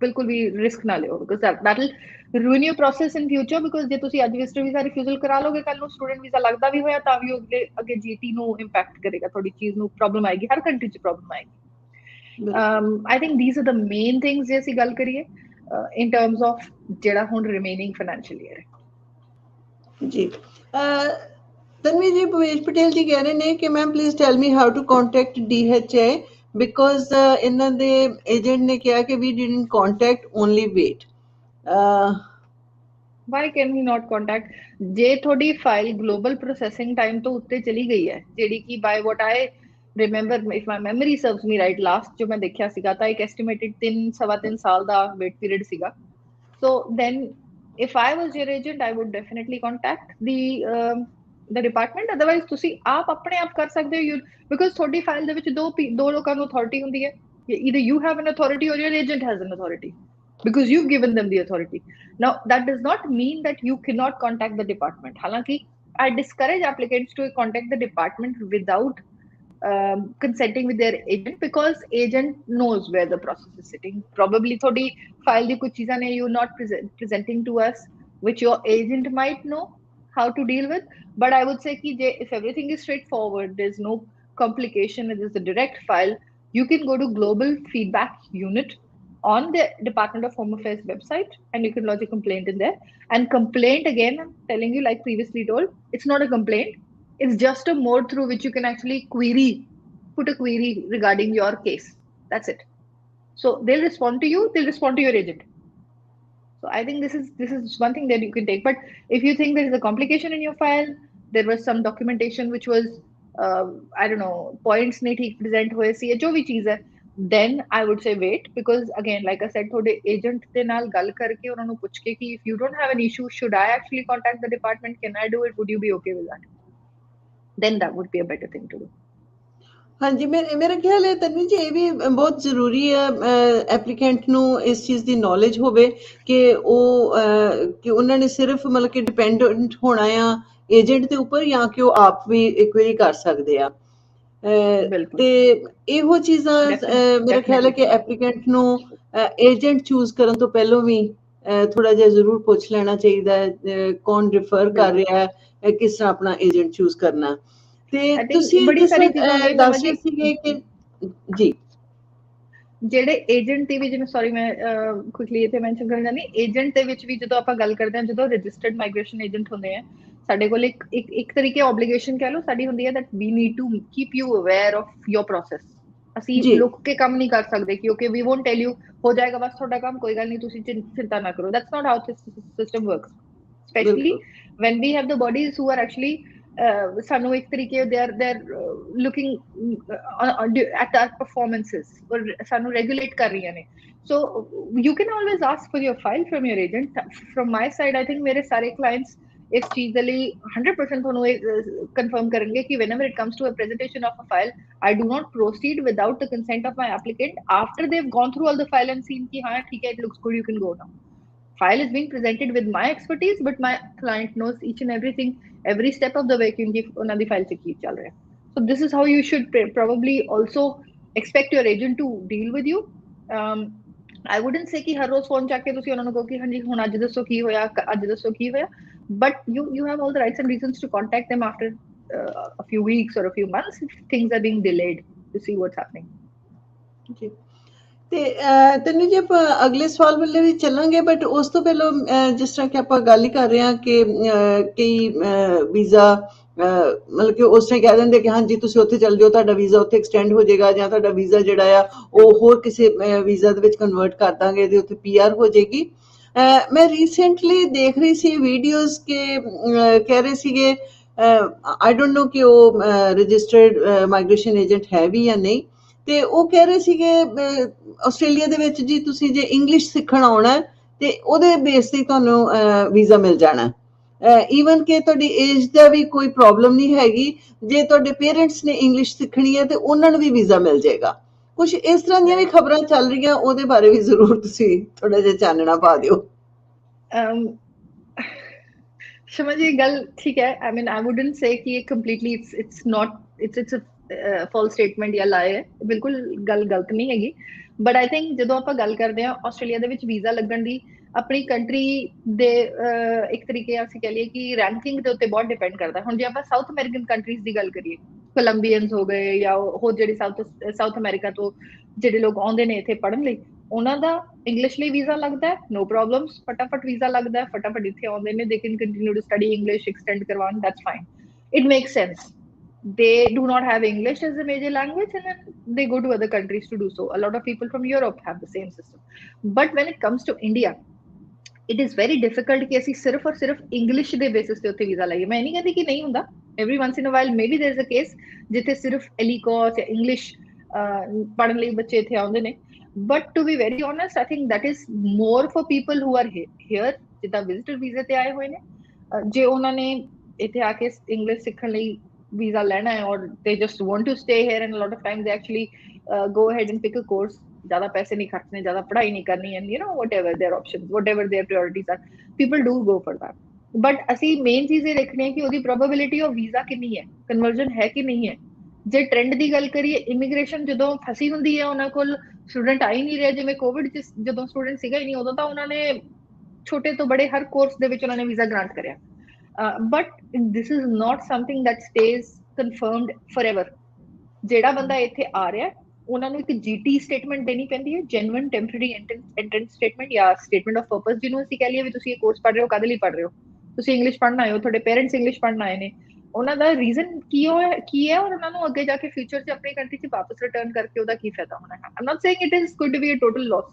ਬਿਲਕੁਲ ਵੀ ਰਿਸਕ ਨਾ ਲਿਓ because that will ruin your process in future। Because ਜੇ ਤੁਸੀਂ ਅੱਜ ਵਿਜ਼ਟਰ ਵੀਜ਼ਾ ਰਿਫਿਊਜ਼ਲ ਕਰਾ ਲੋਗੇ ਕੱਲ ਨੂੰ ਸਟੂਡੈਂਟ ਵੀਜ਼ਾ ਲੱਗਦਾ ਵੀ ਹੋਇਆ ਤਾਂ ਵੀ ਉਹ ਅੱਗੇ GT ਨੂੰ ਇੰਪੈਕਟ ਕਰੇਗਾ, ਤੁਹਾਡੀ ਚੀਜ਼ ਨੂੰ ਪ੍ਰੋਬਲਮ ਆਏਗੀ, ਹਰ ਕੰਟਰੀ 'ਚ ਪ੍ਰੋਬਲਮ ਆਏਗੀ। I think these are the main things ਜੇ ਅਸੀਂ ਗੱਲ ਕਰੀਏ ਇਨ ਟਰਮਸ ਆਫ ਜਿਹੜਾ ਹੁਣ ਰਿਮੇਨਿੰਗ ਫਾਈਨੈਂਸ਼ੀਅਲ ਈਅਰ ਹੈ। ਜੀ ਤਨਵੀ ਜੀ, ਭਵੇਸ਼ ਪਟੇਲ ਜੀ ਕਹਿ ਰਹੇ ਨੇ ਕਿ ma'am please tell me how to contact DHA because ਇਹਨਾਂ ਦੇ ਏਜੰਟ ਨੇ ਕਿਹਾ ਕਿ we didn't contact only wait. Why can we not contact? ਜੇ ਤੁਹਾਡੀ ਫਾਈਲ ਗਲੋਬਲ ਪ੍ਰੋਸੈਸਿੰਗ ਟਾਈਮ ਤੋਂ ਉੱਤੇ ਚਲੀ ਗਈ ਹੈ, ਜਿਹੜੀ ਕਿ by what I remember if my memory serves me right, last ਜੋ ਮੈਂ ਦੇਖਿਆ ਸੀਗਾ ਤਾਂ ਇੱਕ ਐਸਟੀਮੇਟਡ 3-3.25 ਸਾਲ ਦਾ ਵੇਟ ਪੀਰੀਅਡ ਸੀਗਾ। So then if I was your agent I would definitely contact the department। otherwise ਤੁਸੀਂ ਆਪ ਆਪਣੇ ਆਪ ਕਰ ਸਕਦੇ ਹੋ because ਤੁਹਾਡੀ ਫਾਈਲ ਦੇ ਵਿੱਚ ਦੋ ਲੋਕਾਂ ਨੂੰ ਅਥਾਰਟੀ ਹੁੰਦੀ ਹੈ, either you have an authority or your agent has an authority because you've given them the authority। now that does not mean that you cannot contact the department। ਹਾਲਾਂਕਿ I discourage applicants to contact the department without consenting with their agent, because agent knows where the process is sitting. Probably thodi file di kuch cheezan hai you're not presenting to us, which your agent might know how to deal with. But I would say ki if everything is straightforward, there's no complication, it is a direct file, you can go to global feedback unit on the Department of Home Affairs website, and you can lodge a complaint in there. And complaint, again, I'm telling you, like previously told, it's not a complaint, it's just a mode through which you can actually put a query regarding your case. That's it. So they'll respond to you, they'll respond to your agent. So I think this is one thing that you can take. But if you think there is a complication in your file, there was some documentation which was I don't know, points नहीं ठीक present हुए सी जो भी चीज है, then I would say wait, because again, like I said, थोड़े agent ਦੇ ਨਾਲ ਗੱਲ करके ਉਹਨਾਂ ਨੂੰ ਪੁੱਛ के कि if you don't have an issue, should I actually contact the department? Can I do it? Would you be okay with that? Then that would be a better thing to do. ਹਾਂਜੀ, ਮੇਰਾ ਖਿਆਲ ਹੈ ਤਨਵੀ ਜੀ ਇਹ ਵੀ ਬਹੁਤ ਜ਼ਰੂਰੀ ਹੈ applicant ਨੂੰ ਇਸ ਚੀਜ਼ ਦੀ ਨੌਲੇਜ ਹੋਵੇ ਕਿ ਉਹਨਾਂ ਨੇ ਸਿਰਫ ਮਤਲਬ ਕਿ ਡਿਪੈਂਡੈਂਟ ਹੋਣਾ ਆ ਏਜੰਟ ਦੇ ਉੱਪਰ, ਜਾਂ ਕਿ ਉਹ ਆਪ ਵੀ ਇਕੁਇਰੀ ਕਰ ਸਕਦੇ ਆ। ਤੇ ਇਹੋ ਚੀਜ਼ਾਂ ਮੇਰਾ ਖਿਆਲ ਹੈ ਕਿ ਐਪਲੀਕੈਂਟ ਨੂੰ ਏਜੰਟ ਚੂਜ਼ ਕਰਨ ਤੋਂ ਪਹਿਲਾਂ ਵੀ ਥੋੜਾ ਜਿਹਾ ਜ਼ਰੂਰ ਪੁੱਛ ਲੈਣਾ ਚਾਹੀਦਾ ਹੈ ਕੌਣ ਰਿਫਰ ਕਰ ਰਿਹਾ ਹੈ, ਕਿਸ ਤਰ੍ਹਾਂ ਆਪਣਾ ਏਜੰਟ ਚੂਜ਼ ਕਰਨਾ। ਤੇ ਤੁਸੀਂ ਦੱਸ ਰਹੇ ਸੀਗੇ ਕਿ ਜੀ ਜਿਹੜੇ ਏਜੰਟ ਦੀ ਵੀ, ਜਿਵੇਂ ਸੌਰੀ ਮੈਂ ਕੁਇਕਲੀ ਇੱਥੇ ਮੈਂਸ਼ਨ ਕਰਨ ਜਾਂਦੀ, ਏਜੰਟ ਦੇ ਵਿੱਚ ਵੀ ਜਦੋਂ ਆਪਾਂ ਗੱਲ ਕਰਦੇ ਹਾਂ, ਜਦੋਂ ਰਜਿਸਟਰਡ ਮਾਈਗ੍ਰੇਸ਼ਨ ਏਜੰਟ ਹੁੰਦੇ ਆ, ਸਾਡੇ ਕੋਲ ਇੱਕ ਤਰੀਕੇ ਆਬਲੀਗੇਸ਼ਨ ਕਹਿ ਲਓ ਸਾਡੀ ਹੁੰਦੀ ਹੈ, that we need to keep you aware of your process। ਅਸੀਂ ਲੁਕ ਕੇ ਕੰਮ ਨਹੀਂ ਕਰ ਸਕਦੇ ਕਿ okay we won't tell you ਹੋ ਜਾਏਗਾ ਬਸ ਤੁਹਾਡਾ ਕੰਮ, ਕੋਈ ਗੱਲ ਨਹੀਂ ਤੁਸੀਂ ਚਿੰਤਾ ਨਾ ਕਰੋ। That's not how the system works, especially when we have the bodies who are actually ਸਾਨੂੰ ਇੱਕ ਤਰੀਕੇ they're looking at our performances or ਸਾਨੂੰ regulate ਕਰ ਰਹੀਆਂ ਨੇ। So you can always ask for your file from your agent। From my side, I think ਮੇਰੇ ਸਾਰੇ clients ਇਸ ਚੀਜ਼ ਦੇ ਲਈ 100% ਤੁਹਾਨੂੰ confirm ਕਰਨਗੇ ਕਿ whenever it comes to a presentation of a file, I do not proceed without the consent of my applicant after they've gone through all the file and seen ki haan theek hai, it looks good, you can go now। File is being presented with my expertise, but my client knows each and everything, every step of the way kyunki ਉਹਨਾਂ ਦੀ file ਚ ਕੀ ਚੱਲ ਰਿਹਾ। So this is how you should probably also expect your agent to deal with you। I wouldn't say ਕਿ ਹਰ ਰੋਜ਼ phone ਚੱਕ ਕੇ ਤੁਸੀਂ ਉਹਨਾਂ ਨੂੰ ਕਹੋ ਕਿ ਹਾਂਜੀ ਹੁਣ ਅੱਜ ਦੱਸੋ ਕੀ ਹੋਇਆ, ਅੱਜ ਦੱਸੋ ਕੀ ਹੋਇਆ, but you have all the rights and reasons to contact them after a few weeks or a few months if things are being delayed to see what's happening। ਜੀ ਤੇ ਤੈਨੂੰ ਜੇ ਆਪਾਂ ਅਗਲੇ ਸਵਾਲ ਵੱਲੇ ਵੀ ਚੱਲਾਂਗੇ, ਬਟ ਉਸ ਤੋਂ ਪਹਿਲਾਂ ਜਿਸ ਤਰ੍ਹਾਂ ਕਿ ਆਪਾਂ ਗੱਲ ਹੀ ਕਰ ਰਹੇ ਹਾਂ ਕਿ ਕਈ ਵੀਜ਼ਾ ਮਤਲਬ ਕਿ ਉਸ ਤਰ੍ਹਾਂ ਕਹਿ ਦਿੰਦੇ ਕਿ ਹਾਂਜੀ ਤੁਸੀਂ ਉੱਥੇ ਚੱਲ ਜਾਓ, ਤੁਹਾਡਾ ਵੀਜ਼ਾ ਉੱਥੇ ਐਕਸਟੈਂਡ ਹੋ ਜਾਏਗਾ, ਜਾਂ ਤੁਹਾਡਾ ਵੀਜ਼ਾ ਜਿਹੜਾ ਆ ਉਹ ਹੋਰ ਕਿਸੇ ਵੀਜ਼ਾ ਦੇ ਵਿੱਚ ਕਨਵਰਟ ਕਰ ਦਾਂਗੇ ਤੇ ਉੱਥੇ PR ਹੋ ਜਾਏਗੀ। ਮੈਂ ਰੀਸੈਂਟਲੀ ਦੇਖ ਰਹੀ ਸੀ ਵੀਡੀਓਜ਼ ਕਿ ਕਹਿ ਰਹੇ ਸੀਗੇ ਆਈ ਡੋਂਟ ਨੋ ਕਿ ਉਹ ਰਜਿਸਟਰਡ ਮਾਈਗ੍ਰੇਸ਼ਨ ਏਜੰਟ ਹੈ ਵੀ ਜਾਂ ਨਹੀਂ, ਤੇ ਉਹ ਕਹਿ ਰਹੇ ਸੀਗੇ ਆਸਟ੍ਰੇਲੀਆ ਦੇ ਵਿੱਚ ਜੀ ਤੁਸੀਂ ਜੇ ਇੰਗਲਿਸ਼ ਸਿੱਖਣ ਆਉਣਾ ਤੇ ਉਹਦੇ ਬੇਸ ਤੇ ਤੁਹਾਨੂੰ ਵੀਜ਼ਾ ਮਿਲ ਜਾਣਾ, ਈਵਨ ਕਿ ਤੁਹਾਡੀ ਏਜ ਦਾ ਵੀ ਕੋਈ ਪ੍ਰੋਬਲਮ ਨਹੀਂ ਹੈਗੀ, ਜੇ ਤੁਹਾਡੇ ਪੇਰੈਂਟਸ ਨੇ ਇੰਗਲਿਸ਼ ਸਿੱਖਣੀ ਹੈ ਤੇ ਉਹਨਾਂ ਨੂੰ ਵੀ ਵੀਜ਼ਾ ਮਿਲ ਜਾਏਗਾ। ਕੁਝ ਇਸ ਤਰ੍ਹਾਂ ਦੀਆਂ ਵੀ ਖਬਰਾਂ ਚੱਲ ਰਹੀਆਂ, ਉਹਦੇ ਬਾਰੇ ਵੀ ਜ਼ਰੂਰ ਤੁਸੀਂ ਥੋੜਾ ਜਿਹਾ ਚਾਨਣਾ ਪਾ ਦਿਓ। ਸ਼ਮਾ ਜੀ ਗੱਲ ਠੀਕ ਹੈ, I mean I wouldn't say ਕਿ completely it's not it's a false statement ਜਾਂ lie ਹੈ, ਬਿਲਕੁਲ ਗੱਲ ਗਲਤ ਨਹੀਂ ਹੈਗੀ। ਬਟ ਆਈ ਥਿੰਕ ਜਦੋਂ ਆਪਾਂ ਗੱਲ ਕਰਦੇ ਹਾਂ ਆਸਟ੍ਰੇਲੀਆ ਦੇ ਵਿੱਚ ਵੀਜ਼ਾ ਲੱਗਣ ਦੀ, ਆਪਣੀ ਕੰਟਰੀ ਦੇ ਇੱਕ ਤਰੀਕੇ ਅਸੀਂ ਕਹਿ ਲਈਏ ਕਿ ਰੈਂਕਿੰਗ ਦੇ ਉੱਤੇ ਬਹੁਤ ਡਿਪੈਂਡ ਕਰਦਾ। ਹੁਣ ਜੇ ਆਪਾਂ ਸਾਊਥ ਅਮਰੀਕਨ ਕੰਟਰੀਜ਼ ਦੀ ਗੱਲ ਕਰੀਏ, ਕੋਲੰਬੀਅਨਸ ਹੋ ਗਏ ਜਾਂ ਹੋਰ ਜਿਹੜੇ ਸਾਊਥ ਅਮਰੀਕਾ ਤੋਂ ਜਿਹੜੇ ਲੋਕ ਆਉਂਦੇ ਨੇ ਇੱਥੇ ਪੜ੍ਹਨ ਲਈ, ਉਹਨਾਂ ਦਾ ਇੰਗਲਿਸ਼ ਲਈ ਵੀਜ਼ਾ ਲੱਗਦਾ, ਨੋ ਪ੍ਰੋਬਲਮਸ, ਫਟਾਫਟ ਵੀਜ਼ਾ ਲੱਗਦਾ, ਫਟਾਫਟ ਇੱਥੇ ਆਉਂਦੇ ਨੇ, they can continue to study English, extend ਕਰਵਾਉਣ, that's fine, it makes sense. They do not have English as a major language, and then they go to other countries to do so. A lot of people from Europe have the same system. But when it comes to India, it is very difficult कि ਅਸੀਂ ਸਿਰਫ ਔਰ ਸਿਰਫ English ਦੇ basis ਤੇ ਉੱਥੇ visa ਲਾਈਏ। ਮੈਂ ਨਹੀਂ ਕਹਿੰਦੀ ਕਿ ਨਹੀਂ ਹੁੰਦਾ, every once in a while maybe there is a case ਜਿੱਥੇ ਸਿਰਫ ਐਲੀਕੋਸ ਜਾਂ ਇੰਗਲਿਸ਼ ਪੜ੍ਹਨ ਲਈ ਬੱਚੇ ਇੱਥੇ ਆਉਂਦੇ ਨੇ, but to be very honest, I think that is more for people who are here, ਜਿੱਦਾਂ ਵਿਜ਼ਿਟਰ ਵੀਜ਼ੇ ਤੇ ਆਏ ਹੋਏ ਨੇ, ਜੇ ਉਹਨਾਂ ਨੇ ਇੱਥੇ ਆ ਕੇ ਇੰਗਲਿਸ਼ ਸਿੱਖਣ ਲਈ ਵੀਜ਼ਾ ਲੈਣਾ ਹੈ or they just want to stay here, and a lot of times they actually go ahead and pick a course, ज़्यादा पैसे नहीं खर्चने, ज़्यादा पढ़ाई नहीं करनी, and you know whatever their options, whatever their priorities are, people do go for that। but ਅਸੀਂ main चीज़ ये देखने हैं कि ਉਹਦੀ probability of visa कितनी है, conversion है कि नहीं है। ਜੇ ਟ੍ਰੈਂਡ ਦੀ ਗੱਲ ਕਰੀਏ, ਇਮੀਗ੍ਰੇਸ਼ਨ ਜਦੋਂ ਫਸੀ ਹੁੰਦੀ ਹੈ ਉਹਨਾਂ ਕੋਲ ਸਟੂਡੈਂਟ ਆ ਹੀ ਨਹੀਂ ਰਿਹਾ, ਜਿਵੇਂ ਕੋਵਿਡ ਚ ਜਦੋਂ ਸਟੂਡੈਂਟ ਸੀਗਾ ਹੀ ਨਹੀਂ, ਉਦੋਂ ਤਾਂ ਉਹਨਾਂ ਨੇ ਛੋਟੇ ਤੋਂ ਬੜੇ ਹਰ ਕੋਰਸ ਦੇ ਵਿੱਚ ਉਹਨਾਂ ਨੇ ਵੀਜ਼ਾ ਗ੍ਰਾਂਟ ਕਰਿਆ, but this is not something that stage confirmed forever. ਜਿਹੜਾ ਬੰਦਾ ਇੱਥੇ ਆ ਰਿਹਾ ਉਹਨਾਂ ਨੂੰ ਇੱਕ ਜੀਟੀ ਸਟੇਟਮੈਂਟ ਦੇਣੀ ਪੈਂਦੀ ਹੈ, ਜੈਨੂਇਨ ਟੈਂਪਰੇਰੀ ਐਂਟਰੈਂਸ ਸਟੇਟਮੈਂਟ ਜਾਂ ਸਟੇਟਮੈਂਟ ਆਫ ਪਰਪਸ, ਜਿਹਨੂੰ ਅਸੀਂ ਕਹਿ ਲਈਏ ਵੀ ਤੁਸੀਂ ਇਹ ਕੋਰਸ ਪੜ੍ਹ ਰਹੇ ਹੋ, ਕਾਹਦੇ ਲਈ ਪੜ੍ਹ ਰਹੇ ਹੋ, ਤੁਸੀਂ ਇੰਗਲਿਸ਼ ਪੜ੍ਹਨ ਆਏ ਹੋ, ਤੁਹਾਡੇ ਪੇਰੈਂਟਸ ਇੰਗਲਿਸ਼ ਪੜ੍ਹਨ ਆਏ ਨੇ, ਉਹਨਾਂ ਦਾ ਰੀਜ਼ਨ ਕੀ ਹੈ ਔਰ ਉਹਨਾਂ ਨੂੰ ਅੱਗੇ ਜਾ ਕੇ ਫਿਊਚਰ 'ਚ ਆਪਣੀ ਕੰਟਰੀ 'ਚ ਵਾਪਸ ਰਿਟਰਨ ਕਰਕੇ ਉਹਦਾ ਕੀ ਫਾਇਦਾ ਹੋਣਾ ਹੈ। I'm not saying it is going to be a total loss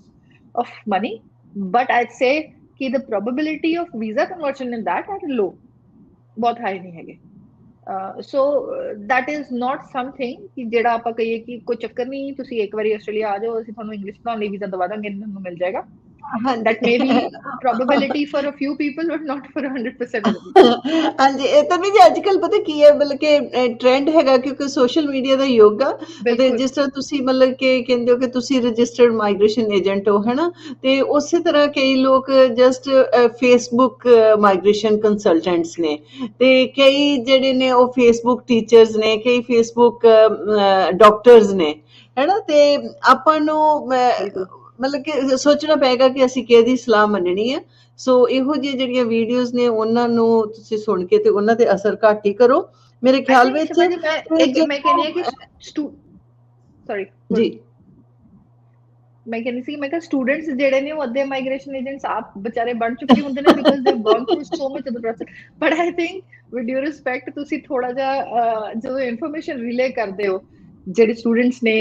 of money, but I'd say ਕਿ the probability of visa conversion in that are low, ਬਹੁਤ ਹਾਈ ਨਹੀਂ ਹੈਗੇ। ਸੋ that is not something ਕਿ ਜਿਹੜਾ ਆਪਾਂ ਕਹੀਏ ਕਿ ਕੋਈ ਚੱਕਰ ਨਹੀਂ, ਤੁਸੀਂ ਇੱਕ ਵਾਰੀ ਆਸਟ੍ਰੇਲੀਆ ਆ ਜਾਓ, ਅਸੀਂ ਤੁਹਾਨੂੰ ਇੰਗਲਿਸ਼ ਪੜ੍ਹਾਉਣ ਲਈ ਵੀਜ਼ਾ ਦਵਾ ਦਾਂਗੇ, ਤੁਹਾਨੂੰ ਮਿਲ ਜਾਏਗਾ। That may be probability for a few people but not for 100% of the people। ਹਾਂਜੀ, ਇਹ ਤਾਂ ਨਹੀਂ ਜੀ ਅੱਜ ਕੱਲ੍ਹ ਪਤਾ ਕੀ ਹੈ, ਬਲਕਿ ਟ੍ਰੈਂਡ ਹੈਗਾ ਕਿਉਂਕਿ ਸੋਸ਼ਲ ਮੀਡੀਆ ਦਾ ਯੁੱਗ ਆ, ਤੇ ਜਿਸ ਤਰ੍ਹਾਂ ਤੁਸੀਂ ਮਤਲਬ ਕਿ ਕਹਿੰਦੇ ਹੋ ਕਿ ਤੁਸੀਂ ਰਜਿਸਟਰਡ ਮਾਈਗ੍ਰੇਸ਼ਨ ਏਜੰਟ ਹੋ, ਹੈ ਨਾ, ਤੇ ਉਸੇ ਤਰ੍ਹਾਂ ਕਈ ਲੋਕ ਜਸਟ ਫੇਸਬੁੱਕ ਮਾਈਗ੍ਰੇਸ਼ਨ ਕੰਸਲਟੈਂਟਸ ਨੇ, ਤੇ ਕਈ ਜਿਹੜੇ ਨੇ ਉਹ ਫੇਸਬੁੱਕ ਟੀਚਰਸ ਨੇ, ਕਈ ਫੇਸਬੁੱਕ ਡਾਕਟਰਸ ਨੇ, ਹੈ ਨਾ, ਤੇ ਆਪਾਂ ਨੂੰ ਮਤਲਬ ਕਿ ਸੋਚਣਾ ਪਏਗਾ ਕਿ ਅਸੀਂ ਕਿਹਦੀ ਸਲਾਹ ਮੰਨਣੀ ਹੈ। ਸੋ ਇਹੋ ਜਿਹੀ ਜਿਹੜੀਆਂ ਵੀਡੀਓਜ਼ ਨੇ ਉਹਨਾਂ ਨੂੰ ਤੁਸੀਂ ਸੁਣ ਕੇ ਤੇ ਉਹਨਾਂ ਤੇ ਅਸਰ ਘੱਟ ਹੀ ਕਰੋ ਮੇਰੇ ਖਿਆਲ ਵਿੱਚ। ਮੈਂ ਕਹਿੰਦੀ ਹਾਂ ਕਿ ਸੌਰੀ ਜੀ, ਮੈਂ ਕਹਿੰਦੀ ਸੀ, ਮੈਂ ਕਿਹਾ ਸਟੂਡੈਂਟਸ ਜਿਹੜੇ ਨੇ ਉਹ ਅੱਧੇ ਮਾਈਗ੍ਰੇਸ਼ਨ ਏਜੰਟਸ ਆਪ ਵਿਚਾਰੇ ਬਣ ਚੁੱਕੇ ਹੁੰਦੇ ਨੇ, because they gone through so much of the process. But I think with due respect ਤੁਸੀਂ ਥੋੜਾ ਜਿਹਾ ਜਦੋਂ ਇਨਫੋਰਮੇਸ਼ਨ ਰਿਲੇ ਕਰਦੇ ਹੋ ਜਿਹੜੇ ਸਟੂਡੈਂਟਸ ਨੇ,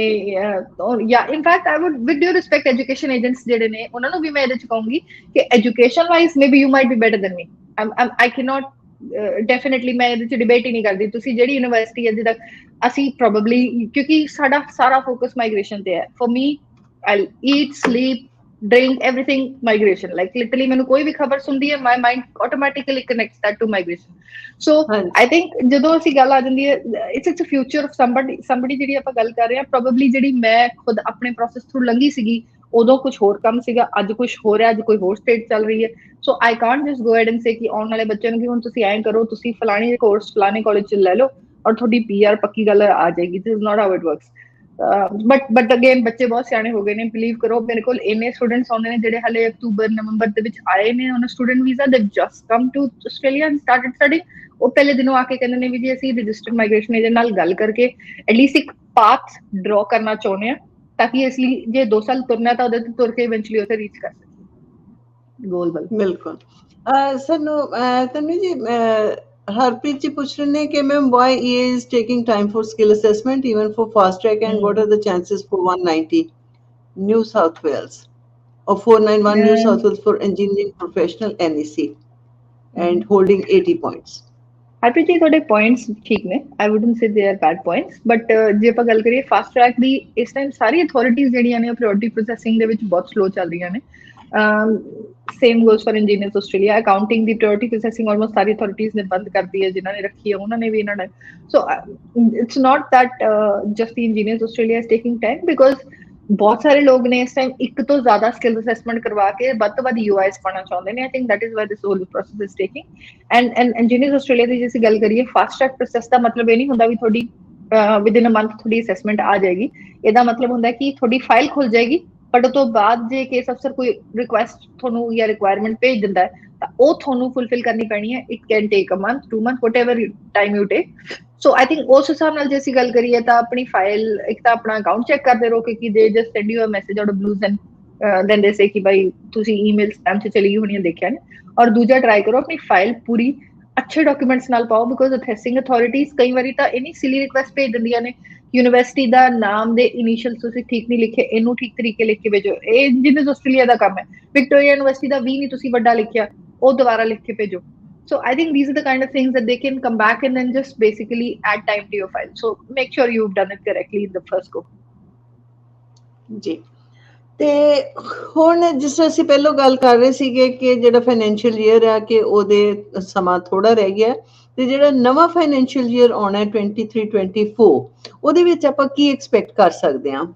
ਜਾਂ in fact I would with due respect education agents ਜਿਹੜੇ ਨੇ ਉਹਨਾਂ ਨੂੰ ਵੀ ਮੈਂ ਇਹਦੇ ਚ ਕਹੂੰਗੀ ਕਿ education wise maybe you might be better than me. I can not definitely, ਮੈਂ ਇਹਦੇ ਚ ਡਿਬੇਟ ਹੀ ਨਹੀਂ ਕਰਦੀ। ਤੁਸੀਂ ਜਿਹੜੀ ਯੂਨੀਵਰਸਿਟੀ ਹੈ ਜਿੱਦਾਂ ਅਸੀਂ ਪ੍ਰੋਬੇਬਲੀ, ਕਿਉਂਕਿ ਸਾਡਾ ਸਾਰਾ ਫੋਕਸ ਮਾਈਗ੍ਰੇਸ਼ਨ ਤੇ ਹੈ, for me I'll eat, sleep, drink, everything migration. Like literally, मैंने कोई भी खबर सुनती है, my mind automatically connects that to migration. So I think ਜਦੋਂ ਅਸੀਂ ਗੱਲ ਆ ਜਾਂਦੀ ਹੈ, it's a future of somebody ਜਿਹੜੀ ਆਪਾਂ ਗੱਲ ਕਰ ਰਹੇ ਹਾਂ, probably ਜਿਹੜੀ ਮੈਂ ਖੁਦ ਆਪਣੇ process through ਲੰਘੀ ਸੀਗੀ, ਉਦੋਂ ਕੁਝ ਹੋਰ ਕੰਮ ਸੀਗਾ, ਅੱਜ ਕੁਝ ਹੋ ਰਿਹਾ, ਅੱਜ ਕੋਈ ਹੋਰ state ਚੱਲ ਰਹੀ ਹੈ। So I can't just go ahead and say ਕਿ ਆਉਣ ਵਾਲੇ ਬੱਚਿਆਂ ਨੂੰ ਕਿ ਹੁਣ ਤੁਸੀਂ ਐਂ ਕਰੋ, ਤੁਸੀਂ ਫਲਾਣੀ ਕੋਰਸ ਫਲਾਣੇ ਕਾਲਜ ਚ ਲੈ ਲਓ ਔਰ ਤੁਹਾਡੀ PR ਪੱਕੀ ਗੱਲ ਆ ਜਾਏਗੀ। This is not how it works. But again ਬੱਚੇ ਬਹੁਤ ਸਿਆਣੇ ਹੋ ਗਏ ਨੇ, ਬਿਲੀਵ ਕਰੋ। ਮੇਰੇ ਕੋਲ ਇੰਨੇ ਸਟੂਡੈਂਟਸ ਆਉਂਦੇ ਨੇ ਜਿਹੜੇ ਹਲੇ ਅਕਤੂਬਰ ਨਵੰਬਰ ਦੇ ਵਿੱਚ ਆਏ ਨੇ on student visa, they just come to Australia and started studying. ਉਹ ਪਹਿਲੇ ਦਿਨੋਂ ਆ ਕੇ ਕਹਿੰਦੇ ਨੇ ਵੀ ਜੀ ਅਸੀਂ ਰਜਿਸਟਰਡ ਮਾਈਗ੍ਰੇਸ਼ਨ ਏਜੰਟ ਨਾਲ ਗੱਲ ਕਰਕੇ ਐਟਲੀਸਟ ਇੱਕ ਪਾਥ ਡਰਾ ਕਰਨਾ ਚਾਹੁੰਦੇ ਆ, ਤਾਂ ਕਿ ਇਸ ਲਈ ਜੇ 2 ਸਾਲ ਤੁਰਨਾ ਤਾਂ ਉਹਦੇ ਤੇ ਤੁਰ ਕੇ ਇਵੈਂਚੁਅਲੀ ਉੱਥੇ ਰੀਚ ਕਰ ਸਕੀਏ ਗੋਲ ਵੱਲ। ਬਿਲਕੁਲ। ਸਾਨੂੰ ਤਨਵੀ ਜੀ, ਹਰਪ੍ਰੀਤ ਜੀ ਪੁੱਛ ਰਹੇ ਨੇ ਕਿ ma'am why EA is taking time for skill assessment even for fast track and what are the chances for 190 New South Wales or 491 New South Wales for engineering professional NEC and holding 80 points? Harpreet ji ਤੁਹਾਡੇ points ਠੀਕ ਨੇ, ਆਈ wouldn't say they are bed points, but ਜੇ ਆਪਾਂ ਗੱਲ ਕਰੀਏ fast track ਦੀ, ਇਸ time ਸਾਰੀ authorities ਜਿਹੜੀਆਂ ਨੇ ਪ੍ਰਾਇੋਰਟੀ ਪ੍ਰੋਸੈਸਿੰਗ ਦੇ ਵਿੱਚ ਬਹੁਤ ਸਲੋ ਚੱਲ ਰਹੀਆਂ ਨੇ। Same goes for engineers Australia. Accounting the priority processing almost sorry authorities ਨੇ ਬੰਦ ਕਰਤੀ ਹੈ, ਜਿਨ੍ਹਾਂ ਨੇ ਰੱਖੀ ਹੈ ਉਹਨਾਂ ਨੇ ਵੀ ਇਹਨਾਂ ਨੇ। So it's not that just the engineers Australia is taking time, because ਬਹੁਤ ਸਾਰੇ ਲੋਕ ਨੇ ਇਸ ਟਾਈਮ ਇੱਕ ਤੋਂ ਜ਼ਿਆਦਾ ਸਕਿੱਲ ਅਸੈਸਮੈਂਟ ਕਰਵਾ ਕੇ ਵੱਧ ਤੋਂ ਵੱਧ UIs ਪਾਉਣਾ ਚਾਹੁੰਦੇ ਨੇ। ਆਈ think that is why this hole process is taking. And engineers Australia ਦੀ ਜੇ ਅਸੀਂ ਗੱਲ ਕਰੀਏ, ਫਾਸਟ ਟਰੈਕ ਪ੍ਰੋਸੈਸ ਦਾ ਮਤਲਬ ਇਹ ਨਹੀਂ ਹੁੰਦਾ ਵੀ ਤੁਹਾਡੀ ਵਿਦਿਨ ਅ ਮੰਥ ਤੁਹਾਡੀ ਅਸੈਸਮੈਂਟ ਆ ਜਾਏਗੀ। ਇਹਦਾ ਮਤਲਬ ਹੁੰਦਾ ਕਿ ਤੁਹਾਡੀ ਫਾਈਲ ਖੁੱਲ ਜਾਏਗੀ, ਬਟ ਉਹ ਤੋਂ ਬਾਅਦ ਜੇ ਕੇਸ ਅਫਸਰ ਕੋਈ ਰਿਕੁਐਸਟ ਤੁਹਾਨੂੰ ਜਾਂ ਰਿਕੁਆਇਰਮੈਂਟ ਭੇਜ ਦਿੰਦਾ ਹੈ ਤਾਂ ਉਹ ਤੁਹਾਨੂੰ ਫੁਲਫਿਲ ਕਰਨੀ ਪੈਣੀ ਹੈ। It can take a month, 2 month, whatever time you take. So I think ਉਸ ਹਿਸਾਬ ਨਾਲ ਜੇ ਅਸੀਂ ਗੱਲ ਕਰੀਏ ਤਾਂ ਆਪਣੀ ਫਾਈਲ, ਇੱਕ ਤਾਂ ਆਪਣਾ ਅਕਾਊਂਟ ਚੈੱਕ ਕਰਦੇ ਰਹੋ ਕਿ they just send you a message out of blues and then they say ਕਿ ਭਾਈ ਤੁਸੀਂ ਈਮੇਲ ਸਪੈਮ 'ਚ ਚਲੀ ਗਈ ਹੋਣੀ ਦੇਖਿਆ ਨੇ। ਔਰ ਦੂਜਾ ਟਰਾਈ ਕਰੋ ਆਪਣੀ ਫਾਈਲ ਪੂਰੀ ਅੱਛੇ ਡਾਕੂਮੈਂਟਸ ਨਾਲ ਪਾਓ, ਬਿਕਾਜ਼ ਅਸੈਸਿੰਗ ਅਥਾਰਟੀਜ਼ ਕਈ ਵਾਰੀ ਤਾਂ ਇੰਨੀ ਸਿਲੀ ਰਿਕੁਐਸਟ ਭੇਜ ਦਿੰਦੀਆਂ ਨੇ, ਯੂਨੀਵਰਸਿਟੀ ਦਾ ਨਾਮ ਦੇ ਇਨੀਸ਼ੀਅਲ ਤੁਸੀਂ ਠੀਕ ਨਹੀਂ ਲਿਖੇ, ਇਹਨੂੰ ਠੀਕ ਤਰੀਕੇ ਲਿਖ ਕੇ ਭੇਜੋ। ਇਹ ਜਿਵੇਂ ਆਸਟ੍ਰੇਲੀਆ ਦਾ ਕੰਮ ਹੈ, ਵਿਕਟੋਰੀਆ ਯੂਨੀਵਰਸਿਟੀ ਦਾ ਵੀ ਨਹੀਂ ਤੁਸੀਂ ਵੱਡਾ ਲਿਖਿਆ, ਉਹ ਦੁਬਾਰਾ ਲਿਖ ਕੇ ਭੇਜੋ। So I think these are the kind of things that they can come back and then just basically add time to your file. So make sure you've done it correctly in the first go. ਜੀ, ਤੇ ਹੁਣ ਜਿਸ ਤਰ੍ਹਾਂ ਅਸੀਂ ਪਹਿਲਾਂ ਗੱਲ ਕਰ ਰਹੇ ਸੀਗੇ ਕਿ ਜਿਹੜਾ ਫਾਈਨੈਂਸ਼ੀਅਲ ਈਅਰ ਆ ਕਿ ਉਹਦੇ ਸਮਾਂ ਥੋੜਾ ਰਹਿ ਗਿਆ, ਤੇ ਜਿਹੜਾ ਨਵਾਂ ਫਾਈਨੈਂਸ਼ੀਅਲ ਈਅਰ ਆਉਣਾ ਹੈ 23-24, ਉਹਦੇ ਵਿੱਚ ਆਪਾਂ ਕੀ ਐਕਸਪੈਕਟ ਕਰ ਸਕਦੇ ਹਾਂ?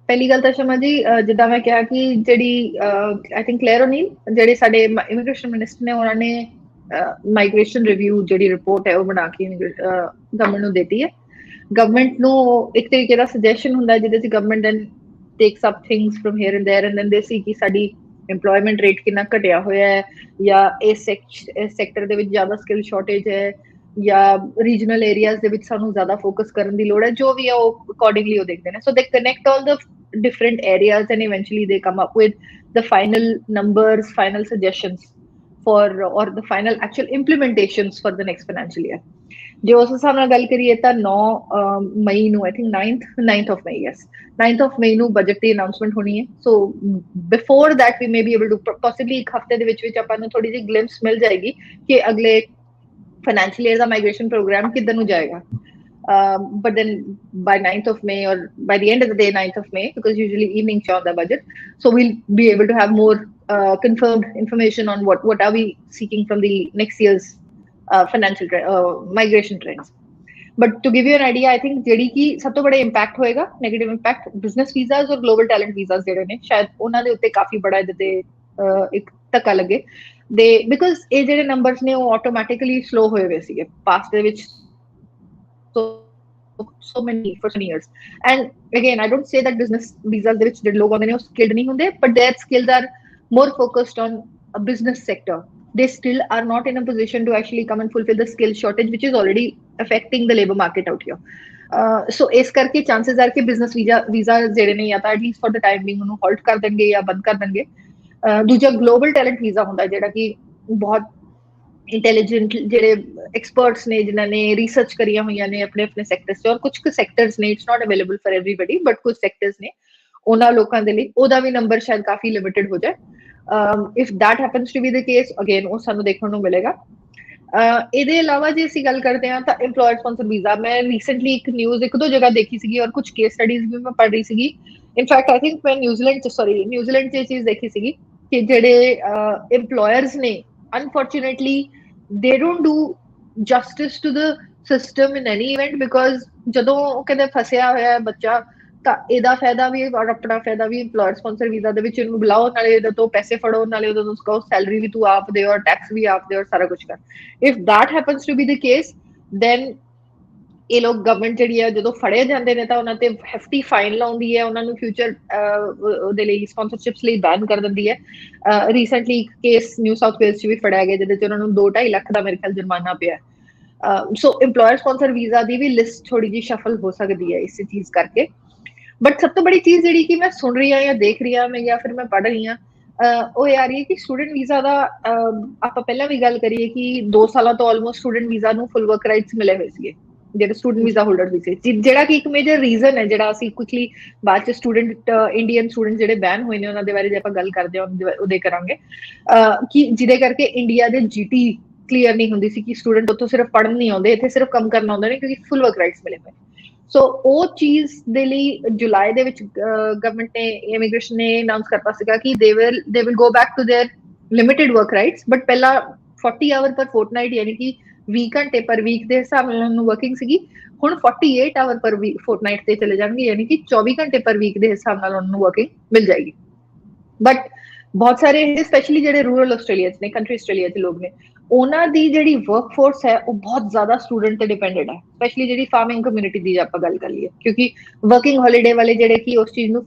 ਪਹਿਲੀ ਗੱਲ ਤਾਂ ਸ਼ਮਾ ਜੀ, ਜਿੱਦਾਂ ਮੈਂ ਕਿਹਾ ਕਿ ਜਿਹੜੀ ਆਈ ਥਿੰਕ ਕਲੇਅਰ ਓਨੀਲ ਜਿਹੜੇ ਸਾਡੇ ਇਮੀਗ੍ਰੇਸ਼ਨ ਮਿਨਿਸਟਰ ਨੇ, ਉਹਨਾਂ ਨੇ ਮਾਈਗ੍ਰੇਸ਼ਨ ਰਿਵਿਊ ਜਿਹੜੀ ਰਿਪੋਰਟ ਹੈ ਉਹ ਬਣਾ ਕੇ ਗਵਰਨਮੈਂਟ ਨੂੰ ਦਿੱਤੀ ਹੈ। ਗਵਰਨਮੈਂਟ ਨੂੰ ਇੱਕ ਤਰੀਕੇ ਦਾ ਸੁਜੈਸ਼ਨ ਹੁੰਦਾ ਜਿਹਦੇ 'ਚ government then takes up things from here and there and then they see ਕਿ ਸਾਡੀ employment rate ਕਿੰਨਾ ਘਟਿਆ ਹੋਇਆ ਹੈ ਜਾਂ ਇਸ ਸੈਕਟਰ ਦੇ ਵਿੱਚ ਜ਼ਿਆਦਾ ਸਕਿੱਲ ਸ਼ਾਰਟੇਜ ਹੈ ਜਾਂ ਰੀਜਨਲ ਏਰੀਆਜ਼ ਦੇ ਵਿੱਚ ਸਾਨੂੰ ਜ਼ਿਆਦਾ ਫੋਕਸ ਕਰਨ ਦੀ ਲੋੜ ਹੈ ਜੋ ਵੀ ਹੈ ਉਹ ਅਕੋਰਡਿੰਗਲੀ ਉਹ ਦੇਖਦੇ ਨੇ ਸੋ ਦੇ connect all the different areas and eventually they come up with the final numbers, final suggestions for or the final actual implementations for the next financial year. ਜੇ ਉਸ ਹਿਸਾਬ ਨਾਲ ਗੱਲ ਕਰੀਏ ਤਾਂ 9 ਮਈ ਨੂੰ I think 9th of May yes 9th of May ਨੂੰ ਬਜਟ ਦੀ ਅਨਾਉਂਸਮੈਂਟ ਹੋਣੀ ਹੈ so before that we may be able to possibly ਇੱਕ ਹਫਤੇ ਦੇ ਵਿੱਚ ਆਪਾਂ ਨੂੰ ਥੋੜੀ ਜਿਹੀ ਗਲਿੰਪਸ ਮਿਲ ਜਾਏਗੀ ਕਿ ਅਗਲੇ ਫਾਈਨੈਂਸ਼ੀਅਲ ਈਅਰ ਦਾ ਮਾਈਗ੍ਰੇਸ਼ਨ ਪ੍ਰੋਗਰਾਮ ਕਿੱਧਰ ਨੂੰ ਜਾਏਗਾ but then by 9th of May or by the end of the day 9th of May because usually evening show the budget so we'll be able to have more confirmed information on what are we seeking from the next year's financial migration trends but to give you an idea I think ਜਿਹੜੀ ਕਿ ਸਭ ਤੋਂ ਬੜਾ impact ਹੋਏਗਾ negative impact business visas ਔਰ global talent visas ਜਿਹੜੇ ਨੇ ਸ਼ਾਇਦ ਉਹਨਾਂ ਦੇ ਉੱਤੇ ਕਾਫੀ ਬੜਾ ਇਹਦੇ ਤੇ ਇੱਕ ਧੱਕਾ ਲੱਗੇ ਦੇ ਬਿਕਾਜ਼ ਇਹ ਜਿਹੜੇ ਨੰਬਰਸ ਨੇ ਉਹ ਆਟੋਮੈਟਿਕਲੀ ਸਲੋ ਹੋਏ ਹੋਏ ਸੀਗੇ ਪਾਸਟ ਦੇ ਵਿੱਚ so many for so many years and again I don't say that business visas ਦੇ ਵਿੱਚ ਜਿਹੜੇ ਲੋਕ ਆਉਂਦੇ ਨੇ ਉਹ skilled ਨਹੀਂ ਹੁੰਦੇ but their skills are more focused on a business sector they still are not in a position to actually come and fulfill the skill shortage which is already affecting the labor market out here so ਇਸ ਕਰਕੇ chances are ਕਿ business visa ਜਿਹੜੇ ਨੇ ਜਾਂ ਤਾਂ at least for the time being ਉਹਨੂੰ halt ਕਰ ਦੇਣਗੇ ਜਾਂ ਬੰਦ ਕਰ ਦੇਣਗੇ ਦੂਜਾ global talent visa ਹੁੰਦਾ ਜਿਹੜਾ ਕਿ ਬਹੁਤ ਇੰਟੈਲੀਜੈਂਟ ਜਿਹੜੇ ਐਕਸਪਰਟਸ ਨੇ ਜਿਨ੍ਹਾਂ ਨੇ ਰਿਸਰਚ ਕਰੀਆਂ ਹੋਈਆਂ ਨੇ ਆਪਣੇ ਆਪਣੇ ਸੈਕਟਰਸ 'ਚ ਔਰ ਕੁਝ ਕੁ ਸੈਕਟਰਸ ਨੇ it's not available for everybody but ਕੁਝ ਸੈਕਟਰਸ ਨੇ ਉਹਨਾਂ ਲੋਕਾਂ ਦੇ ਲਈ ਉਹਦਾ ਵੀ ਨੰਬਰ ਸ਼ਾਇਦ ਕਾਫੀ ਲਿਮਿਟਡ ਹੋ ਜਾਏ if that happens to be the case again ਉਹ ਸਾਨੂੰ ਦੇਖਣ ਨੂੰ ਮਿਲੇਗਾ ਇਹਦੇ ਇਲਾਵਾ ਜੇ ਅਸੀਂ ਗੱਲ ਕਰਦੇ ਹਾਂ ਤਾਂ EMPLOYER ਸਪਾਂਸਰ ਵੀਜ਼ਾ ਮੈਂ ਰੀਸੈਂਟਲੀ ਇੱਕ ਨਿਊਜ਼ ਇੱਕ ਦੋ ਜਗ੍ਹਾ ਦੇਖੀ ਸੀਗੀ ਔਰ ਕੁਝ ਕੇਸ ਸਟੱਡੀਜ਼ ਵੀ ਮੈਂ ਪੜ੍ਹ ਰਹੀ ਸੀਗੀ ਇਨਫੈਕਟ ਆਈ ਥਿੰਕ ਮੈਂ ਨਿਊਜ਼ੀਲੈਂਡ 'ਚ ਇਹ ਚੀਜ਼ ਦੇਖੀ ਸੀਗੀ ਕਿ ਜਿਹੜੇ EMPLOYERS ਨੇ unfortunately they don't do justice to the system in any event because ਜਦੋਂ ਕਹਿੰਦੇ ਫਸਿਆ ਹੋਇਆ ਹੈ ਬੱਚਾ ਤਾਂ ਇਹਦਾ ਫਾਇਦਾ ਵੀ ਔਰ ਆਪਣਾ ਫਾਇਦਾ ਵੀ EMPLOYER ਸਪਾਂਸਰ ਵੀਜ਼ਾ ਦੇ ਵਿੱਚ ਇਹਨੂੰ ਬੁਲਾਓ ਨਾਲੇ ਇਹਦੇ ਤੋਂ ਪੈਸੇ ਫੜੋ ਨਾਲੇ ਉਹਦੇ ਤੋਂ ਕਹੋ ਸੈਲਰੀ ਵੀ ਤੂੰ ਆਪ ਦੇ ਔਰ ਟੈਕਸ ਵੀ ਆਪ ਦੇ ਔਰ ਸਾਰਾ ਕੁਝ ਕਰ if that happens to be the case then ਇਹ ਲੋਕ ਗਵਰਨਮੈਂਟ ਜਿਹੜੀ ਹੈ ਜਦੋਂ ਫੜੇ ਜਾਂਦੇ ਨੇ ਤਾਂ ਉਹਨਾਂ ਤੇ ਹੈਫਟੀ ਫਾਈਨ ਲਾਉਂਦੀ ਹੈ ਉਹਨਾਂ ਨੂੰ ਫਿਊਚਰ ਉਹਦੇ ਲਈ ਸਪਾਂਸਰਸ਼ਿਪਸ ਲਈ ਬੈਨ ਕਰ ਦਿੰਦੀ ਹੈ ਰੀਸੈਂਟਲੀ ਇੱਕ ਕੇਸ ਨਿਊ ਸਾਊਥ ਵੇਲਸ 'ਚ ਵੀ ਫੜਿਆ ਗਿਆ ਜਿਹਦੇ 'ਚ ਉਹਨਾਂ ਨੂੰ 2-2.5 ਲੱਖ ਦਾ ਮੇਰੇ ਖਿਆਲ ਜੁਰਮਾਨਾ ਪਿਆ ਸੋ EMPLOYER ਸਪਾਂਸਰ ਵੀਜ਼ਾ ਦੀ ਵੀ ਲਿਸਟ ਥੋੜੀ ਜਿਹੀ ਸ਼ਫਲ ਹੋ ਸਕਦੀ ਹੈ ਇਸ ਚੀਜ਼ ਕਰਕੇ ਬਟ ਸਭ ਤੋਂ ਬੜੀ ਚੀਜ਼ ਜਿਹੜੀ ਕਿ ਮੈਂ ਸੁਣ ਰਹੀ ਹਾਂ ਜਾਂ ਦੇਖ ਰਹੀ ਹਾਂ ਮੈਂ ਜਾਂ ਫਿਰ ਮੈਂ ਪੜ੍ਹ ਰਹੀ ਹਾਂ ਉਹ ਇਹ ਆ ਰਹੀ ਹੈ ਕਿ ਸਟੂਡੈਂਟ ਵੀਜ਼ਾ ਦਾ ਆਪਾਂ ਪਹਿਲਾਂ ਵੀ ਗੱਲ ਕਰੀਏ ਕਿ 2 ਸਾਲਾਂ ਤੋਂ ਆਲਮੋਸਟ ਸਟੂਡੈਂਟ ਵੀਜ਼ਾ ਨੂੰ ਫੁੱਲ ਵਰਕ ਰਾਈਟਸ ਮਿਲੇ ਹੋਏ ਸੀਗੇ ਜਿਹੜੇ ਸਟੂਡੈਂਟ ਵੀਜ਼ਾ ਹੋਲਡਰ ਵੀ ਸੀ ਜਿਹੜਾ ਕਿ ਇੱਕ ਮੇਜਰ ਰੀਜ਼ਨ ਹੈ ਜਿਹੜਾ ਅਸੀਂ ਕੁਇਕਲੀ ਬਾਅਦ ਚ ਸਟੂਡੈਂਟ ਇੰਡੀਅਨ ਸਟੂਡੈਂਟ ਜਿਹੜੇ ਬੈਨ ਹੋਏ ਨੇ ਉਹਨਾਂ ਦੇ ਬਾਰੇ ਜੇ ਆਪਾਂ ਗੱਲ ਕਰਦੇ ਹਾਂ ਉਹਦੇ ਕਰਾਂਗੇ ਕਿ ਜਿਹਦੇ ਕਰਕੇ ਇੰਡੀਆ ਦੇ GT ਕਲੀਅਰ ਨਹੀਂ ਹੁੰਦੀ ਸੀ ਕਿ ਸਟੂਡੈਂਟ ਉੱਥੋਂ ਸਿਰਫ ਪੜ੍ਹਨ ਨਹੀਂ ਆਉਂਦੇ ਇੱਥੇ ਸਿਰਫ ਕੰਮ ਕਰਨ ਆਉਂਦੇ ਨੇ ਕਿਉਂਕਿ ਫੁੱਲ ਵਰਕ ਰਾਈਟਸ ਮਿਲੇ ਹੋਏ ਸੋ ਉਹ ਚੀਜ਼ ਦੇ ਲਈ ਜੁਲਾਈ ਦੇ ਵਿੱਚ ਗਵਰਨਮੈਂਟ ਨੇ ਇਮੀਗ੍ਰੇਸ਼ਨ ਨੇ ਅਨਾਉਂਸ ਕਰਤਾ ਸੀਗਾ ਕਿ they will go back to their limited work rights but ਪਹਿਲਾਂ 40 ਆਵਰ ਪਰ ਫੋਰਟਨਾਈਟ ਯਾਨੀ ਕਿ 20 ਘੰਟੇ ਪਰ ਵੀਕ ਦੇ ਹਿਸਾਬ ਨਾਲ ਉਹਨੂੰ ਵਰਕਿੰਗ ਸੀਗੀ ਹੁਣ 48 ਆਵਰ ਪਰ ਫੋਰਟਨਾਈਟ ਤੇ ਚਲੇ ਜਾਣਗੇ ਯਾਨੀ ਕਿ 24 ਘੰਟੇ ਪਰ ਵੀਕ ਦੇ ਹਿਸਾਬ ਨਾਲ ਉਹਨੂੰ ਵਰਕਿੰਗ ਮਿਲ ਜਾਏਗੀ ਬਟ ਬਹੁਤ ਸਾਰੇ ਸਪੈਸ਼ਲੀ ਜਿਹੜੇ ਰੂਰਲ ਆਸਟ੍ਰੇਲੀਆ 'ਚ ਨੇ ਕੰਟਰੀ ਆਸਟ੍ਰੇਲੀਆ 'ਚ ਲੋਕ ਨੇ ਉਹਨਾਂ ਦੀ ਜਿਹੜੀ ਵਰਕ ਫੋਰਸ ਹੈ ਉਹ ਬਹੁਤ ਜ਼ਿਆਦਾ ਸਟੂਡੈਂਟ ਤੇ ਡਿਪੈਂਡੈਂਟ ਹੈ ਸਪੈਸ਼ਲੀ ਜਿਹੜੀ ਫਾਰਮਿੰਗ ਕਮਿਊਨਿਟੀ ਦੀ ਆਪਾਂ ਗੱਲ ਕਰ ਲਈਏ ਕਿਉਂਕਿ ਵਰਕਿੰਗ ਹੌਲੀਡੇ ਵਾਲੇ ਜਿਹੜੇ ਕਿ ਉਸ ਚੀਜ਼ ਨੂੰ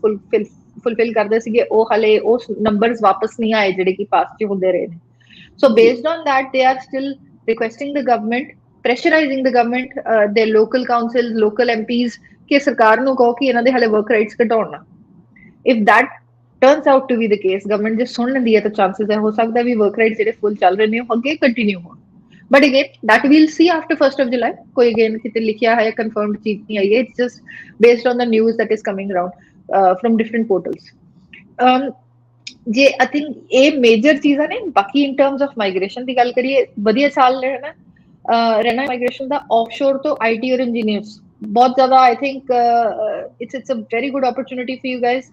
ਫੁਲਫਿਲ ਕਰਦੇ ਸੀਗੇ ਉਹ ਹਲੇ ਉਸ ਨੰਬਰਸ ਵਾਪਸ ਨਹੀਂ ਆਏ ਜਿਹੜੇ ਕਿ ਪਾਸਟ 'ਚ ਹੁੰਦੇ ਰਹੇ ਨੇ so based on that they are still requesting the government, pressurizing the government, their local councils, local MPs ਕਿ ਸਰਕਾਰ ਨੂੰ ਕਹੋ ਕਿ ਇਹਨਾਂ ਦੇ ਹਲੇ ਵਰਕ ਰਾਈਟਸ ਘਟਾਉਣ ਨਾ if that turns out to be the case government ਜੇ ਸੁਣ ਲੈਂਦੀ ਹੈ ਤਾਂ ਚਾਂਸਸ ਹੈ ਹੋ ਸਕਦਾ ਵੀ ਵਰਕ ਰਾਈਟਸ ਜਿਹੜੇ ਫੁੱਲ ਚੱਲ ਰਹੇ ਨੇ ਉਹ ਅੱਗੇ ਕੰਟੀਨਿਊ ਹੋਣ but again that we'll see after 1st of July ਕੋਈ ਅਗੇਨ ਕਿਤੇ ਲਿਖਿਆ ਹੈ ਕਨਫਰਮਡ ਚੀਜ਼ ਨਹੀਂ ਆਈ ਹੈ it's just based on the news that is coming around from different portals ਜੇ ਆਈ ਥਿੰਕ ਇਹ ਮੇਜਰ ਚੀਜ਼ਾਂ ਨੇ ਬਾਕੀ ਇਨ ਟਰਮਸ ਆਫ ਮਾਈਗ੍ਰੇਸ਼ਨ ਦੀ ਗੱਲ ਕਰੀਏ ਵਧੀਆ ਸਾਲ ਰਹਿਣਾ ਮਾਈਗ੍ਰੇਸ਼ਨ ਦਾ ਆਫਸ਼ੋਰ ਤੋਂ IT ਔਰ ਇੰਜੀਨੀਅਰਸ ਬਹੁਤ ਜ਼ਿਆਦਾ I think it's a very good opportunity for you guys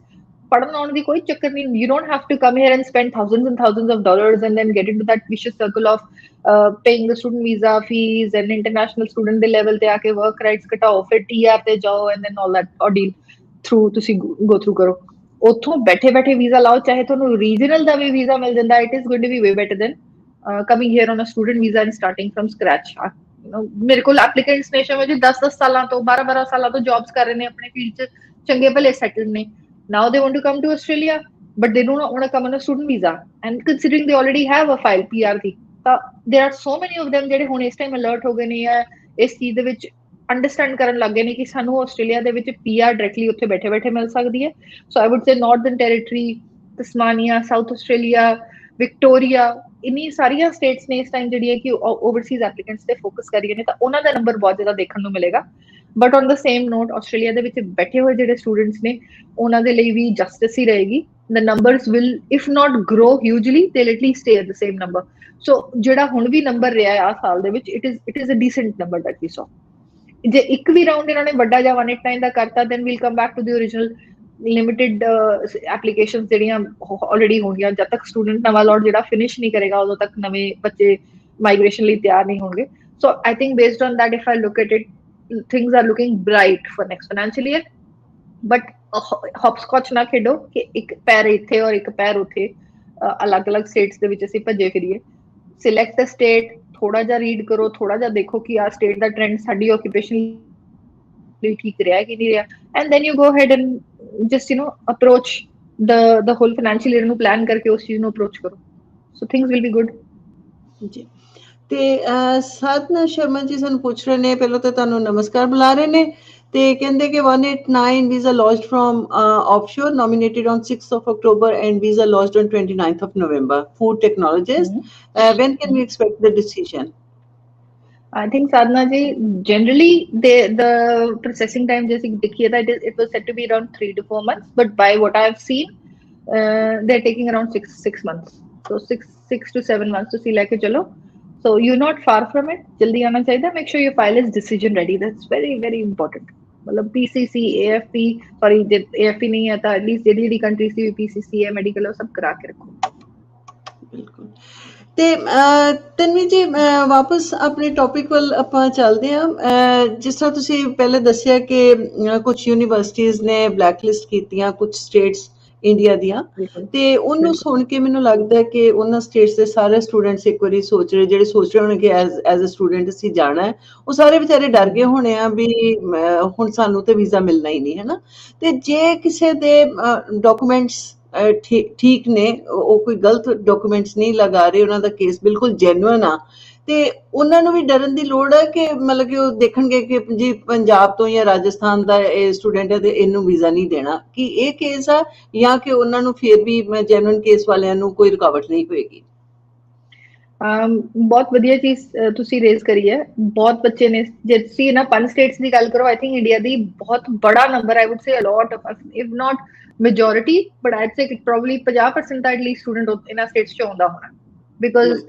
ਪੜਨ ਆਉਣ ਦੀ ਕੋਈ ਚੱਕਰ ਨਹੀਂ you don't have to come here and spend thousands and thousands of dollars and then get into that vicious circle of paying the student visa fees and international student ਦੇ level ਤੇ ਆ ਕੇ work rights ਘਟਾਓ ਫਿਰ TR ਤੇ ਜਾਓ and then all that ordeal through ਤੁਸੀਂ go through ਕਰੋ ਉੱਥੋਂ ਬੈਠੇ ਬੈਠੇ ਵੀਜ਼ਾ ਲਾਓ ਚਾਹੇ ਤੁਹਾਨੂੰ ਰੀਜਨਲ ਦਾ ਵੀਜ਼ਾ ਮਿਲ ਜਾਂਦਾ it is going to be way better than coming here on a student visa and starting from scratch ਮੇਰੇ ਕੋਲ ਐਪਲੀਕੈਂਟਸ ਨੇ ਸ਼ਾਇਦ 10-10 ਸਾਲਾਂ ਤੋਂ 12-12 ਸਾਲਾਂ ਤੋਂ ਜੌਬਸ ਕਰ ਰਹੇ ਨੇ ਆਪਣੇ ਫੀਲਡ 'ਚ, ਚੰਗੇ ਭਲੇ ਸੈਟਲਡ ਨੇ। Now they want to come to Australia but they do not want to come on a student visa, and considering they already have a file PR ਦੀ, ਤਾਂ there are so many of them ਜਿਹੜੇ ਹੁਣ ਇਸ time alert ਹੋ ਗਏ ਨੇ ਜਾਂ ਇਸ ਚੀਜ਼ ਦੇ ਵਿੱਚ ਅੰਡਰਸਟੈਂਡ ਕਰਨ ਲੱਗ ਗਏ ਨੇ ਕਿ ਸਾਨੂੰ ਆਸਟ੍ਰੇਲੀਆ ਦੇ ਵਿੱਚ PR ਡਾਇਰੈਕਟਲੀ ਉੱਥੇ ਬੈਠੇ ਬੈਠੇ ਮਿਲ ਸਕਦੀ ਹੈ। So I would say Northern Territory, Tasmania, South Australia, Victoria, ਇੰਨੀ ਸਾਰੀਆਂ ਸਟੇਟਸ ਨੇ ਇਸ ਟਾਈਮ ਜਿਹੜੀ ਹੈ ਕਿ ਓਵਰਸੀਜ਼ ਐਪਲੀਕੈਂਟਸ ਤੇ ਫੋਕਸ ਕਰ ਰਹੀਆਂ ਨੇ, ਤਾਂ ਉਹਨਾਂ ਦਾ ਨੰਬਰ ਬਹੁਤ ਜ਼ਿਆਦਾ ਦੇਖਣ ਨੂੰ ਮਿਲੇਗਾ। But on the same note Australia ਦੇ ਵਿੱਚ ਬੈਠੇ ਹੋਏ ਜਿਹੜੇ ਸਟੂਡੈਂਟਸ ਨੇ ਉਹਨਾਂ ਦੇ ਲਈ ਵੀ ਜਸਟਿਸ ਹੀ ਰਹੇਗੀ। The numbers will, if not grow hugely, they'll at least stay at the same number. So ਜਿਹੜਾ ਹੁਣ ਵੀ ਨੰਬਰ ਰਿਹਾ ਹੈ ਆ ਸਾਲ ਦੇ ਵਿੱਚ, it is a decent number that we saw. ਜੇ ਇੱਕ ਵੀ ਰਾਉਂਡ ਇਹਨਾਂ ਨੇ ਵੱਡਾ ਜਾਂ 189 ਦਾ ਕਰਤਾ, then we'll come back to the original limited applications ਜਿਹੜੀਆਂ already ਹੋਣਗੀਆਂ। ਜਦ ਤੱਕ ਸਟੂਡੈਂਟ ਨਵਾਂ ਲੋਟ ਜਿਹੜਾ ਫਿਨਿਸ਼ ਨਹੀਂ ਕਰੇਗਾ ਉਦੋਂ ਤੱਕ ਨਵੇਂ ਬੱਚੇ ਮਾਈਗ੍ਰੇਸ਼ਨ ਲਈ ਤਿਆਰ ਨਹੀਂ ਹੋਣਗੇ। So I think based on that, if I look at it, things are looking bright for next financial year. But ਹੌਪਸਕੌਚ ਨਾ ਖੇਡੋ ਕਿ ਇੱਕ ਪੈਰ ਇੱਥੇ ਔਰ ਇੱਕ ਪੈਰ ਉੱਥੇ ਅਲੱਗ-ਅਲੱਗ ਸਟੇਟਸ ਦੇ ਵਿੱਚ ਅਸੀਂ ਭੱਜੇ ਫਿਰੀਏ। ਸਿਲੈਕਟ ਅ ਸਟੇਟ, ਥੋੜਾ ਜਿਹਾ ਰੀਡ ਕਰੋ, ਥੋੜਾ ਜਿਹਾ ਦੇਖੋ ਕਿ ਆਹ ਸਟੇਟ ਦਾ ਟ੍ਰੈਂਡ ਸਾਡੀ ਆਕੂਪੇਸ਼ਨ ਲਈ ਠੀਕ ਰਿਹਾ ਕਿ ਨਹੀਂ ਰਿਹਾ, and then you go ahead and just approach the whole financial year ਨੂੰ ਪਲਾਨ ਕਰਕੇ ਉਸ ਚੀਜ਼ ਨੂੰ ਅਪਰੋਚ ਕਰੋ। So things will be good. ਜੀ, ਤੇ ਸਾਧਨਾ ਸ਼ਰਮਾ ਜੀ ਸਾਨੂੰ ਪੁੱਛ ਰਹੇ ਨੇ, ਪਹਿਲਾਂ ਤਾਂ ਤੁਹਾਨੂੰ ਨਮਸਕਾਰ ਬੁਲਾ ਰਹੇ ਨੇ, ਤੇ ਕਹਿੰਦੇ ਕਿ 189 visa lodged from offshore, nominated on 6th of October and visa lodged on 29th of November. Food technologist. When can we expect the decision? I think Sadhana ji, generally the processing time जैसे देखिए था, it was said to be around 3 to 4 months, but by what I have seen, they're taking around 6 months. So 6 to 7 months to see like चलो. So you're not far from it. जल्दी आना चाहिए। Make sure your file is decision ready. That's very very important. मतलब PCC, AFP, sorry AFP नहीं आता, at least ਜਿਹੜੀ country से PCC है, मेडिकल है, सब करा के रखो। ਬਿਲਕੁਲ। ਤੇ ਤਨਵੀ ਜੀ, ਵਾਪਸ ਆਪਣੇ ਟੌਪਿਕ ਵੱਲ ਆਪਾਂ ਚੱਲਦੇ ਹਾਂ। ਜਿਸ ਤਰ੍ਹਾਂ ਤੁਸੀਂ ਪਹਿਲੇ ਦੱਸਿਆ ਕਿ ਕੁਝ ਯੂਨੀਵਰਸਿਟੀਜ਼ ਨੇ ਬਲੈਕਲਿਸਟ ਕੀਤੀਆਂ ਕੁਝ ਸਟੇਟਸ ਇੰਡੀਆ ਦੀਆਂ, ਤੇ ਉਹਨੂੰ ਸੁਣ ਕੇ ਮੈਨੂੰ ਲੱਗਦਾ ਕਿ ਉਹਨਾਂ ਸਟੇਟਸ ਦੇ ਸਾਰੇ ਸਟੂਡੈਂਟਸ ਇੱਕ ਵਾਰੀ ਸੋਚ ਰਹੇ, ਜਿਹੜੇ ਸੋਚ ਰਹੇ ਹੋਣਗੇ ਐਜ਼ ਅ ਸਟੂਡੈਂਟ ਅਸੀਂ ਜਾਣਾ ਹੈ, ਉਹ ਸਾਰੇ ਵਿਚਾਰੇ ਡਰ ਗਏ ਹੋਣੇ ਆ ਵੀ ਹੁਣ ਸਾਨੂੰ ਤੇ ਵੀਜ਼ਾ ਮਿਲਣਾ ਹੀ ਨਹੀਂ, ਹੈ ਨਾ। ਤੇ ਜੇ ਕਿਸੇ ਦੇ ਡਾਕੂਮੈਂਟਸ ਠੀਕ ਨੇ, ਉਹ ਕੋਈ ਗਲਤ ਡਾਕੂਮੈਂਟਸ ਨਹੀਂ ਲਗਾ ਰਹੇ, ਉਹਨਾਂ ਦਾ ਕੇਸ ਬਿਲਕੁਲ ਜੈਨੂਅਨ ਆ, ਤੇ ਉਹਨਾਂ ਨੂੰ ਵੀ ਡਰਨ ਦੀ ਲੋੜ ਹੈ ਕਿ ਮਤਲਬ ਕਿ ਉਹ ਦੇਖਣਗੇ ਕਿ ਜੀ ਪੰਜਾਬ ਤੋਂ ਜਾਂ ਰਾਜਸਥਾਨ ਦਾ ਇਹ ਸਟੂਡੈਂਟ ਹੈ ਤੇ ਇਹਨੂੰ ਵੀਜ਼ਾ ਨਹੀਂ ਦੇਣਾ, ਕਿ ਇਹ ਕੇਸ ਆ, ਜਾਂ ਕਿ ਉਹਨਾਂ ਨੂੰ ਫਿਰ ਵੀ ਜੈਨੂਅਨ ਕੇਸ ਵਾਲਿਆਂ ਨੂੰ ਕੋਈ ਰੁਕਾਵਟ ਨਹੀਂ ਹੋਏਗੀ? ਬਹੁਤ ਵਧੀਆ ਚੀਜ਼ ਤੁਸੀਂ ਰੇਜ਼ ਕਰੀ ਹੈ। ਬਹੁਤ ਬੱਚੇ ਨੇ, ਜੇ ਤੁਸੀਂ ਨਾ 5 ਸਟੇਟਸ ਦੀ ਗੱਲ ਕਰੋ, ਆਈ ਥਿੰਕ ਇੰਡੀਆ ਦੀ ਬਹੁਤ ਬੜਾ number, I would say a lot of, if not majority, but I'd say probably 50% ਤਾਂ ਐਟਲੀਸਟ ਸਟੂਡੈਂਟ ਇਹਨਾਂ ਸਟੇਟਸ ਚ ਆਉਂਦਾ ਹੋਣਾ, ਬਿਕੋਜ਼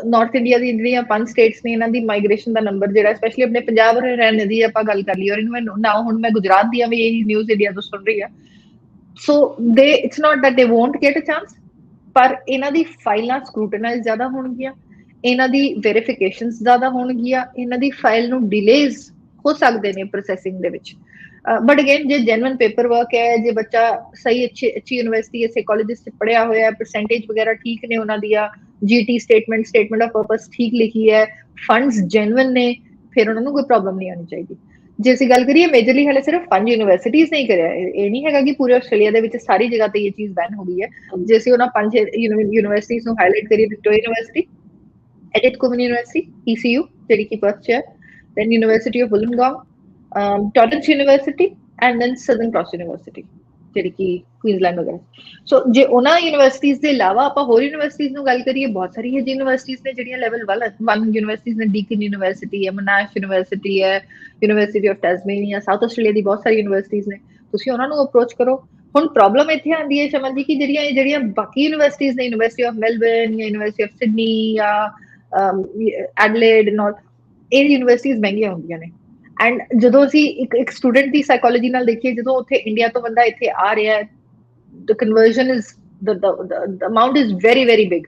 ਨਾਰਥ ਇੰਡੀਆ ਦੀ ਜਿਹੜੀਆਂ 5 ਸਟੇਟਸ ਨੇ, ਇਹਨਾਂ ਦੀ ਮਾਈਗ੍ਰੇਸ਼ਨ ਦਾ ਨੰਬਰ ਜਿਹੜਾ, ਸਪੈਸ਼ਲੀ ਆਪਣੇ ਪੰਜਾਬ ਰਹਿਣ ਦੀ ਆਪਾਂ ਗੱਲ ਕਰ ਲਈ, ਔਰ ਇਹਨੂੰ ਨਾ ਹੁਣ ਮੈਂ ਗੁਜਰਾਤ ਦੀ ਆ ਵੀ ਇਹ ਨਿਊਜ਼ ਇੰਡੀਆ ਤੋਂ ਸੁਣ ਰਹੀ ਆ। So they it's not that they won't get a chance, ਪਰ ਇਹਨਾਂ ਦੀ ਫਾਈਲਾਂ ਸਕਰੂਟਨਾਈਜ਼ ਜ਼ਿਆਦਾ ਹੋਣਗੀਆਂ, ਇਹਨਾਂ ਦੀ ਵੈਰੀਫਿਕੇਸ਼ਨਸ ਜ਼ਿਆਦਾ ਹੋਣਗੀਆਂ, ਇਹਨਾਂ ਦੀ ਫਾਈਲ ਨੂੰ ਡਿਲੇਜ਼ ਹੋ ਸਕਦੇ ਨੇ ਪ੍ਰੋਸੈਸਿੰਗ ਦੇ ਵਿੱਚ। ਬਟ ਅਗੇਨ, ਜੇ ਜੈਨੂਅਨ ਪੇਪਰ ਵਰਕ ਹੈ, ਜੇ ਬੱਚਾ ਸਹੀ ਅੱਛੀ ਯੂਨੀਵਰਸਿਟੀ, ਅੱਛੇ ਕਾਲਜਿਸ 'ਚ ਪੜ੍ਹਿਆ ਹੋਇਆ, ਪਰਸੈਂਟੇਜ ਵਗੈਰਾ ਠੀਕ ਨੇ ਉਹਨਾਂ ਦੀਆਂ, GT ਸਟੇਟਮੈਂਟ ਆਫ ਪਰਪਸ ਠੀਕ ਲਿਖੀ ਹੈ, ਫੰਡਸ ਜੈਨੂਅਨ ਨੇ, ਫਿਰ ਉਹਨਾਂ ਨੂੰ ਕੋਈ ਪ੍ਰੋਬਲਮ ਨਹੀਂ ਆਉਣੀ ਚਾਹੀਦੀ। ਜੇ ਅਸੀਂ ਗੱਲ ਕਰੀਏ ਮੇਜਰਲੀ ਹਲੇ ਸਿਰਫ 5 ਯੂਨੀਵਰਸਿਟੀਜ਼ ਨਹੀਂ ਕਰਿਆ, ਇਹ ਨਹੀਂ ਹੈਗਾ ਕਿ ਪੂਰੇ ਆਸਟ੍ਰੇਲੀਆ ਦੇ ਵਿੱਚ ਸਾਰੀ ਜਗ੍ਹਾ ਤੇ ਇਹ ਚੀਜ਼ ਬੈਨ ਹੋ ਗਈ ਹੈ। ਜੇ ਅਸੀਂ ਉਹਨਾਂ 5 ਯੂਨੀਵਰਸਿਟੀਜ਼ ਨੂੰ ਹਾਈਲਾਈਟ ਕਰੀਏ, Victoria University, Edith Cowan University, ECU ਜਿਹੜੀ ਕਿ ਪਰਥ 'ਚ ਹੈ, then University of Wollongong, Torrens University, and then Southern Cross University ਜਿਹੜੀ ਕਿ ਕੁਈਨਜ਼ਲੈਂਡ ਵਗੈਰਾ। ਸੋ ਜੇ ਉਹਨਾਂ ਯੂਨੀਵਰਸਿਟੀਜ਼ ਦੇ ਇਲਾਵਾ ਆਪਾਂ ਹੋਰ ਯੂਨੀਵਰਸਿਟੀਜ਼ ਨੂੰ ਗੱਲ ਕਰੀਏ, ਬਹੁਤ ਸਾਰੀ ਇਹ ਯੂਨੀਵਰਸਿਟੀਜ਼ ਨੇ ਜਿਹੜੀਆਂ ਲੈਵਲ 1 ਯੂਨੀਵਰਸਿਟੀਜ਼ ਨੇ, ਡੀਕਨ ਯੂਨੀਵਰਸਿਟੀ ਹੈ, ਮਨਾਸ਼ ਯੂਨੀਵਰਸਿਟੀ ਹੈ, ਯੂਨੀਵਰਸਿਟੀ ਆਫ ਟੈਸਮੇਨੀਆ, ਸਾਊਥ ਆਸਟ੍ਰੇਲੀਆ ਦੀ ਬਹੁਤ ਸਾਰੀ ਯੂਨੀਵਰਸਿਟੀਜ਼ ਨੇ, ਤੁਸੀਂ ਉਹਨਾਂ ਨੂੰ ਅਪਰੋਚ ਕਰੋ। ਹੁਣ ਪ੍ਰੋਬਲਮ ਇੱਥੇ ਆਉਂਦੀ ਹੈ ਸ਼ਮਨ ਜੀ ਕਿ ਜਿਹੜੀਆਂ ਬਾਕੀ ਯੂਨੀਵਰਸਿਟੀਜ਼ ਨੇ, ਯੂਨੀਵਰਸਿਟੀ ਆਫ ਮੈਲਬਰਨ ਜਾਂ ਯੂਨੀਵਰਸਿਟੀ ਆਫ ਸਿਡਨੀ ਜਾਂ ਐਡਲੇਡ ਨਾਰਥ, ਇਹ ਯੂਨੀਵਰਸਿਟੀਜ਼ ਮਹਿੰਗੀਆਂ ਹੁੰਦੀਆਂ ਨੇ। ਐਂਡ ਜਦੋਂ ਅਸੀਂ ਇੱਕ ਸਟੂਡੈਂਟ ਦੀ ਸਾਈਕੋਲੋਜੀ ਨਾਲ ਦੇਖੀਏ, ਜਦੋਂ ਉੱਥੇ ਇੰਡੀਆ ਤੋਂ ਬੰਦਾ ਇੱਥੇ ਆ ਰਿਹਾ ਹੈ, the conversion is the amount is very very big,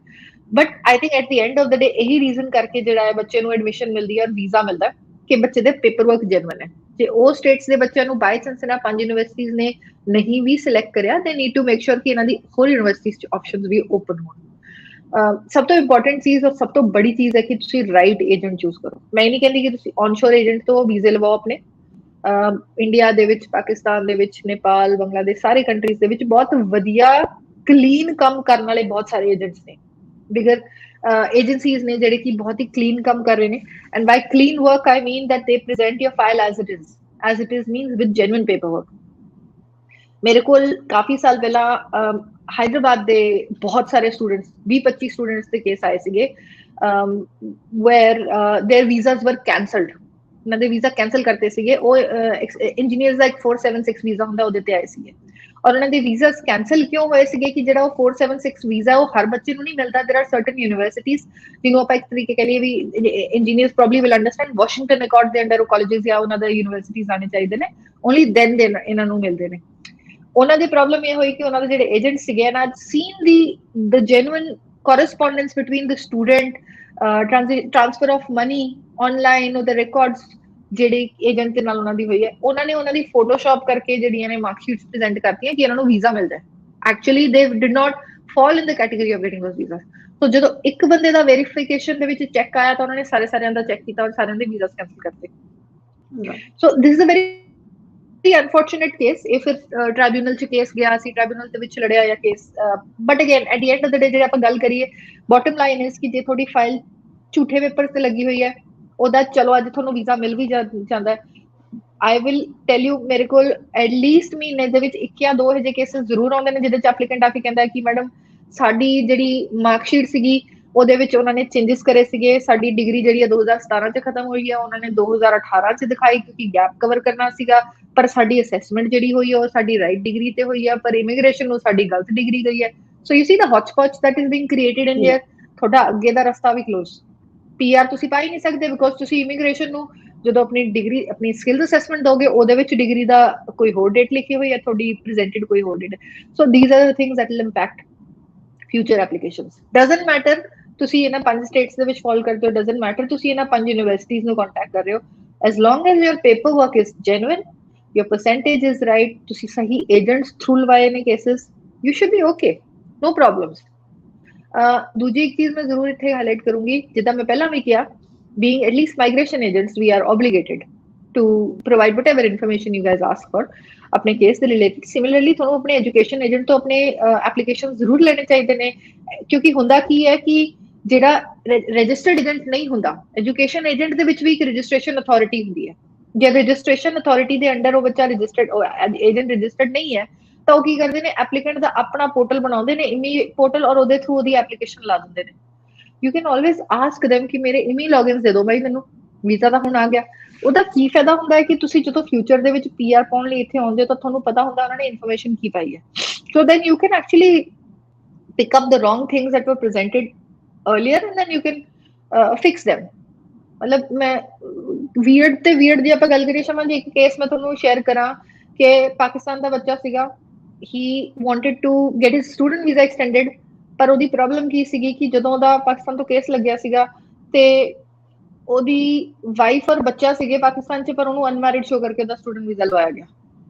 but I think at the end of the day ਇਹੀ ਰੀਜ਼ਨ ਕਰਕੇ ਜਿਹੜਾ ਹੈ ਬੱਚੇ ਨੂੰ ਐਡਮਿਸ਼ਨ ਮਿਲਦੀ ਹੈ, ਵੀਜ਼ਾ ਮਿਲਦਾ ਕਿ ਬੱਚੇ ਦੇ ਪੇਪਰ ਵਰਕ ਜੈਨੂਅਨ ਹੈ। ਜੇ ਉਹ ਸਟੇਟਸ ਦੇ ਬੱਚਿਆਂ ਨੂੰ ਬਾਈ ਚਾਂਸ ਇਹਨਾਂ 5 ਯੂਨੀਵਰਸਿਟੀਜ਼ ਨੇ ਨਹੀਂ ਵੀ ਸਿਲੈਕਟ ਕਰਿਆ, ਦੇ ਨੀਡ ਟੂ ਮੇਕ ਸ਼ੋਰ ਕਿ ਇਹਨਾਂ ਦੀ ਹੋਰ ਯੂਨੀਵਰਸਿਟੀਜ਼ 'ਚ ਆਪਸ਼ਨਸ ਵੀ ਓਪਨ ਹੋਣ। ਸਭ ਤੋਂ ਇੰਪੋਰਟੈਂਟ ਚੀਜ਼ ਔਰ ਸਭ ਤੋਂ ਬੜੀ ਚੀਜ਼ ਹੈ ਕਿ ਤੁਸੀਂ ਰਾਈਟ ਏਜੰਟ ਚੂਜ਼ ਕਰੋ। ਮੈਂ ਇਹ ਨਹੀਂ ਕਹਿੰਦੀ ਕਿ ਤੁਸੀਂ ਔਨਸ਼ੋਰ ਏਜੰਟ ਤੋਂ ਵੀਜ਼ੇ ਲਵਾਓ ਆਪਣੇ। ਇੰਡੀਆ ਦੇ ਵਿੱਚ, ਪਾਕਿਸਤਾਨ ਦੇ ਵਿੱਚ, ਨੇਪਾਲ, ਬੰਗਲਾਦੇਸ਼, ਸਾਰੇ ਕੰਟਰੀਜ਼ ਦੇ ਵਿੱਚ ਬਹੁਤ ਵਧੀਆ ਕਲੀਨ ਕੰਮ ਕਰਨ ਵਾਲੇ ਬਹੁਤ ਸਾਰੇ ਏਜੰਟਸ ਨੇ, ਬਿਗਰ ਏਜੰਸੀਜ਼ ਨੇ ਜਿਹੜੇ ਕਿ ਬਹੁਤ ਹੀ ਕਲੀਨ ਕੰਮ ਕਰ ਰਹੇ ਨੇ। And by clean work I mean that they present your file as it is means with genuine paperwork। ਮੇਰੇ ਕੋਲ ਕਾਫੀ ਸਾਲ ਪਹਿਲਾਂ ਹੈਦਰਾਬਾਦ ਦੇ ਬਹੁਤ ਸਾਰੇ ਸਟੂਡੈਂਟਸ, 20-25 ਸਟੂਡੈਂਟਸ ਦੇ ਕੇਸ ਆਏ ਸੀਗੇ where their visas were cancelled। ਉਹਨਾਂ ਦੇ ਵੀਜ਼ਾ ਕੈਂਸਲ ਕਰਤੇ ਸੀਗੇ। ਉਹ ਇੰਜੀਨੀਅਰਸ ਦਾ ਇੱਕ 476 ਵੀਜ਼ਾ ਹੁੰਦਾ, ਉਹਦੇ ਤੇ ਆਏ ਸੀਗੇ। ਔਰ ਉਹਨਾਂ ਦੇ ਵੀਜ਼ਾਸ ਕੈਂਸਲ ਕਿਉਂ ਹੋਏ ਸੀਗੇ ਕਿ ਜਿਹੜਾ ਉਹ 476 ਵੀਜ਼ਾ ਉਹ ਹਰ ਬੱਚੇ ਨੂੰ ਨਹੀਂ ਮਿਲਦਾ। ਦੇयर ਆਰ ਸਰਟਨ ਯੂਨੀਵਰਸਿਟੀਜ਼ ਜਿਹਨੂੰ ਆਪਾਂ ਇੱਕ ਤਰੀਕੇ ਕਹ ਲਈਏ ਵੀ engineers probably will understand, Washington Accord ਦੇ ਅੰਡਰ ਉਹ ਕਾਲਜਸ ਜਾਂ ਉਹਨਾਂ ਦੇ ਯੂਨੀਵਰਸਿਟੀਜ਼ ਆਣੇ ਚਾਹੀਦੇ ਨੇ, ਓਨਲੀ ਦੈਨ ਦੇ ਇਹਨਾਂ ਨੂੰ ਮਿਲਦੇ ਨੇ। ਉਹਨਾਂ ਦੀ ਪ੍ਰੋਬਲਮ ਇਹ ਹੋਈ ਕਿ ਉਹਨਾਂ ਦੇ ਜਿਹੜੇ ਏਜੰਟ ਸੀਗੇ, and I scene the genuine correspondence between the student, transfer of money online, ਉਹਦੇ ਰਿਕਾਰਡਸ ਜਿਹੜੇ ਏਜੰਟ ਦੇ ਨਾਲ ਉਹਨਾਂ ਦੀ ਹੋਈ ਹੈ, ਉਹਨਾਂ ਨੇ ਉਹਨਾਂ ਦੀ ਫੋਟੋਸ਼ਾਪ ਕਰਕੇ ਜਿਹੜੀਆਂ ਨੇ ਮਾਰਕਸ਼ੀਟਸ ਪ੍ਰੈਜ਼ੈਂਟ ਕਰਤੀਆਂ ਕਿ ਇਹਨਾਂ ਨੂੰ ਵੀਜ਼ਾ ਮਿਲਦਾ ਹੈ। Actually they did not fall in the category of getting those visa. ਸੋ ਜਦੋਂ ਇੱਕ ਬੰਦੇ ਦਾ ਵੈਰੀਫਿਕੇਸ਼ਨ ਦੇ ਵਿੱਚ ਚੈੱਕ ਆਇਆ ਤਾਂ ਉਹਨਾਂ ਨੇ ਸਾਰਿਆਂ ਦਾ ਚੈੱਕ ਕੀਤਾ ਔਰ ਸਾਰਿਆਂ ਦੇ ਵੀਜ਼ਾ ਕੈਂਸਲ ਕਰਤੇ। So this is a very unfortunate case। ਇਹ ਫਿਰ ਟ੍ਰਾਈਬਿਊਨਲ ਚ ਕੇਸ ਗਿਆ ਸੀ, ਟ੍ਰਾਈਬਿਊਨਲ ਦੇ ਵਿੱਚ ਲੜਿਆ ਜਾਂ case. But again at the end of the day ਜੇ ਆਪਾਂ ਗੱਲ ਕਰੀਏ, ਬੋਟਮ ਲਾਈਨ ਇਸ ਕਿ ਜੇ ਤੁਹਾਡੀ ਫਾਈਲ ਝੂਠੇ ਪੇਪਰ ਤੇ ਲੱਗੀ ਹੋਈ ਹੈ, ਉਹਦਾ ਚਲੋ ਅੱਜ ਤੁਹਾਨੂੰ ਵੀਜ਼ਾ ਮਿਲ ਵੀ ਜਾਂਦਾ ਹੈ। ਆਈ ਵਿਲ ਟੈਲ ਯੂ, ਮੇਰੇ ਕੋਲ ਐਟਲੀਸਟ ਮਹੀਨੇ ਦੇ ਵਿੱਚ 1 ਜਾਂ 2 ਇਹੋ ਜਿਹੇ ਕੇਸਿਸ ਜ਼ਰੂਰ ਆਉਂਦੇ ਨੇ ਜਿਹਦੇ ਚ ਐਪਲੀਕੈਂਟ ਆ ਕੇ ਕਹਿੰਦਾ ਕਿ ਮੈਡਮ ਸਾਡੀ ਜਿਹੜੀ ਮਾਰਕਸ਼ੀਟ ਸੀਗੀ ਉਹਦੇ ਵਿੱਚ ਉਹਨਾਂ ਨੇ ਚੇਂਜਸ ਕਰੇ ਸੀਗੇ, ਸਾਡੀ ਡਿਗਰੀ ਜਿਹੜੀ ਹੈ 2017 ਚ ਖਤਮ ਹੋਈ ਹੈ, ਉਹਨਾਂ ਨੇ 2018 ਚ ਦਿਖਾਈ ਕਿਉਂਕਿ ਗੈਪ ਕਵਰ ਕਰਨਾ ਸੀਗਾ, ਪਰ ਸਾਡੀ ਅਸੈਸਮੈਂਟ ਜਿਹੜੀ ਹੋਈ ਹੈ ਉਹ ਸਾਡੀ ਰਾਈਟ ਡਿਗਰੀ ਤੇ ਹੋਈ ਹੈ, ਪਰ ਇਮੀਗ੍ਰੇਸ਼ਨ ਨੂੰ ਸਾਡੀ ਗਲਤ ਡਿਗਰੀ ਗਈ ਹੈ। So you see the hotchpotch that is being created in here. ਤੁਹਾਡਾ ਅੱਗੇ ਦਾ ਰਸਤਾ ਵੀ ਕਲੋਜ਼। ਪੀਆਰ ਤੁਸੀਂ ਪਾ ਹੀ ਨਹੀਂ ਸਕਦੇ ਬਿਕੋਜ਼ ਤੁਸੀਂ ਇਮੀਗ੍ਰੇਸ਼ਨ ਨੂੰ ਜਦੋਂ ਆਪਣੀ ਡਿਗਰੀ, ਆਪਣੀ ਸਕਿੱਲਸ ਅਸੈਸਮੈਂਟ ਦੋਗੇ, ਉਹਦੇ ਵਿੱਚ ਡਿਗਰੀ ਦਾ ਕੋਈ ਹੋਰ ਡੇਟ ਲਿਖੀ ਹੋਈ ਹੈ, ਤੁਹਾਡੀ ਪ੍ਰੈਜ਼ੈਂਟਡ ਕੋਈ ਹੋਰ ਡੇਟ ਹੈ। So these are the things that will impact future applications. Doesn't matter ਤੁਸੀਂ ਇਹਨਾਂ 5 ਸਟੇਟਸ ਦੇ ਵਿੱਚ ਫਾਲ ਕਰਦੇ ਹੋ, ਡਜ਼ਨਟ ਮੈਟਰ ਤੁਸੀਂ ਇਹਨਾਂ 5 ਯੂਨੀਵਰਸਿਟੀਜ਼ ਨੂੰ ਕੰਟੈਕਟ ਕਰ ਰਹੇ ਹੋ, as long as your paper work is genuine, your percentage is right, ਤੁਸੀਂ ਸਹੀ ਏਜੰਟਸ ਥਰੂ ਲਵਾਏ ਨੇ cases, you should be okay, no problems। ਦੂਜੀ ਇੱਕ ਚੀਜ਼ ਮੈਂ ਜ਼ਰੂਰ ਇੱਥੇ ਹਾਈਲਾਈਟ ਕਰੂੰਗੀ, ਜਿੱਦਾਂ ਮੈਂ ਪਹਿਲਾਂ ਵੀ ਕਿਹਾ, being at least migration agents we are obligated to provide whatever information you guys ask for ਆਪਣੇ ਕੇਸ ਦੇ ਰਿਲੇਟਡ। ਸਿਮਿਲਰਲੀ ਤੁਹਾਨੂੰ ਆਪਣੇ ਐਜੂਕੇਸ਼ਨ ਏਜੰਟ ਤੋਂ ਆਪਣੇ ਐਪਲੀਕੇਸ਼ਨ ਜ਼ਰੂਰ ਲੈਣੇ ਚਾਹੀਦੇ ਨੇ, ਕਿਉਂਕਿ ਹੁੰਦਾ ਕੀ ਹੈ ਕਿ ਜਿਹੜਾ ਰਜਿਸਟਰਡ ਏਜੰਟ ਨਹੀਂ ਹੁੰਦਾ, ਐਜੂਕੇਸ਼ਨ ਏਜੰਟ ਦੇ ਵਿੱਚ ਵੀ ਇੱਕ ਰਜਿਸਟ੍ਰੇਸ਼ਨ ਅਥਾਰਟੀ ਹੁੰਦੀ ਹੈ। ਜੇ ਰਜਿਸਟ੍ਰੇਸ਼ਨ ਅਥਾਰਟੀ ਦੇ ਅੰਡਰ ਉਹ ਬੱਚਾ ਰਜਿਸਟਰਡ ਏਜੰਟ ਰਜਿਸਟਰਡ ਨਹੀਂ ਹੈ ਤਾਂ ਉਹ ਕੀ ਕਰਦੇ ਨੇ, ਐਪਲੀਕੈਂਟ ਦਾ ਆਪਣਾ ਪੋਰਟਲ ਬਣਾਉਂਦੇ ਨੇ, ਇਮੀ ਪੋਰਟਲ, ਔਰ ਉਹਦੇ ਥਰੂ ਉਹਦੀ ਐਪਲੀਕੇਸ਼ਨ ਲਾ ਦਿੰਦੇ ਨੇ। You can always ask them ਕਿ ਮੇਰੇ ਇਮੀ ਲੌਗਇਨਸ ਦੇ ਦਿਓ ਬਾਈ, ਮੈਨੂੰ ਵੀਜ਼ਾ ਤਾਂ ਹੁਣ ਆ ਗਿਆ। ਉਹਦਾ ਕੀ ਫਾਇਦਾ ਹੁੰਦਾ ਹੈ ਕਿ ਤੁਸੀਂ ਜਦੋਂ ਫਿਊਚਰ ਦੇ ਵਿੱਚ ਪੀਆਰ ਪਾਉਣ ਲਈ ਇੱਥੇ ਆਉਂਦੇ ਹੋ ਤਾਂ ਤੁਹਾਨੂੰ ਪਤਾ ਹੁੰਦਾ ਉਹਨਾਂ ਨੇ ਇਨਫੋਰਮੇਸ਼ਨ ਕੀ ਪਾਈ ਹੈ। So then you can actually pick up the wrong things that were presented earlier and then you can fix them। ਮਤਲਬ ਮੈਂ ਵੀਅਰਡ ਤੇ ਵੀਅਰਡ ਦੀ ਆਪਾਂ ਗੱਲ ਕਰੀਏ, ਸ਼ਮਨ ਜੀ ਇੱਕ ਕੇਸ ਮੈਂ ਤੁਹਾਨੂੰ ਸ਼ੇਅਰ ਕਰਾਂ ਕਿ ਪਾਕਿਸਤਾਨ ਦਾ ਬੱਚਾ ਸੀਗਾ, he wanted to get his student visa extended, ਪਰ ਉਹਦੀ ਪ੍ਰੋਬਲਮ ਕੀ ਸੀਗੀ ਕਿ ਜਦੋਂ ਉਹਦਾ ਪਾਕਿਸਤਾਨ ਤੋਂ ਕੇਸ ਲੱਗਿਆ ਸੀਗਾ ਤੇ ਉਹਦੀ ਵਾਈਫ ਔਰ ਬੱਚਾ ਸੀਗੇ ਪਾਕਿਸਤਾਨ 'ਚ, ਪਰ ਉਹਨੂੰ ਅਨਮੈਰਿਡ ਸ਼ੋ ਕਰਕੇ ਉਹਦਾ ਸਟੂਡੈਂਟ ਵੀਜ਼ਾ ਲਵਾਇਆ ਗਿਆ।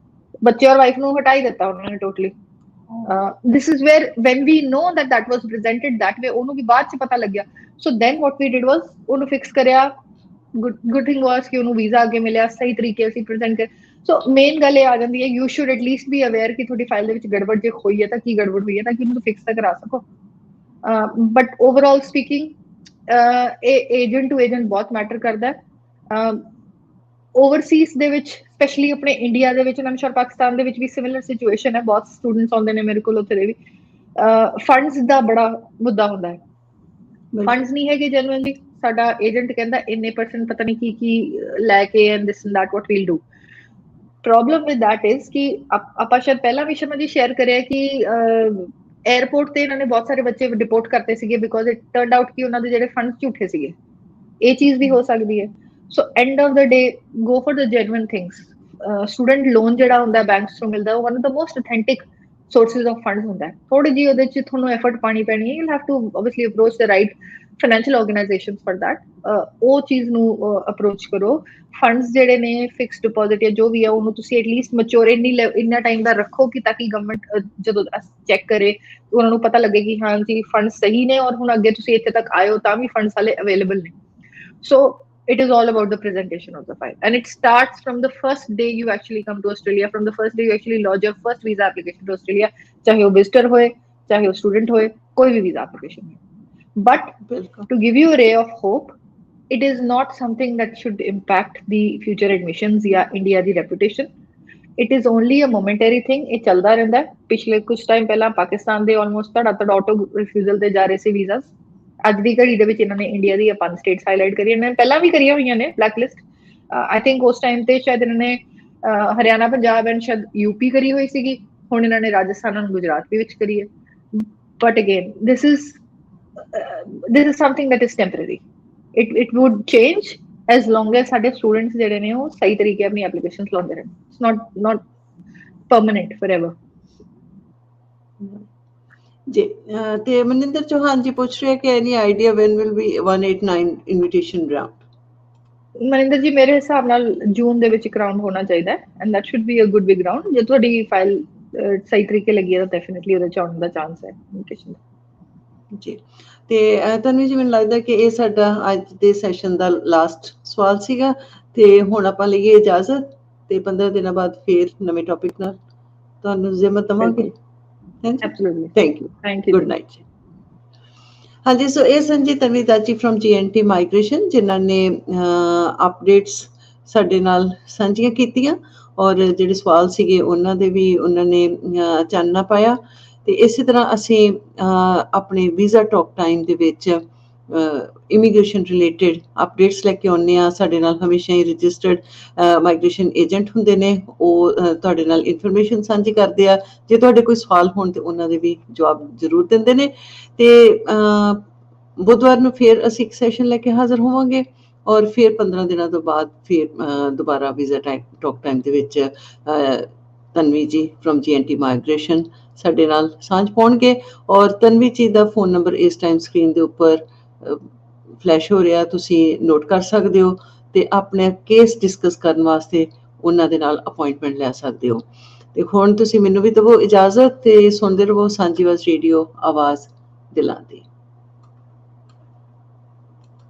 ਬੱਚੇ ਔਰ ਵਾਈਫ ਨੂੰ ਹਟਾ ਹੀ ਦਿੱਤਾ ਉਹਨਾਂ ਨੇ totally. this is where when we know that was presented that way, ਉਹਨੂੰ ਵੀ ਬਾਅਦ 'ਚ ਪਤਾ ਲੱਗਿਆ। so then what we did was ਉਹਨੂੰ ਫਿਕਸ ਕਰਿਆ। good thing was ਕਿ ਉਹਨੂੰ ਵੀਜ਼ਾ ਅੱਗੇ ਮਿਲਿਆ, ਸਹੀ ਤਰੀਕੇ ਅਸੀਂ ਪ੍ਰੈਜ਼ੈਂਟ ਕਰ। ਸੋ ਮੇਨ ਗੱਲ ਇਹ ਆ ਜਾਂਦੀ ਹੈ, you should at least B aware ਕਿ ਤੁਹਾਡੀ ਫਾਈਲ ਦੇ ਵਿੱਚ ਗੜਬੜ ਜੇ ਹੋਈ ਹੈ ਤਾਂ ਕੀ ਗੜਬੜ ਹੋਈ ਹੈ, ਤਾਂ ਕਿ ਉਹਨੂੰ ਫਿਕਸ ਤਾਂ ਕਰਾ ਸਕੋ। ਬਟ ਓਵਰਆਲ ਸਪੀਕਿੰਗ ਇਹ ਏਜੰਟ ਟੂ ਏਜੰਟ ਬਹੁਤ ਮੈਟਰ ਕਰਦਾ ਹੈ। ਓਵਰਸੀਜ਼ ਦੇ ਵਿੱਚ ਸਪੈਸ਼ਲੀ ਆਪਣੇ ਇੰਡੀਆ ਦੇ ਵਿੱਚ, ਮੈਂ ਸ਼ੋਰ ਪਾਕਿਸਤਾਨ ਦੇ ਵਿੱਚ ਵੀ ਸਿਮਿਲਰ ਸਿਚੁਏਸ਼ਨ ਹੈ, ਬਹੁਤ ਸਟੂਡੈਂਟਸ ਆਉਂਦੇ ਨੇ ਮੇਰੇ ਕੋਲ ਉੱਥੇ ਦੇ ਵੀ। ਫੰਡਸ ਦਾ ਬੜਾ ਮੁੱਦਾ ਹੁੰਦਾ ਹੈ, ਫੰਡਸ ਨਹੀਂ ਹੈਗੇ ਜੈਨੂਇਨਲੀ। ਸਾਡਾ ਏਜੰਟ ਕਹਿੰਦਾ ਇੰਨੇ % ਪਤਾ ਨਹੀਂ ਕੀ ਲੈ ਕੇ and this and that what we'll do. Problem with that is ਕਿ ਆਪਾਂ ਸ਼ਾਇਦ ਪਹਿਲਾਂ ਵੀ ਸ਼ਰਮਾ ਜੀ ਸ਼ੇਅਰ ਕਰਿਆ ਕਿ 에ਅਰਪੋਰਟ ਤੇ ਇਹਨਾਂ ਨੇ ਬਹੁਤ ਸਾਰੇ ਬੱਚੇ ਡਿਪੋਰਟ ਕਰਤੇ ਸੀਗੇ ਬਿਕੋਜ਼ ਇਟ ਟਰਨਡ ਆਊਟ ਕਿ ਉਹਨਾਂ ਦੇ ਜਿਹੜੇ ਫੰਡ ਝੂਠੇ ਸੀਗੇ। ਇਹ ਚੀਜ਼ ਵੀ ਹੋ ਸਕਦੀ ਹੈ। So end of the day go for the genuine things. Student loan ਜਿਹੜਾ ਹੁੰਦਾ ਬੈਂਕਸ ਤੋਂ ਮਿਲਦਾ, ਉਹ one of the most authentic sources of funds ਹੁੰਦਾ ਹੈ। ਥੋੜੀ ਜਿਹੀ ਉਹਦੇ 'ਚ ਤੁਹਾਨੂੰ ਐਫਰਟ ਪਾਣੀ ਪੈਣੀ ਹੈ। You have to obviously approach the right financial organisations for that ਉਹ ਚੀਜ਼ ਨੂੰ ਅਪਰੋਚ ਕਰੋ। ਫੰਡਸ ਜਿਹੜੇ ਨੇ ਫਿਕਸ ਡਿਪੋਜ਼ਿਟ ਜਾਂ ਜੋ ਵੀ ਹੈ ਉਹਨੂੰ ਤੁਸੀਂ ਐਟਲੀਸਟ ਮੈਚੁਰ ਇੰਨਾ ਟਾਈਮ ਦਾ ਰੱਖੋ ਕਿ ਤਾਂ ਕਿ ਗਵਰਨਮੈਂਟ ਜਦੋਂ ਚੈੱਕ ਕਰੇ ਉਹਨਾਂ ਨੂੰ ਪਤਾ ਲੱਗੇ ਕਿ ਹਾਂ ਜੀ ਫੰਡ ਸਹੀ ਨੇ ਔਰ ਹੁਣ ਅੱਗੇ ਤੁਸੀਂ ਇੱਥੇ ਤੱਕ ਆਏ ਹੋ ਤਾਂ ਵੀ ਫੰਡਸ ਹਾਲੇ ਅਵੇਲੇਬਲ ਨੇ। So it is all about the presentation of the file, and it starts from the first day you actually come to Australia, from the first day you actually lodge your first visa application to Australia, चाहे वो visitor होए, चाहे वो student होए, कोई भी visa application हो। But to give you a ray of hope, it is not something that should impact the future admissions या India the reputation. It is only a momentary thing, ਇਹ ਚੱਲਦਾ ਰਹਿੰਦਾ ਹੈ। ਪਿਛਲੇ ਕੁਝ ਟਾਈਮ ਪਹਿਲਾਂ ਪਾਕਿਸਤਾਨ ਦੇ ਆਲਮੋਸਟ ਧੜਾਧੜ ਆਟੋ ਰਿਫਿਊਜ਼ਲ ਤੇ ਜਾ ਰਹੇ ਸੀ ਵੀਜ਼ਾਸ। ਅੱਜ ਦੀ ਘੜੀ ਦੇ ਵਿੱਚ ਇਹਨਾਂ ਨੇ ਇੰਡੀਆ ਦੀ 5 ਸਟੇਟਸ ਹਾਈਲਾਈਟ ਕਰੀ, ਇਹਨਾਂ ਨੇ ਪਹਿਲਾਂ ਵੀ ਕਰੀਆਂ ਹੋਈਆਂ ਨੇ ਬਲੈਕ ਲਿਸਟ। ਆਈ ਥਿੰਕ ਉਸ ਟਾਈਮ ਤੇ ਸ਼ਾਇਦ ਇਹਨਾਂ ਨੇ ਹਰਿਆਣਾ, ਪੰਜਾਬ ਐਂਡ ਸ਼ਾਇਦ ਯੂਪੀ ਕਰੀ ਹੋਈ ਸੀਗੀ। ਹੁਣ ਇਹਨਾਂ ਨੇ ਰਾਜਸਥਾਨ ਔਰ ਗੁਜਰਾਤ ਦੇ ਵਿੱਚ ਕਰੀ ਹੈ। But again this is something that is temporary. It wood change as long as ਸਾਡੇ ਸਟੂਡੈਂਟਸ ਜਿਹੜੇ ਨੇ ਉਹ ਸਹੀ ਤਰੀਕੇ ਆਪਣੀ ਐਪਲੀਕੇਸ਼ਨਸ ਲਾਉਂਦੇ ਰਹਿਣ। It's not permanent forever. ਜੀ ਤੇ ਮਨਿੰਦਰ ਚੌਹਾਨ ਜੀ ਪੁੱਛ ਰਹੇ ਕਿ any idea when will be 189 invitation round? Maninder ji ਮੇਰੇ ਹਿਸਾਬ ਨਾਲ ਜੂਨ ਦੇ ਵਿੱਚ ਇੱਕ ਰਾਉਂਡ ਹੋਣਾ ਚਾਹੀਦਾ ਹੈ and that should be a good big round. ਜੇ ਤੁਹਾਡੀ ਫਾਈਲ ਸਹੀ ਤਰੀਕੇ ਲੱਗੀ ਹੈ ਤਾਂ ਡੈਫੀਨਿਟਲੀ ਉਹਦੇ ਚ ਆਉਣ ਦਾ ਚਾਂਸ ਹੈ ਇਨਵੀਟੇਸ਼ਨ ਦਾ। ਜੀ ਤੇ ਤਨਵੀ ਜੀ ਮੈਨੂੰ ਲੱਗਦਾ ਕਿ ਇਹ ਸਾਡਾ ਅੱਜ ਦੇ ਸੈਸ਼ਨ ਦਾ ਲਾਸਟ ਸਵਾਲ ਸੀਗਾ ਤੇ ਹੁਣ ਆਪਾਂ ਲਈਏ ਇਜਾਜ਼ਤ ਤੇ 15 ਦਿਨਾਂ ਬਾਅਦ ਫੇਰ ਨਵੇਂ ਟੌਪਿਕ ਨਾਲ ਤੁਹਾਨੂੰ ਜ਼ਿੰਮਤ ਦਵਾਂਗੇ। Absolutely. Thank you. Thank you. Good night. ਹਾਂਜੀ ਸੋ ਇਹ ਸੰਜੀ ਤਨਵੀ ਦੱਤ ਜੀ ਫਰੋਮ GNT ਮਾਈਗ੍ਰੇਸ਼ਨ ਜਿਨ੍ਹਾਂ ਨੇ ਅਪਡੇਟਸ ਸਾਡੇ ਨਾਲ ਸਾਂਝੀਆਂ ਕੀਤੀਆਂ ਔਰ ਜਿਹੜੇ ਸਵਾਲ ਸੀਗੇ ਉਹਨਾਂ ਦੇ ਵੀ ਉਹਨਾਂ ਨੇ ਚਾਨਣਾ ਪਾਇਆ। ਤੇ ਇਸੇ ਤਰ੍ਹਾਂ ਅਸੀਂ ਆਪਣੇ ਵੀਜ਼ਾ ਟਾਕ ਟਾਈਮ ਦੇ ਵਿੱਚ ਇਮੀਗ੍ਰੇਸ਼ਨ ਰਿਲੇਟਿਡ ਅਪਡੇਟਸ ਲੈ ਕੇ ਆਉਂਦੇ ਹਾਂ। ਸਾਡੇ ਨਾਲ ਹਮੇਸ਼ਾ ਹੀ ਰਜਿਸਟਰਡ ਮਾਈਗ੍ਰੇਸ਼ਨ ਏਜੰਟ ਹੁੰਦੇ ਨੇ, ਉਹ ਤੁਹਾਡੇ ਨਾਲ ਇਨਫੋਰਮੇਸ਼ਨ ਸਾਂਝੀ ਕਰਦੇ ਆ। ਜੇ ਤੁਹਾਡੇ ਕੋਈ ਸਵਾਲ ਹੋਣ ਤੇ ਉਹਨਾਂ ਦੇ ਵੀ ਜਵਾਬ ਜ਼ਰੂਰ ਦਿੰਦੇ ਨੇ। ਤੇ ਬੁੱਧਵਾਰ ਨੂੰ ਫਿਰ ਅਸੀਂ ਇੱਕ ਸੈਸ਼ਨ ਲੈ ਕੇ ਹਾਜ਼ਰ ਹੋਵਾਂਗੇ ਔਰ ਫਿਰ 15 ਦਿਨਾਂ ਤੋਂ ਬਾਅਦ ਫਿਰ ਦੁਬਾਰਾ ਵੀਜ਼ਾ ਟਾਕ ਟਾਈਮ ਦੇ ਵਿੱਚ ਤਨਵੀ ਜੀ ਫਰੋਮ GNT ਮਾਈਗ੍ਰੇਸ਼ਨ ਸਾਡੇ ਨਾਲ ਸਾਂਝ ਪਾਉਣਗੇ। ਔਰ ਤਨਵੀ ਜੀ ਦਾ ਫੋਨ ਨੰਬਰ ਇਸ ਟਾਈਮ ਸਕਰੀਨ ਦੇ ਉੱਪਰ ਫਲੈਸ਼ ਹੋ ਰਿਹਾ, ਤੁਸੀਂ ਨੋਟ ਕਰ ਸਕਦੇ ਹੋ ਤੇ ਆਪਣੇ ਕੇਸ ਡਿਸਕਸ ਕਰਨ ਵਾਸਤੇ ਉਹਨਾਂ ਦੇ ਨਾਲ ਅਪੁਆਇੰਟਮੈਂਟ ਲੈ ਸਕਦੇ ਹੋ। ਤੇ ਹੁਣ ਤੁਸੀਂ ਮੈਨੂੰ ਵੀ ਦਿਓ ਇਜਾਜ਼ਤ ਤੇ ਸੁਣਦੇ ਰਹੋ ਸਾਂਝੀਵਾਸ ਰੇਡੀਓ, ਆਵਾਜ਼ ਦਿਲਾਂ ਦੀ।